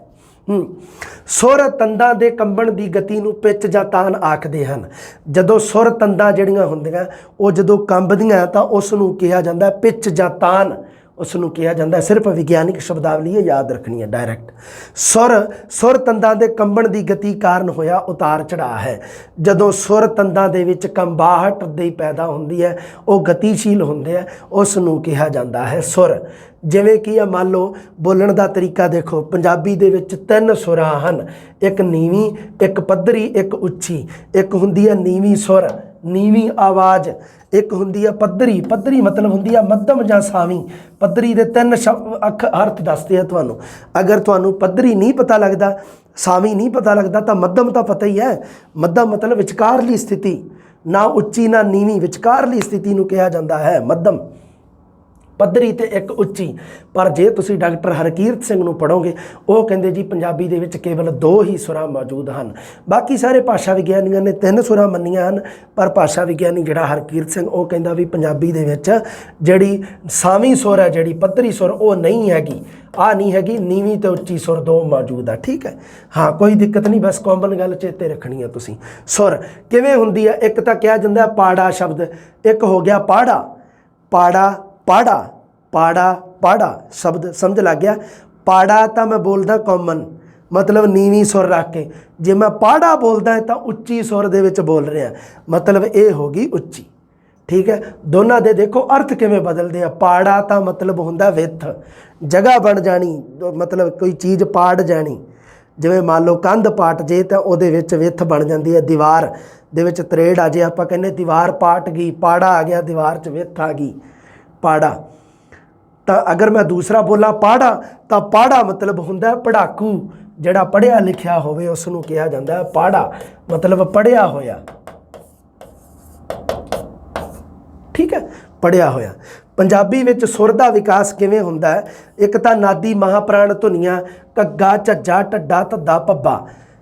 सुर तंदां दे कंबण की गति नूं पिच जां तान आखदे हन। जदों सुर तंदां जिहड़ियां हुंदियां वो जदों कंबदियां तां उस नूं कहा जाता है पिच जां तान, उसनूं कहा जाता है। सिर्फ विग्यानिक शब्दावली है, याद रखनी है डायरैक्ट। सुर तंदां दे कंबण की गति कारण होया उतार चढ़ाव है। जदों सुर तंदां दे विच कंबाहट दी पैदा होंदी है, वो गतिशील होंदे है, उसनूं कहा जाता है सुर। जिवें कि मान लो बोलण का तरीका देखो, पंजाबी दे विच 3 सुरां हन, एक नीवी, एक पद्धरी, एक उच्ची। एक हुंदी है नीवी सुर, नीवी आवाज़, एक हुंदी है पद्धरी। पद्धरी मतलब हुंदी है मध्यम जां सावी। पद्धरी दे 3 शब्द अर्थ दसदे हैं तुहानूं। अगर तुहानूं पद्धरी नहीं पता लगदा, सावी नहीं पता लगदा, तो मध्यम तो पता ही है। मध्यम मतलब विचकारली स्थिति, ना उच्ची ना नीवी, विचकारली स्थिति नूं कहा जाता है मध्यम। पद्धरी ते एक उच्ची। पर जे तुसी डॉक्टर हरकीरत सिंह नूं पढ़ोगे, वो कहंदे जी पंजाबी दे विच केवल 2 ही सुरां मौजूद हैं। बाकी सारे भाषा विग्यानियों ने 3 सुरां मन्नियां हैं, पर भाषा विग्यानी जिहड़ा हरकीरत सिंह वो कहंदा भी पंजाबी दे विच जिहड़ी सावी सुर है, जिहड़ी पद्धरी सुर वो नहीं हैगी, आ नहीं हैगी, नीवी ते उच्ची सुर 2 मौजूद है। ठीक है, हाँ कोई दिक्कत नहीं, बस कॉमन गल चेते रखनी है तुसी। सुर किवें हुंदी है? एक तां कहा जांदा है पाड़ा शब्द, एक हो गया पाड़ा, पाड़ा पाड़ा, पाड़ा पाड़ा शब्द समझ लग गया। पाड़ा तो मैं बोलदा कॉमन, मतलब नीवी सुर रख के। जे मैं पाड़ा बोलदा है तो उच्ची सुर दे विच बोल रहा, मतलब ये होगी उच्ची। ठीक है, दोनों दे देखो अर्थ किवें बदलते हैं। पाड़ा तो मतलब हुंदा विथ, जगह बन जानी, मतलब कोई चीज़ पाड़ जानी। जिवें मान लो कंध पाट जे तो उहदे विच विथ बन जाती है। दीवार दे विच तरेड़ आ जे, आपां कहने दीवार पाट गई, पाड़ा आ गया, दीवार च विथ आ गई, पाड़ा। तो अगर मैं दूसरा बोला पाड़ा, तो पाड़ा मतलब हुंदा पढ़ाकू, जिहड़ा पढ़िया लिखिया होवे उसनूं कहा जाता है पाड़ा, मतलब पढ़िया होया। ठीक है, पढ़िया होया। पंजाबी विच सुर का विकास किवें हुंदा है? एक तो नादी महाप्राण धुनियां घग्गा झज्जा ढड्डा धद्दा भब्बा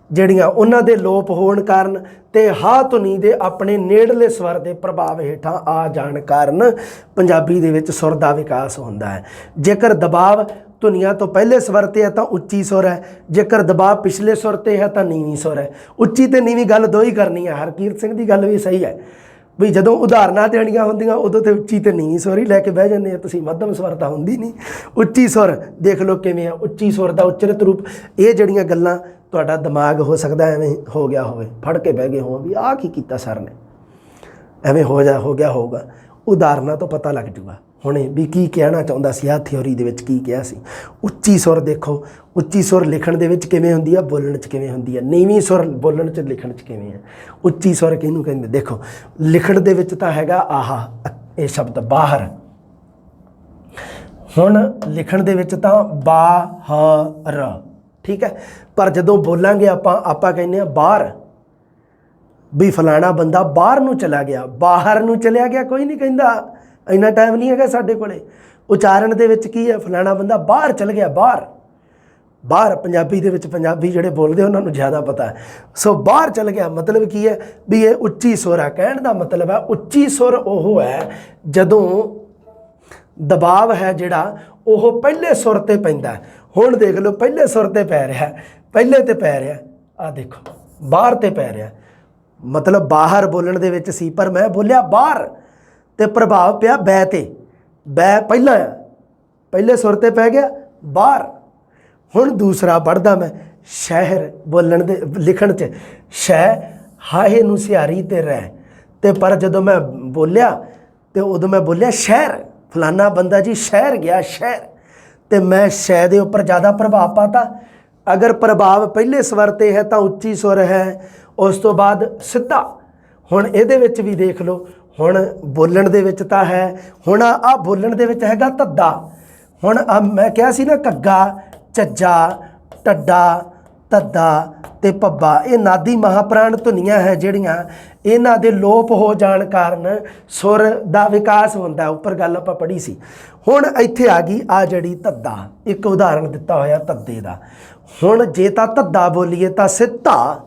ਜਿਹੜੀਆਂ ਉਹਨਾਂ ਦੇ ਲੋਪ ਹੋਣ ਕਾਰਨ ਤੇ ਹਾ ਧੁਨੀ ਦੇ ਆਪਣੇ ਨੇੜਲੇ ਸਵਰ ਦੇ ਪ੍ਰਭਾਵ ਹੇਠਾਂ ਆ ਜਾਣ ਕਾਰਨ ਪੰਜਾਬੀ ਦੇ ਵਿੱਚ ਸੁਰ ਦਾ ਵਿਕਾਸ ਹੁੰਦਾ ਹੈ। ਜੇਕਰ ਦਬਾਅ ਧੁਨੀਆਂ ਤੋਂ ਪਹਿਲੇ ਸਵਰ ਤੇ ਹੈ ਤਾਂ ਉੱਚੀ ਸੁਰ ਹੈ, ਜੇਕਰ ਦਬਾਅ ਪਿਛਲੇ ਸੁਰ ਤੇ ਹੈ ਤਾਂ ਨੀਵੀਂ ਸੁਰ ਹੈ। ਉੱਚੀ ਤੇ ਨੀਵੀਂ ਗੱਲ ਦੋ ਹੀ ਕਰਨੀ ਹੈ। ਹਰਕੀਰਤ ਸਿੰਘ ਦੀ ਗੱਲ ਵੀ ਸਹੀ ਹੈ ਵੀ ਜਦੋਂ ਉਦਾਹਰਨਾਂ ਦੇਣੀਆਂ ਹੁੰਦੀਆਂ ਉਦੋਂ ਤੇ ਉੱਚੀ ਤੇ ਨੀਵੀਂ ਸੁਰ ਹੀ ਲੈ ਕੇ ਬਹਿ ਜਾਂਦੇ ਆ ਤੁਸੀਂ, ਮੱਧਮ ਸਵਰ ਤਾਂ ਹੁੰਦੀ ਨਹੀਂ। ਉੱਚੀ ਸੁਰ ਦੇਖ ਲਓ ਕਿਵੇਂ ਆ, ਉੱਚੀ ਸੁਰ ਦਾ ਉਚਰਿਤ ਰੂਪ। ਇਹ ਜਿਹੜੀਆਂ ਗੱਲਾਂ ਤੁਹਾਡਾ ਦਿਮਾਗ ਹੋ ਸਕਦਾ ਐਵੇਂ ਹੋ ਗਿਆ ਹੋਵੇ, ਫੜ ਕੇ ਬਹਿ ਗਏ ਹੋ ਵੀ ਆਹ ਕੀ ਕੀਤਾ ਸਰ ਨੇ, ਐਵੇਂ ਹੋ ਗਿਆ ਹੋਊਗਾ। ਉਦਾਹਰਨਾਂ ਤੋਂ ਪਤਾ ਲੱਗ ਜੂਗਾ ਹੁਣੇ ਵੀ ਕੀ ਕਹਿਣਾ ਚਾਹੁੰਦਾ ਸੀ, ਆਹ ਥਿਓਰੀ ਦੇ ਵਿੱਚ ਕੀ ਕਿਹਾ ਸੀ। ਉੱਚੀ ਸੁਰ ਦੇਖੋ, ਉੱਚੀ ਸੁਰ ਲਿਖਣ ਦੇ ਵਿੱਚ ਕਿਵੇਂ ਹੁੰਦੀ ਆ, ਬੋਲਣ 'ਚ ਕਿਵੇਂ ਹੁੰਦੀ ਆ। ਨੀਵੀਂ ਸੁਰ ਬੋਲਣ 'ਚ ਲਿਖਣ 'ਚ ਕਿਵੇਂ ਆ। ਉੱਚੀ ਸੁਰ ਕਿਹਨੂੰ ਕਹਿੰਦੇ? ਦੇਖੋ ਲਿਖਣ ਦੇ ਵਿੱਚ ਤਾਂ ਹੈਗਾ ਆਹਾ ਇਹ ਸ਼ਬਦ ਬਾਹਰ, ਹੁਣ ਲਿਖਣ ਦੇ ਵਿੱਚ ਤਾਂ ਬਾਹਰ, ਠੀਕ ਹੈ। ਪਰ ਜਦੋਂ ਬੋਲਾਂਗੇ ਆਪਾਂ ਕਹਿੰਦੇ ਆ ਬਾਹਰ, ਵੀ ਫਲਾਣਾ ਬੰਦਾ ਬਾਹਰ ਨੂੰ ਚਲਾ ਗਿਆ, ਬਾਹਰ ਨੂੰ ਚਲਿਆ ਗਿਆ ਕੋਈ ਨਹੀਂ ਕਹਿੰਦਾ, ਇੰਨਾ ਟਾਈਮ ਨਹੀਂ ਹੈਗਾ ਸਾਡੇ ਕੋਲੇ। ਉਚਾਰਨ ਦੇ ਵਿੱਚ ਕੀ ਹੈ, ਫਲਾਣਾ ਬੰਦਾ ਬਾਹਰ ਚਲ ਗਿਆ, ਬਾਹਰ ਬਾਹਰ। ਪੰਜਾਬੀ ਦੇ ਵਿੱਚ ਪੰਜਾਬੀ ਜਿਹੜੇ ਬੋਲਦੇ ਉਹਨਾਂ ਨੂੰ ਜ਼ਿਆਦਾ ਪਤਾ ਹੈ। ਸੋ ਬਾਹਰ ਚਲ ਗਿਆ ਮਤਲਬ ਕੀ ਹੈ ਵੀ ਇਹ ਉੱਚੀ ਸੁਰ ਹੈ। ਕਹਿਣ ਦਾ ਮਤਲਬ ਹੈ ਉੱਚੀ ਸੁਰ ਉਹ ਹੈ ਜਦੋਂ ਦਬਾਅ ਹੈ ਜਿਹੜਾ ਉਹ ਪਹਿਲੇ ਸੁਰ ਤੇ ਪੈਂਦਾ। ਹੁਣ ਦੇਖ ਲਓ ਪਹਿਲੇ ਸੁਰ ਤੇ ਪੈ ਰਿਹਾ, ਪਹਿਲੇ ਤੇ ਪੈ ਰਿਹਾ, ਆਹ ਦੇਖੋ ਬਾਹਰ ਤੇ ਪੈ ਰਿਹਾ, ਮਤਲਬ ਬਾਹਰ ਬੋਲਣ ਦੇ ਵਿੱਚ ਸੀ ਪਰ ਮੈਂ ਬੋਲਿਆ ਬਾਹਰ ਤੇ ਪ੍ਰਭਾਵ ਪਿਆ ਬੈ ਤੇ। ਬੈ ਪਹਿਲਾਂ ਆ, ਪਹਿਲੇ ਸੁਰ ਤੇ ਪੈ ਗਿਆ ਬਾਹਰ। ਹੁਣ ਦੂਸਰਾ ਪੜ੍ਹਦਾ ਮੈਂ ਸ਼ਹਿਰ ਬੋਲਣ ਦੇ ਲਿਖਣ 'ਚ, ਸ਼ੈ ਹਾਹੇ ਨੂੰ ਸਿਹਾਰੀ ਤੇ ਰਹਿ ਤੇ, ਪਰ ਜਦੋਂ ਮੈਂ ਬੋਲਿਆ ਤੇ ਉਦੋਂ ਮੈਂ ਬੋਲਿਆ ਸ਼ਹਿਰ, ਫਲਾਨਾ ਬੰਦਾ ਜੀ ਸ਼ਹਿਰ ਗਿਆ, ਸ਼ਹਿਰ, ਤੇ ਮੈਂ ਸ਼ੈ ਦੇ ਉੱਪਰ ਜ਼ਿਆਦਾ ਪ੍ਰਭਾਵ ਪਾਤਾ। ਅਗਰ ਪ੍ਰਭਾਵ ਪਹਿਲੇ ਸਵਰ ਤੇ ਹੈ ਤਾਂ ਉੱਚੀ ਸੁਰ ਹੈ, ਉਸ ਤੋਂ ਬਾਅਦ ਸਿੱਧਾ ਹੁਣ ਇਹਦੇ ਵਿੱਚ ਵੀ ਦੇਖ ਲਓ, ਹੁਣ ਬੋਲਣ ਦੇ ਵਿੱਚ ਤਾਂ ਹੈ, ਹੁਣ ਆ ਬੋਲਣ ਦੇ ਵਿੱਚ ਹੈਗਾ ਧੱਦਾ। ਹੁਣ ਮੈਂ ਕਿਹਾ ਸੀ ਨਾ ਘੱਗਾ, ਝੱਜਾ, ਢੱਡਾ, ਧੱਦਾ ਤੇ ਪੱਬਾ, ਇਹ ਨਾਦੀ ਮਹਾਪ੍ਰਾਣ ਧੁਨੀਆਂ ਹੈ ਜਿਹੜੀਆਂ, ਇਹਨਾਂ ਦੇ ਲੋਪ ਹੋ ਜਾਣ ਕਾਰਨ ਸੁਰ ਦਾ ਵਿਕਾਸ ਹੁੰਦਾ। ਉੱਪਰ ਗੱਲ ਆਪਾਂ ਪੜ੍ਹੀ ਸੀ। ਹੁਣ ਇੱਥੇ ਆ ਗਈ ਆ ਜਿਹੜੀ ਧੱਦਾ, ਇੱਕ ਉਦਾਹਰਣ ਦਿੱਤਾ ਹੋਇਆ ਧੱਦੇ ਦਾ। ਹੁਣ ਜੇ ਤਾਂ ਧੱਦਾ ਬੋਲੀਏ ਤਾਂ ਸਿੱਧਾ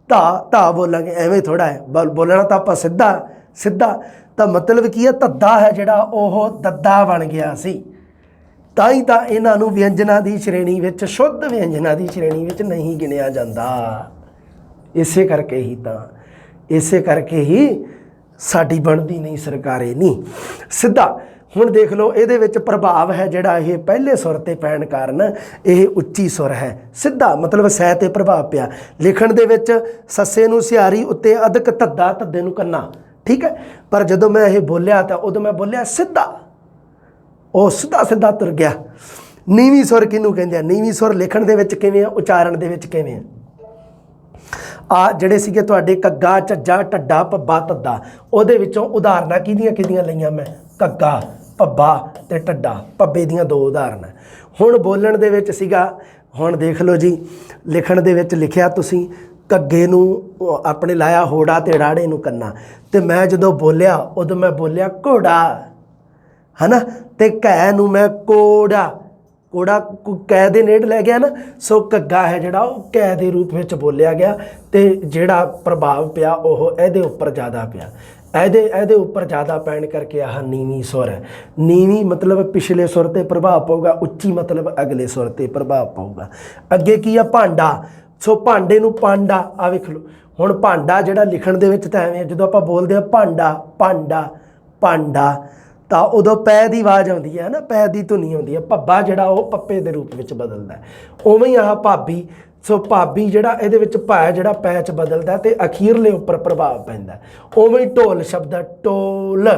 ਧਾ ਬੋਲਾਂਗੇ, ਐਵੇਂ ਥੋੜ੍ਹਾ ਹੈ ਬੋਲਣਾ ਤਾਂ ਆਪਾਂ ਸਿੱਧਾ ਤਾਂ ਮਤਲਬ ਕੀ ਹੈ, ਧੱਦਾ ਹੈ ਜਿਹੜਾ ਉਹ ਦੱਦਾ ਬਣ ਗਿਆ ਸੀ। ਤਾਂ ਹੀ ਤਾਂ ਇਹਨਾਂ ਨੂੰ ਵਿਅੰਜਨਾਂ ਦੀ ਸ਼੍ਰੇਣੀ ਵਿੱਚ, ਸ਼ੁੱਧ ਵਿਅੰਜਨਾਂ ਦੀ ਸ਼੍ਰੇਣੀ ਵਿੱਚ ਨਹੀਂ ਗਿਣਿਆ ਜਾਂਦਾ। ਇਸੇ ਕਰਕੇ ਹੀ ਸਾਡੀ ਬਣਦੀ ਨਹੀਂ ਸਰਕਾਰੇ ਨਹੀਂ ਸਿੱਧਾ। ਹੁਣ ਦੇਖ ਲਓ ਇਹਦੇ ਵਿੱਚ ਪ੍ਰਭਾਵ ਹੈ ਜਿਹੜਾ, ਇਹ ਪਹਿਲੇ ਸੁਰ ਤੇ ਪੈਣ ਕਾਰਨ ਇਹ ਉੱਚੀ ਸੁਰ ਹੈ। ਸਿੱਧਾ ਮਤਲਬ ਸੈ ਤੇ ਪ੍ਰਭਾਵ ਪਿਆ। ਲਿਖਣ ਦੇ ਵਿੱਚ ਸੱਸੇ ਨੂੰ ਸਿਹਾਰੀ ਉੱਤੇ ਅਧਿਕ ਧੱਦਾ, ਧੱਦੇ ਨੂੰ ਕੰਨਾ, ਠੀਕ ਹੈ। ਪਰ ਜਦੋਂ ਮੈਂ ਇਹ ਬੋਲਿਆ ਤਾਂ ਉਦੋਂ ਮੈਂ ਬੋਲਿਆ ਸਿੱਧਾ, ਉਹ ਸਿੱਧਾ ਤੁਰ ਗਿਆ। ਨੀਵੀਂ ਸੁਰ ਕਿਹਨੂੰ ਕਹਿੰਦੇ ਆ? ਨੀਵੀਂ ਸੁਰ ਲਿਖਣ ਦੇ ਵਿੱਚ ਕਿਵੇਂ ਆ, ਉਚਾਰਨ ਦੇ ਵਿੱਚ ਕਿਵੇਂ ਆ? ਆ ਜਿਹੜੇ ਸੀਗੇ ਤੁਹਾਡੇ ਘੱਗਾ, ਝੱਜਾ, ਢੱਡਾ, ਪੱਬਾ, ਧੱਦਾ, ਉਹਦੇ ਵਿੱਚੋਂ ਉਦਾਹਰਨਾਂ ਕਿਹਦੀਆਂ ਲਈਆਂ ਮੈਂ? ਘੱਗਾ, ਪੱਬਾ ਤੇ ਢੱਡਾ। ਪੱਬੇ ਦੀਆਂ 2 ਉਦਾਹਰਨਾਂ। ਹੁਣ ਬੋਲਣ ਦੇ ਵਿੱਚ ਸੀਗਾ, ਹੁਣ ਦੇਖ ਲਓ ਜੀ, ਲਿਖਣ ਦੇ ਵਿੱਚ ਲਿਖਿਆ ਤੁਸੀਂ ਘੱਗੇ ਨੂੰ ਆਪਣੇ ਲਾਇਆ ਹੋੜਾ ਤੇ ਰਾੜੇ ਨੂੰ ਕੰਨਾ, ਤੇ ਮੈਂ ਜਦੋਂ ਬੋਲਿਆ ਉਦੋਂ ਮੈਂ ਬੋਲਿਆ ਘੋੜਾ, ਹੈ ਨਾ। ਤੇ ਘੈ ਨੂੰ ਮੈਂ ਕੋੜਾ ਕੈ ਦੇ ਨੇੜੇ ਲੈ ਗਿਆ ਨਾ, ਸੋ ਘੱਗਾ ਹੈ ਜਿਹੜਾ ਉਹ ਕੈ ਦੇ ਰੂਪ ਵਿੱਚ ਬੋਲਿਆ ਗਿਆ, ਤੇ ਜਿਹੜਾ ਪ੍ਰਭਾਵ ਪਿਆ ਉਹ ਇਹਦੇ ਉੱਪਰ ਜ਼ਿਆਦਾ ਪਿਆ। ਇਹਦੇ ਉੱਪਰ ਜ਼ਿਆਦਾ ਪੈਣ ਕਰਕੇ ਆਹ ਨੀਵੀਂ ਸੁਰ ਹੈ। ਨੀਵੀਂ ਮਤਲਬ ਪਿਛਲੇ ਸੁਰ 'ਤੇ ਪ੍ਰਭਾਵ ਪਊਗਾ, ਉੱਚੀ ਮਤਲਬ ਅਗਲੇ ਸੁਰ 'ਤੇ ਪ੍ਰਭਾਵ ਪਊਗਾ। ਅੱਗੇ ਕੀ ਆ? ਭਾਂਡਾ। ਸੋ ਭਾਂਡੇ ਨੂੰ ਪਾਂਡਾ, ਆ ਵੇਖ ਲਓ। ਹੁਣ ਭਾਂਡਾ ਜਿਹੜਾ ਲਿਖਣ ਦੇ ਵਿੱਚ ਤਾਂ ਐਵੇਂ, ਜਦੋਂ ਆਪਾਂ ਬੋਲਦੇ ਹਾਂ ਭਾਂਡਾ ਤਾਂ ਉਦੋਂ ਪੈ ਦੀ ਆਵਾਜ਼ ਆਉਂਦੀ ਹੈ ਨਾ, ਪੈ ਦੀ ਧੁਨੀ ਆਉਂਦੀ ਹੈ। ਭੱਬਾ ਜਿਹੜਾ ਉਹ ਪੱਪੇ ਦੇ ਰੂਪ ਵਿੱਚ ਬਦਲਦਾ। ਉਵੇਂ ਹੀ ਆਹ ਭਾਬੀ, ਸੋ ਭਾਬੀ ਜਿਹੜਾ ਇਹਦੇ ਵਿੱਚ ਭਾ ਜਿਹੜਾ ਪੈ 'ਚ ਬਦਲਦਾ ਤੇ ਅਖੀਰਲੇ ਉੱਪਰ ਪ੍ਰਭਾਵ ਪੈਂਦਾ। ਉਵੇਂ ਹੀ ਢੋਲ ਸ਼ਬਦ ਹੈ, ਢੋਲ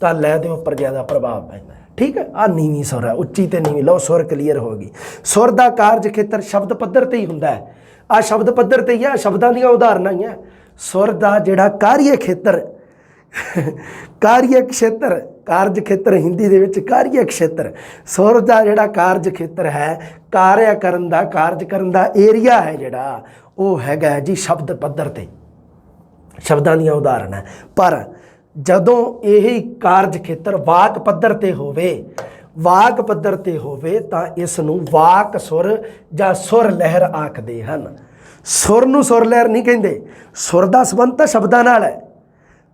ਤਾਂ ਲੈ ਦੇ ਉੱਪਰ ਜ਼ਿਆਦਾ ਪ੍ਰਭਾਵ ਪੈਂਦਾ। ਠੀਕ ਹੈ। ਆ ਨੀਵੀਂ ਸੁਰ ਹੈ, ਉੱਚੀ ਤੇ ਨੀਵੀਂ। ਲਓ ਸੁਰ ਕਲੀਅਰ ਹੋ ਗਈ। ਸੁਰ ਦਾ ਕਾਰਜ ਖੇਤਰ ਸ਼ਬਦ ਪੱਧਰ ਤੇ ਹੀ ਹੁੰਦਾ ਹੈ। ਆ ਸ਼ਬਦ ਪੱਧਰ ਤੇ ਹੀ ਆ, ਸ਼ਬਦਾਂ ਦੀਆਂ ਉਦਾਹਰਨਾਂ ਹੀ ਆ। ਸੁਰ ਦਾ ਜਿਹੜਾ ਕਾਰਜ ਖੇਤਰ ਕਾਰਜ ਖੇਤਰ ਹਿੰਦੀ ਦੇ ਵਿੱਚ ਕਾਰਜ ਖੇਤਰ, ਸੁਰ ਦਾ ਜਿਹੜਾ ਕਾਰਜ ਖੇਤਰ ਹੈ, ਕਾਰਜ ਕਰਨ ਦਾ ਏਰੀਆ ਹੈ ਜਿਹੜਾ, ਉਹ ਹੈਗਾ ਜੀ ਸ਼ਬਦ ਪੱਧਰ ਤੇ। ਸ਼ਬਦਾਂ ਦੀਆਂ ਉਦਾਹਰਨਾਂ। ਪਰ ਜਦੋਂ ਇਹ ਕਾਰਜ ਖੇਤਰ ਵਾਕ ਪੱਧਰ ਤੇ ਹੋਵੇ ਤਾਂ ਇਸ ਨੂੰ ਵਾਕ ਸੁਰ ਜਾਂ ਸੁਰ ਲਹਿਰ ਆਖਦੇ ਹਨ। ਸੁਰ ਨੂੰ ਸੁਰ ਲਹਿਰ ਨਹੀਂ ਕਹਿੰਦੇ। ਸੁਰ ਦਾ ਸੰਬੰਧ ਤਾਂ ਸ਼ਬਦਾਂ ਨਾਲ ਹੈ,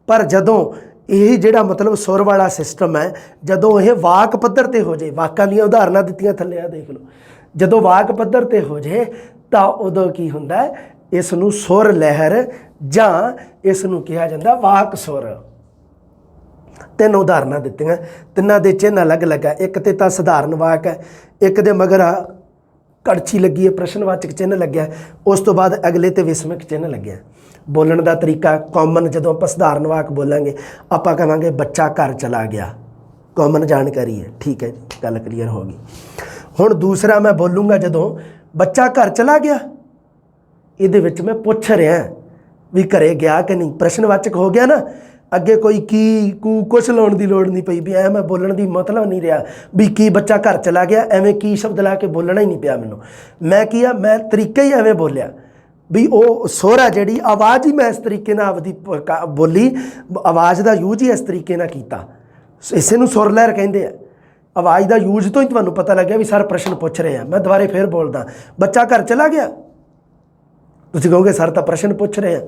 ਪਰ ਜਦੋਂ ਇਹ ਜਿਹੜਾ ਮਤਲਬ ਸੁਰ ਵਾਲਾ ਸਿਸਟਮ ਹੈ, ਜਦੋਂ ਇਹ ਵਾਕ ਪੱਧਰ ਤੇ ਹੋ ਜਾਏ, ਵਾਕਾਂ ਦੀਆਂ ਉਦਾਹਰਨਾਂ ਦਿੱਤੀਆਂ ਥੱਲੇ ਆ ਦੇਖ ਲਓ, ਜਦੋਂ ਵਾਕ ਪੱਧਰ ਤੇ ਹੋ ਜਾਏ ਤਾਂ ਉਦੋਂ ਕੀ ਹੁੰਦਾ? ਇਸ ਨੂੰ ਸੁਰ ਲਹਿਰ ਜਾਂ ਇਸ ਨੂੰ ਕਿਹਾ ਜਾਂਦਾ ਵਾਕ ਸੁਰ। 3 ਉਦਾਹਰਨਾਂ ਦਿੱਤੀਆਂ, ਤਿੰਨਾਂ ਦੇ ਚਿੰਨ੍ਹ ਅਲੱਗ-ਅਲੱਗ ਹੈ। ਇੱਕ ਤੇ ਤਾਂ ਸਧਾਰਨ ਵਾਕ ਹੈ, ਇੱਕ ਦੇ ਮਗਰ ਕੜਛੀ ਲੱਗੀ ਹੈ, ਪ੍ਰਸ਼ਨਵਾਚਕ ਚਿੰਨ੍ਹ ਲੱਗਿਆ, ਉਸ ਤੋਂ ਬਾਅਦ ਅਗਲੇ ਤੇ ਵਿਸਮਿਕ ਚਿੰਨ੍ਹ ਲੱਗਿਆ। ਬੋਲਣ ਦਾ ਤਰੀਕਾ ਕਾਮਨ, ਜਦੋਂ ਆਪਾਂ ਸਧਾਰਨ ਵਾਕ ਬੋਲਾਂਗੇ ਆਪਾਂ ਕਹਾਂਗੇ ਬੱਚਾ ਘਰ ਚਲਾ ਗਿਆ, ਕਾਮਨ ਜਾਣਕਾਰੀ ਹੈ। ਠੀਕ ਹੈ ਜੀ, ਗੱਲ ਕਲੀਅਰ ਹੋ ਗਈ। ਹੁਣ ਦੂਸਰਾ ਮੈਂ ਬੋਲੂੰਗਾ ਜਦੋਂ ਬੱਚਾ ਘਰ ਚਲਾ ਗਿਆ, ਇਹਦੇ ਵਿੱਚ ਮੈਂ ਪੁੱਛ ਰਿਹਾ ਵੀ ਘਰੇ ਗਿਆ ਕਿ ਨਹੀਂ, ਪ੍ਰਸ਼ਨਵਾਚਕ ਹੋ ਗਿਆ ਨਾ। ਅੱਗੇ ਕੋਈ ਕੀ ਕੁਛ ਲਾਉਣ ਦੀ ਲੋੜ ਨਹੀਂ ਪਈ, ਵੀ ਐ ਮੈਂ ਬੋਲਣ ਦੀ ਮਤਲਬ ਨਹੀਂ ਰਿਹਾ ਵੀ ਕੀ ਬੱਚਾ ਘਰ ਚਲਾ ਗਿਆ, ਐਵੇਂ ਕੀ ਸ਼ਬਦ ਲਾ ਕੇ ਬੋਲਣਾ ਹੀ ਨਹੀਂ ਪਿਆ ਮੈਨੂੰ। ਮੈਂ ਕੀ ਆ, ਮੈਂ ਤਰੀਕਾ ਹੀ ਐਵੇਂ ਬੋਲਿਆ ਵੀ ਉਹ ਸੁਰ ਆ ਜਿਹੜੀ ਆਵਾਜ਼ ਹੀ ਮੈਂ ਇਸ ਤਰੀਕੇ ਨਾਲ ਆਪਦੀ ਬੋਲੀ, ਆਵਾਜ਼ ਦਾ ਯੂਜ ਹੀ ਇਸ ਤਰੀਕੇ ਨਾਲ ਕੀਤਾ। ਇਸੇ ਨੂੰ ਸੁਰ ਲਹਿਰ ਕਹਿੰਦੇ ਆ। ਆਵਾਜ਼ ਦਾ ਯੂਜ ਤੋਂ ਹੀ ਤੁਹਾਨੂੰ ਪਤਾ ਲੱਗਿਆ ਵੀ ਸਰ ਪ੍ਰਸ਼ਨ ਪੁੱਛ ਰਹੇ ਆ। ਮੈਂ ਦੁਬਾਰੇ ਫੇਰ ਬੋਲਦਾ, ਬੱਚਾ ਘਰ ਚਲਾ ਗਿਆ, ਤੁਸੀਂ ਕਹੋਗੇ ਸਰ ਤਾਂ ਪ੍ਰਸ਼ਨ ਪੁੱਛ ਰਹੇ ਆ।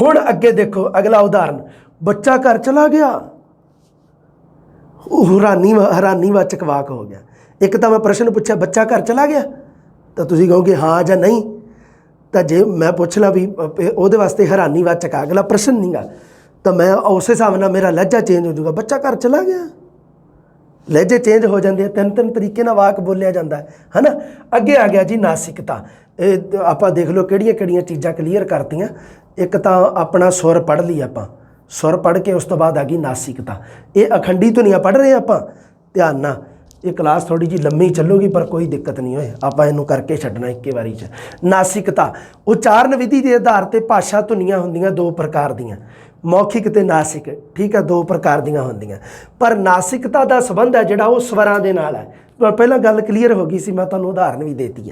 ਹੁਣ ਅੱਗੇ ਦੇਖੋ ਅਗਲਾ ਉਦਾਹਰਨ, ਬੱਚਾ ਘਰ ਚਲਾ ਗਿਆ, ਹੈਰਾਨੀਵਾਚਕ ਵਾਕ ਹੋ ਗਿਆ। ਇੱਕ ਤਾਂ ਮੈਂ ਪ੍ਰਸ਼ਨ ਪੁੱਛਿਆ ਬੱਚਾ ਘਰ ਚਲਾ ਗਿਆ, ਤਾਂ ਤੁਸੀਂ ਕਹੋਗੇ ਹਾਂ ਜਾਂ ਨਹੀਂ। ਤਾਂ ਜੇ ਮੈਂ ਪੁੱਛ ਲਾ ਵੀ ਉਹਦੇ ਵਾਸਤੇ ਹੈਰਾਨੀਵਾਚਕ ਆ, ਅਗਲਾ ਪ੍ਰਸ਼ਨ ਨਹੀਂਗਾ, ਤਾਂ ਮੈਂ ਉਸ ਹਿਸਾਬ ਨਾਲ ਮੇਰਾ ਲਹਿਜਾ ਚੇਂਜ ਹੋ ਜਾਊਗਾ। ਬੱਚਾ ਘਰ ਚਲਾ ਗਿਆ, ਲਹਿਜੇ ਚੇਂਜ ਹੋ ਜਾਂਦੇ ਆ। 3 ਤਰੀਕੇ ਨਾਲ ਵਾਕ ਬੋਲਿਆ ਜਾਂਦਾ ਹੈ ਨਾ। ਅੱਗੇ ਆ ਗਿਆ ਜੀ ਨਾਸਿਕਤਾ। ਇਹ ਆਪਾਂ ਦੇਖ ਲਓ ਕਿਹੜੀਆਂ ਚੀਜ਼ਾਂ ਕਲੀਅਰ ਕਰਤੀਆਂ। ਇੱਕ ਤਾਂ ਆਪਣਾ ਸੁਰ ਪੜ੍ਹ ਲਈ ਆਪਾਂ, ਸੁਰ ਪੜ੍ਹ ਕੇ ਉਸ ਤੋਂ ਬਾਅਦ ਆ ਗਈ ਨਾਸਿਕਤਾ। ਇਹ ਅਖੰਡੀ ਧੁਨੀਆਂ ਪੜ੍ਹ ਰਹੇ ਆਪਾਂ ਧਿਆਨ ਨਾਲ। ये क्लास थोड़ी जी लंबी चलूगी पर कोई दिक्कत नहीं होए, आपां इहनूं करके छड्डना इक्के वारी च। नासिकता उचारण विधि के आधार पर भाषा धुनियां हुंदियां दो प्रकार दियां, मौखिक ते नासिक, ठीक है, दो प्रकार दियां हुंदियां। पर नासिकता का संबंध है जिहड़ा वो स्वरां दे नाल है। पहला गल क्लीयर हो गई सी, मैं तुहानूं उदाहरण भी देती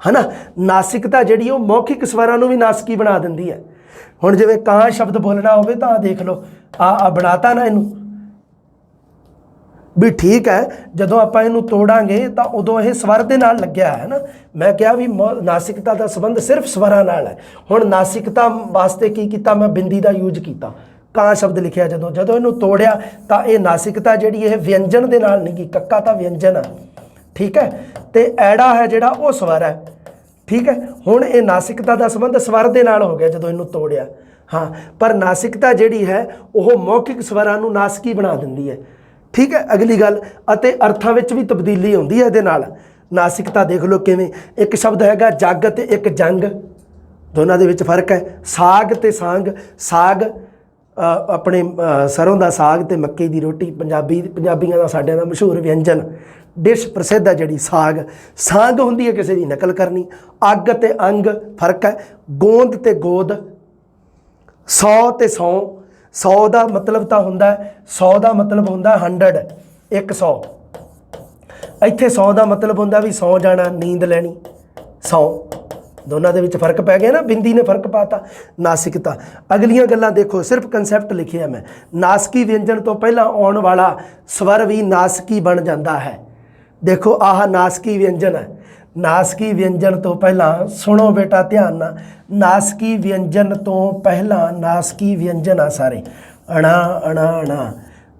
है ना। नासिकता जिहड़ी वो मौखिक स्वरां नूं भी नासकी बना दिंदी है। हुण जिवें कां शब्द बोलना होवे तां देख लो आ बनाता ना इनू भी, ठीक है। जदों आपां इनू तोड़ांगे तो उदों यह स्वर दे नाल लग्या है ना। मैं कहा भी नासिकता का संबंध सिर्फ स्वरां नाल है। हुण नासिकता वास्ते की कीता, मैं बिंदी का यूज किया, कां शब्द लिखिया जदों जदों इनू तोड़िया तो यह नासिकता जिहड़ी यह व्यंजन दे नाल नहीं की, कक्का तो व्यंजन है, ठीक है, तो ऐड़ा है जिहड़ा वो स्वर है, ठीक है। हुण ये नासिकता का संबंध स्वर दे नाल हो गया जदों इनू तोड़िया। हाँ, पर नासिकता जिहड़ी है वह मौखिक स्वरां नूं नासकी बना दिंदी है, ठीक है। अगली गल, अते अर्थां विच भी तब्दीली आउंदी है इहदे नाल। नासिकता देख लो किवें, एक शब्द हैगा जग ते एक जंग, दोनों दे विच फर्क है। साग ते सांग, साग अपने सरों का साग ते मक्की दी रोटी, पंजाबियों का साडिਆਂ ਦਾ मशहूर व्यंजन, डिश प्रसिद्ध है जिहड़ी साग। सांग हुंदी है किसी की नकल करनी। अग ते अंग फर्क है। गोंद ते गोद, सौ ते सौ, सौ का मतलब तो हुंदा, 100 का मतलब हुंदा 100, 100। इत्थे 100 का मतलब हुंदा भी सौ जाना, नींद लैनी, 100। दोनों के फर्क पै गया ना, बिंदी ने फर्क पाता। नासिकता अगलियां गल्लां देखो, सिर्फ कंसैप्ट लिखे मैं। नासकी व्यंजन तो पहला आने वाला स्वर भी नासकी बन जाता है। देखो आह नासकी व्यंजन है। नासकी व्यंजन तो पहला, सुनो बेटा ध्यान ना, नासकी व्यंजन तो पहला, नासकी व्यंजन आ सारे, अणा अणा अणा।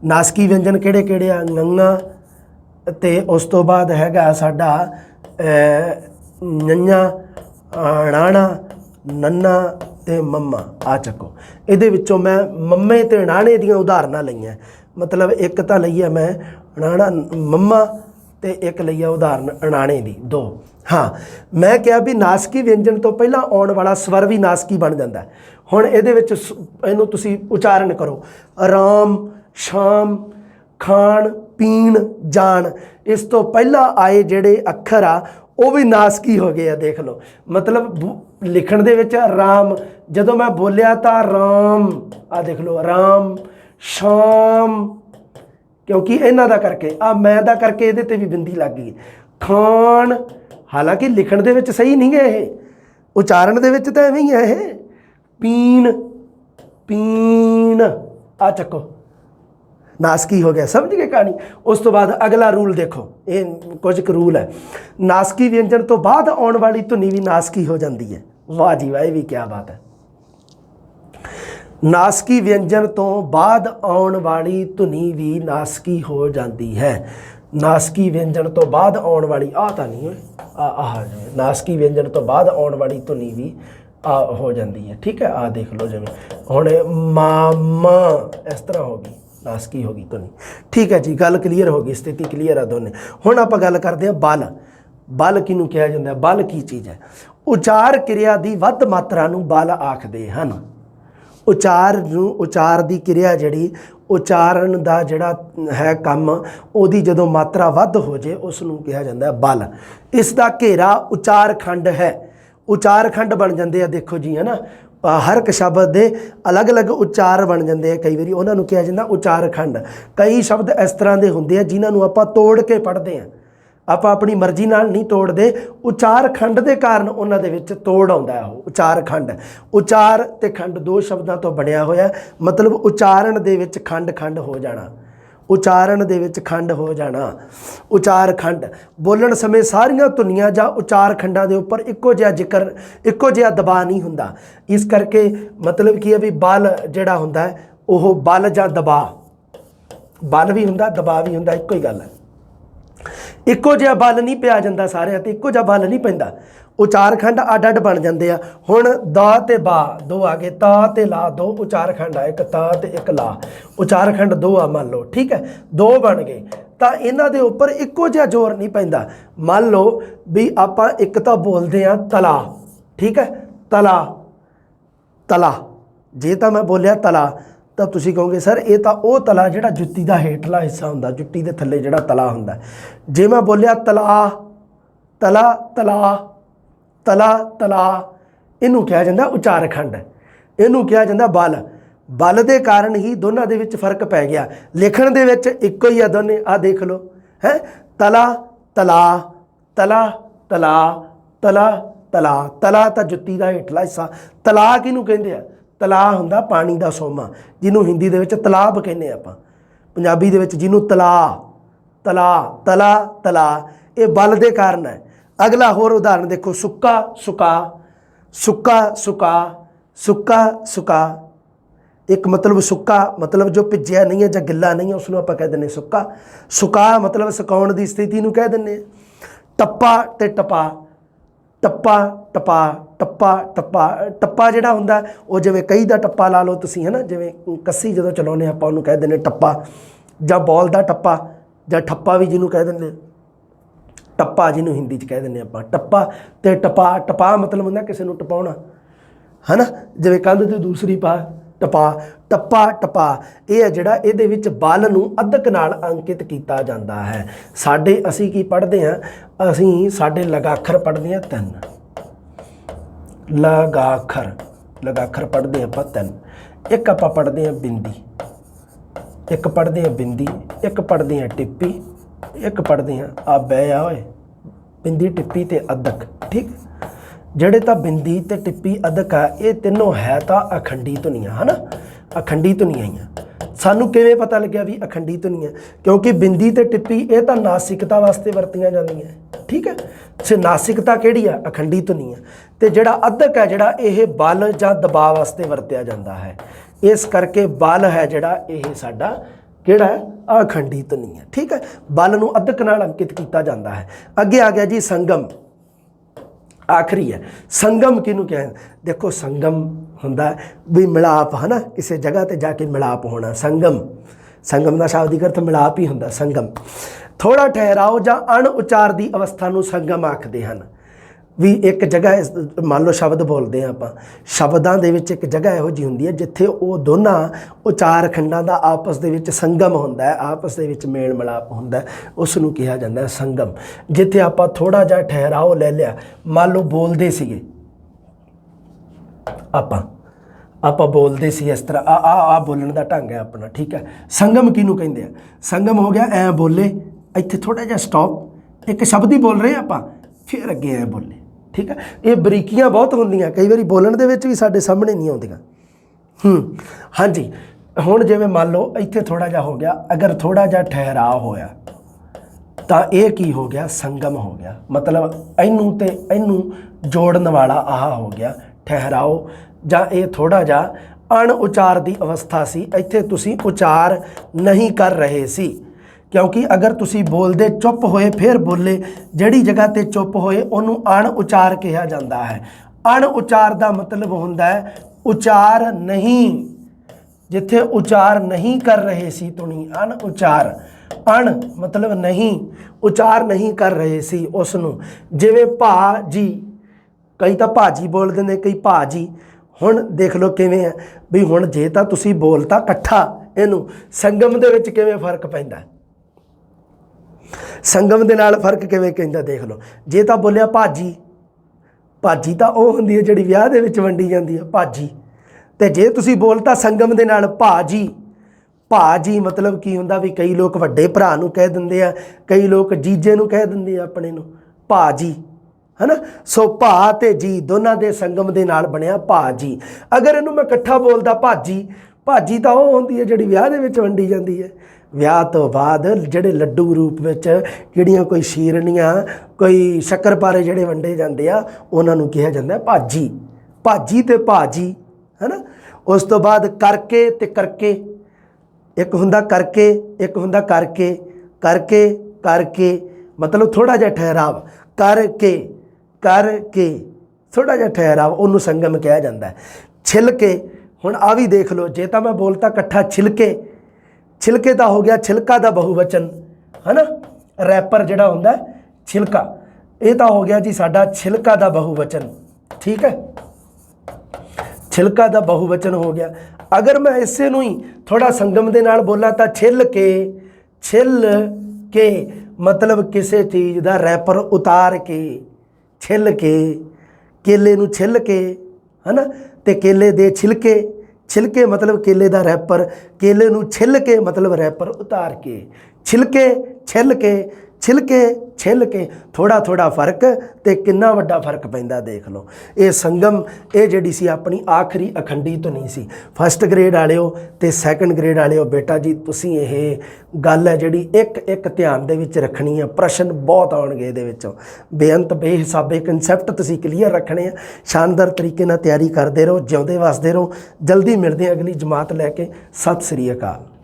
नासकी व्यंजन किहड़े किहड़े आ? गंगा ते उस तो बाद हैगा साडा नन्ना, अणाणा, नन्ना ते मम्मा। आ चको, इहदे विच्चों मैं मम्मे ते अणाणे दीयां उदाहरणां लईआं। मतलब एक तो लई है मैं अणाणा मम्मा ते एक लई है उदाहरण अणाणे दी, दो। हाँ, मैं क्या भी नासकी व्यंजन तो पहला आने वाला स्वर भी नासकी बन जाता है। हुण इहदे विच इहनूं तुसीं उचारण करो, राम, शाम, खाण, पीण, जान। इस तो पहला आए जिहड़े अखर आ वो भी नासकी हो गए। देख लो, मतलब लिखण दे विच राम, जदों मैं बोलिया तां राम, आ देख लो राम, शाम, क्योंकि इन्हां दा करके आ मैं दा करके इहदे ते भी बिंदी लग गई। खाण, हालांकि लिखण दे विच सही नहीं है ये, उचारण दे विच तां एवें ही है ये। पीण, पीण, आ चको, नासकी हो गया। समझ गए कहानी? उस तो बाद अगला रूल देखो, ये कुछ एक रूल है। नासकी व्यंजन तो बाद आने वाली धुनी भी नासकी हो जाती है। वाह जी वाह, ये भी क्या बात है। नासकी व्यंजन तो बाद आने वाली धुनी भी नासकी हो जाती है। नासकी व्यंजन तो बाद आने वाली, आ तो नहीं है, नासकी व्यंजन तो बाद आने वाली धुनी भी हो जाती है, ठीक है। आ देख लो जिवें हुण मामा, इस तरह होगी, नासकी होगी धुनी, ठीक है जी। गल क्लीयर होगी, स्थिति क्लीयर है दोनों। हुण आपां गल करते हैं बल। बल किहनूं कहा जाता है? बल की चीज़ है? उचार क्रिया की वध मात्रा नूं बल आखदे हन। उचार की क्रिया जिहड़ी, उचारण का जिहड़ा है काम, उहदी जदों मात्रा वध हो जाए उसनूं कहा जाता है बल। इसका घेरा उचार खंड है। उचार खंड बन जाते हैं, देखो जी, है ना। हर एक शब्द के अलग अलग उचार बन जाते हैं। कई बार उन्होंने कहा जाता उचार खंड। कई शब्द इस तरह के होंगे हैं जिन्होंने आप तोड़ के पढ़ते हैं, आप अपनी मर्जी नाल नहीं तोड़ते। उचार खंड के कारण उन्होंने तोड़ आता है। उचार खंड, उचार ते खंड दो शब्दों तो बनया होया, मतलब उचारण दे विच खंड खंड हो जाना, उचारण दे विच खंड हो जाना। उचार खंड बोलण समय सारियां धुनियां जां उचार खंडां दे उपर इक्को जिहा जिक्र, इक्को जिहा दबाਅ नहीं हुंदा। इस करके मतलब की है भी बल जिहड़ा हुंदा है ओह बल जां दबाਅ, बल भी हुंदा दबाਅ भी हुंदा, इक्को ही गल है। इक्को जिहा बल नहीं पिया जांदा सारिਆਂ ते, इक्को जिहा बल नहीं पैंदा। उचार खंड अड अड बन जाते हैं। हुण दा ते बा दो आ गए, ता ते ला दो उचार खंड आ, एक ता ते एक ला, उचार खंड दो आ मान लो, ठीक है, दो बन गए। तो इन्हां दे उपर इक्को जिहा जोर नहीं पैंदा। मान लो भी आपां एक तो बोलते हैं तला, ठीक है, तला, तला, जे तो मैं बोलिया तला ਤਾਂ ਤੁਸੀਂ ਕਹੋਗੇ ਸਰ ਇਹ ਤਾਂ ਉਹ ਤਲਾ ਜਿਹੜਾ ਜੁੱਤੀ ਦਾ ਹੇਠਲਾ ਹਿੱਸਾ ਹੁੰਦਾ, ਜੁੱਤੀ ਦੇ ਥੱਲੇ ਜਿਹੜਾ ਤਲਾ ਹੁੰਦਾ। ਜੇ ਮੈਂ ਬੋਲਿਆ ਤਲਾ ਤਲਾ ਤਲਾ ਤਲਾ ਤਲਾ, ਇਹਨੂੰ ਕਿਹਾ ਜਾਂਦਾ ਉਚਾਰਖੰਡ, ਇਹਨੂੰ ਕਿਹਾ ਜਾਂਦਾ ਬਲ। ਬਲ ਦੇ ਕਾਰਨ ਹੀ ਦੋਨਾਂ ਦੇ ਵਿੱਚ ਫਰਕ ਪੈ ਗਿਆ। ਲਿਖਣ ਦੇ ਵਿੱਚ ਇੱਕੋ ਹੀ ਆ ਦੋਨੇ। ਆ ਦੇਖ ਲਓ ਹੈ, ਤਲਾ ਤਲਾ ਤਲਾ ਤਲਾ ਤਲਾ ਤਲਾ। ਤਲਾ ਤਾਂ ਜੁੱਤੀ ਦਾ ਹੇਠਲਾ ਹਿੱਸਾ। ਤਲਾ ਕਿਹਨੂੰ ਕਹਿੰਦੇ ਆ? ਤਲਾ ਹੁੰਦਾ ਪਾਣੀ ਦਾ ਸੋਮਾ, ਜਿਹਨੂੰ ਹਿੰਦੀ ਦੇ ਵਿੱਚ ਤਲਾਬ ਕਹਿੰਦੇ ਆਪਾਂ, ਪੰਜਾਬੀ ਦੇ ਵਿੱਚ ਜਿਹਨੂੰ ਤਲਾ ਤਲਾ ਤਲਾ ਤਲਾ। ਇਹ ਬਲ ਦੇ ਕਾਰਨ ਹੈ। ਅਗਲਾ ਹੋਰ ਉਦਾਹਰਨ ਦੇਖੋ, ਸੁੱਕਾ ਸੁਕਾ ਸੁੱਕਾ ਸੁਕਾ ਸੁੱਕਾ ਸੁਕਾ। ਇੱਕ ਮਤਲਬ ਸੁੱਕਾ ਮਤਲਬ ਜੋ ਭਿੱਜਿਆ ਨਹੀਂ ਹੈ ਜਾਂ ਗਿੱਲਾ ਨਹੀਂ ਹੈ, ਉਸ ਨੂੰ ਆਪਾਂ ਕਹਿ ਦਿੰਦੇ ਸੁੱਕਾ। ਸੁਕਾ ਮਤਲਬ ਸੁਕਾਉਣ ਦੀ ਸਥਿਤੀ ਨੂੰ ਕਹਿ ਦਿੰਦੇ। ਟੱਪਾ ਤੇ ਟਪਾ, ਟੱਪਾ ਟਪਾ ਟੱਪਾ ਟੱਪਾ। ਟੱਪਾ ਜਿਹੜਾ ਹੁੰਦਾ ਉਹ ਜਿਵੇਂ ਕਹੀ ਦਾ ਟੱਪਾ ਲਾ ਲਓ ਤੁਸੀਂ, ਹੈ ਨਾ, ਜਿਵੇਂ ਕੱਸੀ ਜਦੋਂ ਚਲਾਉਂਦੇ ਆਪਾਂ ਉਹਨੂੰ ਕਹਿ ਦਿੰਦੇ ਟੱਪਾ, ਜਾਂ ਬੋਲ ਦਾ ਟੱਪਾ ਜਾਂ ਠੱਪਾ ਵੀ ਜਿਹਨੂੰ ਕਹਿ ਦਿੰਦੇ, ਟੱਪਾ ਜਿਹਨੂੰ ਹਿੰਦੀ 'ਚ ਕਹਿ ਦਿੰਦੇ ਆਪਾਂ। ਟੱਪਾ ਤੇ ਟਪਾ। ਟਪਾ ਮਤਲਬ ਹੁੰਦਾ ਕਿਸੇ ਨੂੰ ਟਪਾਉਣਾ, ਹੈ ਨਾ, ਜਿਵੇਂ ਕੰਧ ਤੇ ਦੂਸਰੀ ਪਾ, ਟਪਾ ਟੱਪਾ ਟਪਾ। ਇਹ ਹੈ ਜਿਹੜਾ ਇਹਦੇ ਵਿੱਚ ਬਲ ਨੂੰ ਅੱਧਕ ਨਾਲ ਅੰਕਿਤ ਕੀਤਾ ਜਾਂਦਾ ਹੈ। ਸਾਡੇ ਅਸੀਂ ਕੀ ਪੜ੍ਹਦੇ ਹਾਂ? ਅਸੀਂ ਸਾਡੇ ਲਗਾਖਰ ਪੜ੍ਹਦੇ ਹਾਂ 3 ਲਗਾਖਰ। ਲਗਾਖਰ ਪੜ੍ਹਦੇ ਆਪਾਂ 3। ਇੱਕ ਆਪਾਂ ਪੜ੍ਹਦੇ ਹਾਂ ਬਿੰਦੀ, ਇੱਕ ਪੜ੍ਹਦੇ ਹਾਂ ਬਿੰਦੀ, ਇੱਕ ਪੜ੍ਹਦੇ ਹਾਂ ਟਿੱਪੀ, ਇੱਕ ਪੜ੍ਹਦੇ ਹਾਂ ਆ ਬੈ ਆ ਓਏ, ਬਿੰਦੀ ਟਿੱਪੀ ਤੇ ਅੱਧਕ। ਠੀਕ, ਜਿਹੜੇ ਤਾਂ ਬਿੰਦੀ ਤੇ ਟਿੱਪੀ ਅੱਧਕ ਆ, ਇਹ ਤਿੰਨੋਂ ਹੈ ਤਾਂ ਅਖੰਡੀ ਧੁਨੀਆਂ, ਹੈ ਨਾ, ਅਖੰਡੀ ਧੁਨੀਆਂ ਹੀ ਆ। ਸਾਨੂੰ ਕਿਵੇਂ ਪਤਾ ਲੱਗਿਆ ਵੀ ਅਖੰਡੀ ਧੁਨੀਆਂ? ਕਿਉਂਕਿ ਬਿੰਦੀ ਤੇ ਟਿੱਪੀ ਇਹ ਤਾਂ ਨਾਸਿਕਤਾ ਵਾਸਤੇ ਵਰਤੀਆਂ ਜਾਂਦੀਆਂ। ਠੀਕ ਹੈ, ਸੋ ਨਾਸਿਕਤਾ ਕਿਹੜੀ ਆ? ਅਖੰਡੀ ਧੁਨੀ ਆ। ਤੇ ਜਿਹੜਾ ਅੱਧਕ ਹੈ ਜਿਹੜਾ ਇਹ ਬਲ ਜਾਂ ਦਬਾਅ ਵਾਸਤੇ ਵਰਤਿਆ ਜਾਂਦਾ ਹੈ। ਇਸ ਕਰਕੇ ਬਲ ਹੈ ਜਿਹੜਾ ਇਹ ਸਾਡਾ ਕਿਹੜਾ ਹੈ? ਅਖੰਡੀ ਧੁਨੀ ਹੈ। ਠੀਕ ਹੈ, ਬਲ ਨੂੰ ਅੱਧਕ ਨਾਲ ਅੰਕਿਤ ਕੀਤਾ ਜਾਂਦਾ ਹੈ। ਅੱਗੇ ਆ ਗਿਆ ਜੀ ਸੰਗਮ, ਆਖਰੀ ਹੈ। ਸੰਗਮ ਕਿਹਨੂੰ ਕਹਿੰਦੇ? ਦੇਖੋ ਸੰਗਮ ਹੁੰਦਾ ਵੀ ਮਿਲਾਪ, ਹੈ ਨਾ, ਕਿਸੇ ਜਗ੍ਹਾ ਤੇ ਜਾ ਕੇ ਮਿਲਾਪ ਹੋਣਾ। ਸੰਗਮ, ਸੰਗਮ ਦਾ ਸ਼ਾਬਦਿਕ ਅਰਥ ਮਿਲਾਪ ਹੀ ਹੁੰਦਾ। ਸੰਗਮ ਥੋੜ੍ਹਾ ਠਹਿਰਾਓ ਜਾਂ ਅਣ ਉਚਾਰ ਦੀ ਅਵਸਥਾ ਨੂੰ ਸੰਗਮ ਆਖਦੇ ਹਨ। ਵੀ ਇੱਕ ਜਗ੍ਹਾ ਮੰਨ ਲਓ ਸ਼ਬਦ ਬੋਲਦੇ ਹਾਂ ਆਪਾਂ, ਸ਼ਬਦਾਂ ਦੇ ਵਿੱਚ ਇੱਕ ਜਗ੍ਹਾ ਇਹੋ ਜਿਹੀ ਹੁੰਦੀ ਹੈ ਜਿੱਥੇ ਉਹ ਦੋਨਾਂ ਉਚਾਰ ਖੰਡਾਂ ਦਾ ਆਪਸ ਦੇ ਵਿੱਚ ਸੰਗਮ ਹੁੰਦਾ ਹੈ, ਆਪਸ ਦੇ ਵਿੱਚ ਮੇਲ ਮਿਲਾਪ ਹੁੰਦਾ, ਉਸ ਨੂੰ ਕਿਹਾ ਜਾਂਦਾ ਹੈ ਸੰਗਮ। ਜਿੱਥੇ ਆਪਾਂ ਥੋੜ੍ਹਾ ਜਿਹਾ ਠਹਿਰਾਓ ਲੈ ਲਿਆ, ਮੰਨ ਲਓ ਬੋਲਦੇ ਸੀਗੇ ਆਪਾਂ ਬੋਲਦੇ ਸੀ ਇਸ ਤਰ੍ਹਾਂ, ਆ ਬੋਲਣ ਦਾ ਢੰਗ ਹੈ ਆਪਣਾ। ਠੀਕ ਹੈ, ਸੰਗਮ ਕਿਹਨੂੰ ਕਹਿੰਦੇ ਆ? ਸੰਗਮ ਹੋ ਗਿਆ ਐਂ ਬੋਲੇ, ਇੱਥੇ ਥੋੜ੍ਹਾ ਜਿਹਾ ਸਟਾਪ, ਇੱਕ ਸ਼ਬਦ ਹੀ ਬੋਲ ਰਹੇ ਆਪਾਂ, ਫਿਰ ਅੱਗੇ ਐਂ ਬੋਲੇ। ਠੀਕ ਹੈ, ਇਹ ਬਰੀਕੀਆਂ ਬਹੁਤ ਹੁੰਦੀਆਂ, ਕਈ ਵਾਰੀ ਬੋਲਣ ਦੇ ਵਿੱਚ ਵੀ ਸਾਡੇ ਸਾਹਮਣੇ ਨਹੀਂ ਆਉਂਦੀਆਂ। ਹਾਂਜੀ, ਹੁਣ ਜਿਵੇਂ ਮੰਨ ਲਓ ਇੱਥੇ ਥੋੜ੍ਹਾ ਜਿਹਾ ਹੋ ਗਿਆ, ਅਗਰ ਥੋੜ੍ਹਾ ਜਿਹਾ ਠਹਿਰਾਅ ਹੋਇਆ ਤਾਂ ਇਹ ਕੀ ਹੋ ਗਿਆ? ਸੰਗਮ ਹੋ ਗਿਆ। ਮਤਲਬ ਇਹਨੂੰ ਤੇ ਇਹਨੂੰ ਜੋੜਨ ਵਾਲਾ ਆਹ ਹੋ ਗਿਆ ਠਹਿਰਾਓ, ਜਾਂ ਇਹ ਥੋੜ੍ਹਾ ਜਿਹਾ ਅਣ ਉਚਾਰ ਦੀ ਅਵਸਥਾ ਸੀ, ਇੱਥੇ ਤੁਸੀਂ ਉਚਾਰ ਨਹੀਂ ਕਰ ਰਹੇ ਸੀ। ਕਿਉਂਕਿ ਅਗਰ ਤੁਸੀਂ ਬੋਲਦੇ ਚੁੱਪ ਹੋਏ ਫਿਰ ਬੋਲੇ, ਜਿਹੜੀ ਜਗ੍ਹਾ ਤੇ ਚੁੱਪ ਹੋਏ ਉਹਨੂੰ ਅਣ ਉਚਾਰ ਕਿਹਾ ਜਾਂਦਾ ਹੈ। ਅਣ ਉਚਾਰ ਦਾ ਮਤਲਬ ਹੁੰਦਾ ਹੈ ਉਚਾਰ ਨਹੀਂ, ਜਿੱਥੇ ਉਚਾਰ ਨਹੀਂ ਕਰ ਰਹੇ ਸੀ ਧੁਨੀ, ਅਣ ਉਚਾਰ। ਅਣ ਮਤਲਬ ਨਹੀਂ, ਉਚਾਰ ਨਹੀਂ ਕਰ ਰਹੇ ਸੀ ਉਸ ਨੂੰ। ਜਿਵੇਂ ਭਾਜੀ, ਕਈ ਤਾਂ ਭਾਜੀ ਬੋਲਦੇ ਨੇ, ਕਈ ਭਾਜੀ। ਹੁਣ ਦੇਖ ਲਓ ਕਿਵੇਂ ਹੈ ਵੀ ਹੁਣ ਜੇ ਤਾਂ ਤੁਸੀਂ ਬੋਲਤਾ ਇਕੱਠਾ ਇਹਨੂੰ, ਸੰਗਮ ਦੇ ਵਿੱਚ ਕਿਵੇਂ ਫਰਕ ਪੈਂਦਾ, ਸੰਗਮ ਦੇ ਨਾਲ ਫਰਕ ਕਿਵੇਂ ਕਹਿੰਦਾ ਦੇਖ ਲਓ। ਜੇ ਤਾਂ ਬੋਲਿਆ ਭਾਜੀ, ਭਾਜੀ ਤਾਂ ਉਹ ਹੁੰਦੀ ਹੈ ਜਿਹੜੀ ਵਿਆਹ ਦੇ ਵਿੱਚ ਵੰਡੀ ਜਾਂਦੀ ਹੈ ਭਾਜੀ, ਤੇ ਜੇ ਤੁਸੀਂ ਬੋਲਤਾ ਸੰਗਮ ਦੇ ਨਾਲ ਭਾਜੀ, ਭਾਜੀ ਮਤਲਬ ਕੀ ਹੁੰਦਾ ਵੀ ਕਈ ਲੋਕ ਵੱਡੇ ਭਰਾ ਨੂੰ ਕਹਿ ਦਿੰਦੇ ਆ, ਕਈ ਲੋਕ ਜੀਜੇ ਨੂੰ ਕਹਿ ਦਿੰਦੇ ਆ ਆਪਣੇ ਨੂੰ ਭਾਜੀ, ਹੈ ਨਾ। ਸੋ ਭਾ ਤੇ ਜੀ ਦੋਨਾਂ ਦੇ ਸੰਗਮ ਦੇ ਨਾਲ ਬਣਿਆ ਭਾਜੀ। ਅਗਰ ਇਹਨੂੰ ਮੈਂ ਇਕੱਠਾ ਬੋਲਦਾ ਭਾਜੀ, ਭਾਜੀ ਤਾਂ ਉਹ ਹੁੰਦੀ ਹੈ ਜਿਹੜੀ ਵਿਆਹ ਦੇ ਵਿੱਚ ਵੰਡੀ ਜਾਂਦੀ ਹੈ। ਵਿਆਹ ਤੋਂ ਬਾਅਦ ਜਿਹੜੇ ਲੱਡੂ ਰੂਪ ਵਿੱਚ ਜਿਹੜੀਆਂ ਕੋਈ ਸ਼ੀਰਨੀਆਂ, ਕੋਈ ਸ਼ੱਕਰਪਾਰੇ ਜਿਹੜੇ ਵੰਡੇ ਜਾਂਦੇ ਆ, ਉਹਨਾਂ ਨੂੰ ਕਿਹਾ ਜਾਂਦਾ ਭਾਜੀ। ਭਾਜੀ ਤੇ ਭਾਜੀ, ਹੈ ਨਾ। ਉਸ ਤੋਂ ਬਾਅਦ ਕਰਕੇ ਤੇ ਕਰਕੇ, ਇੱਕ ਹੁੰਦਾ ਕਰਕੇ, ਇੱਕ ਹੁੰਦਾ ਕਰਕੇ, ਕਰਕੇ ਕਰਕੇ ਮਤਲਬ ਥੋੜ੍ਹਾ ਜਿਹਾ ਠਹਿਰਾਵ, ਕਰਕੇ ਕਰਕੇ ਥੋੜ੍ਹਾ ਜਿਹਾ ਠਹਿਰਾਵ, ਉਹਨੂੰ ਸੰਗਮ ਕਿਹਾ ਜਾਂਦਾ। ਛਿਲਕੇ, ਹੁਣ ਆ ਵੀ ਦੇਖ ਲਓ, ਜੇ ਤਾਂ ਮੈਂ ਬੋਲਤਾ ਇਕੱਠਾ ਛਿਲਕੇ, ਛਿਲਕੇ ਦਾ ਹੋ ਗਿਆ ਛਿਲਕਾ ਦਾ ਬਹੁਵਚਨ, ਹੈ ਨਾ। ਰੈਪਰ ਜਿਹੜਾ ਹੁੰਦਾ ਛਿਲਕਾ, ਇਹ ਤਾਂ ਹੋ ਗਿਆ ਜੀ ਸਾਡਾ ਛਿਲਕਾ ਦਾ ਬਹੁਵਚਨ। ਠੀਕ ਹੈ, ਛਿਲਕਾ ਦਾ ਬਹੁਵਚਨ ਹੋ ਗਿਆ। ਅਗਰ ਮੈਂ ਇਸੇ ਨੂੰ ਹੀ ਥੋੜਾ ਸੰਗਮ ਦੇ ਨਾਲ ਬੋਲਾਂ ਤਾਂ ਛਿੱਲ ਕੇ ਮਤਲਬ ਕਿਸੇ ਚੀਜ਼ ਦਾ ਰੈਪਰ ਉਤਾਰ ਕੇ, ਛਿੱਲ ਕੇ, ਕੇਲੇ ਨੂੰ ਛਿੱਲ ਕੇ, ਹੈ ਨਾ, ਤੇ ਕੇਲੇ ਦੇ ਛਿਲਕੇ ਮਤਲਬ ਕੇਲੇ ਦਾ ਰੈਪਰ, ਕੇਲੇ ਨੂੰ ਛਿੱਲ ਕੇ ਮਤਲਬ ਰੈਪਰ ਉਤਾਰ ਕੇ, ਛਿਲਕੇ ਛਿੱਲ ਕੇ ਥੋੜਾ ਫਰਕ ਤੇ ਕਿੰਨਾ ਵੱਡਾ ਫਰਕ ਪੈਂਦਾ ਦੇਖ ਲਓ। ਇਹ ਸੰਗਮ, ਇਹ ਜਿਹੜੀ ਸੀ ਆਪਣੀ ਆਖਰੀ ਅਖੰਡੀ ਧੁਨੀ ਸੀ। ਫਸਟ ਗ੍ਰੇਡ ਵਾਲਿਓ ਤੇ ਸੈਕੰਡ ਗ੍ਰੇਡ ਵਾਲਿਓ, ਬੇਟਾ ਜੀ ਤੁਸੀਂ ਇਹ ਗੱਲ ਹੈ ਜਿਹੜੀ ਇੱਕ ਧਿਆਨ ਦੇ ਵਿੱਚ ਰੱਖਣੀ ਹੈ। ਪ੍ਰਸ਼ਨ ਬਹੁਤ ਆਉਣਗੇ ਇਹਦੇ ਵਿੱਚੋਂ, ਬੇਅੰਤ ਬੇਹਿਸਾਬੇ ਕਨਸੈਪਟ ਤੁਸੀਂ ਕਲੀਅਰ ਰੱਖਣੇ ਆ। ਸ਼ਾਨਦਾਰ ਤਰੀਕੇ ਨਾਲ ਤਿਆਰੀ ਕਰਦੇ ਰਹੋ, ਜਿਉਂਦੇ ਵਸਦੇ ਰਹੋ। ਜਲਦੀ ਮਿਲਦੇ ਹਾਂ ਅਗਲੀ ਜਮਾਤ ਲੈ ਕੇ। ਸਤਿ ਸ੍ਰੀ ਅਕਾਲ।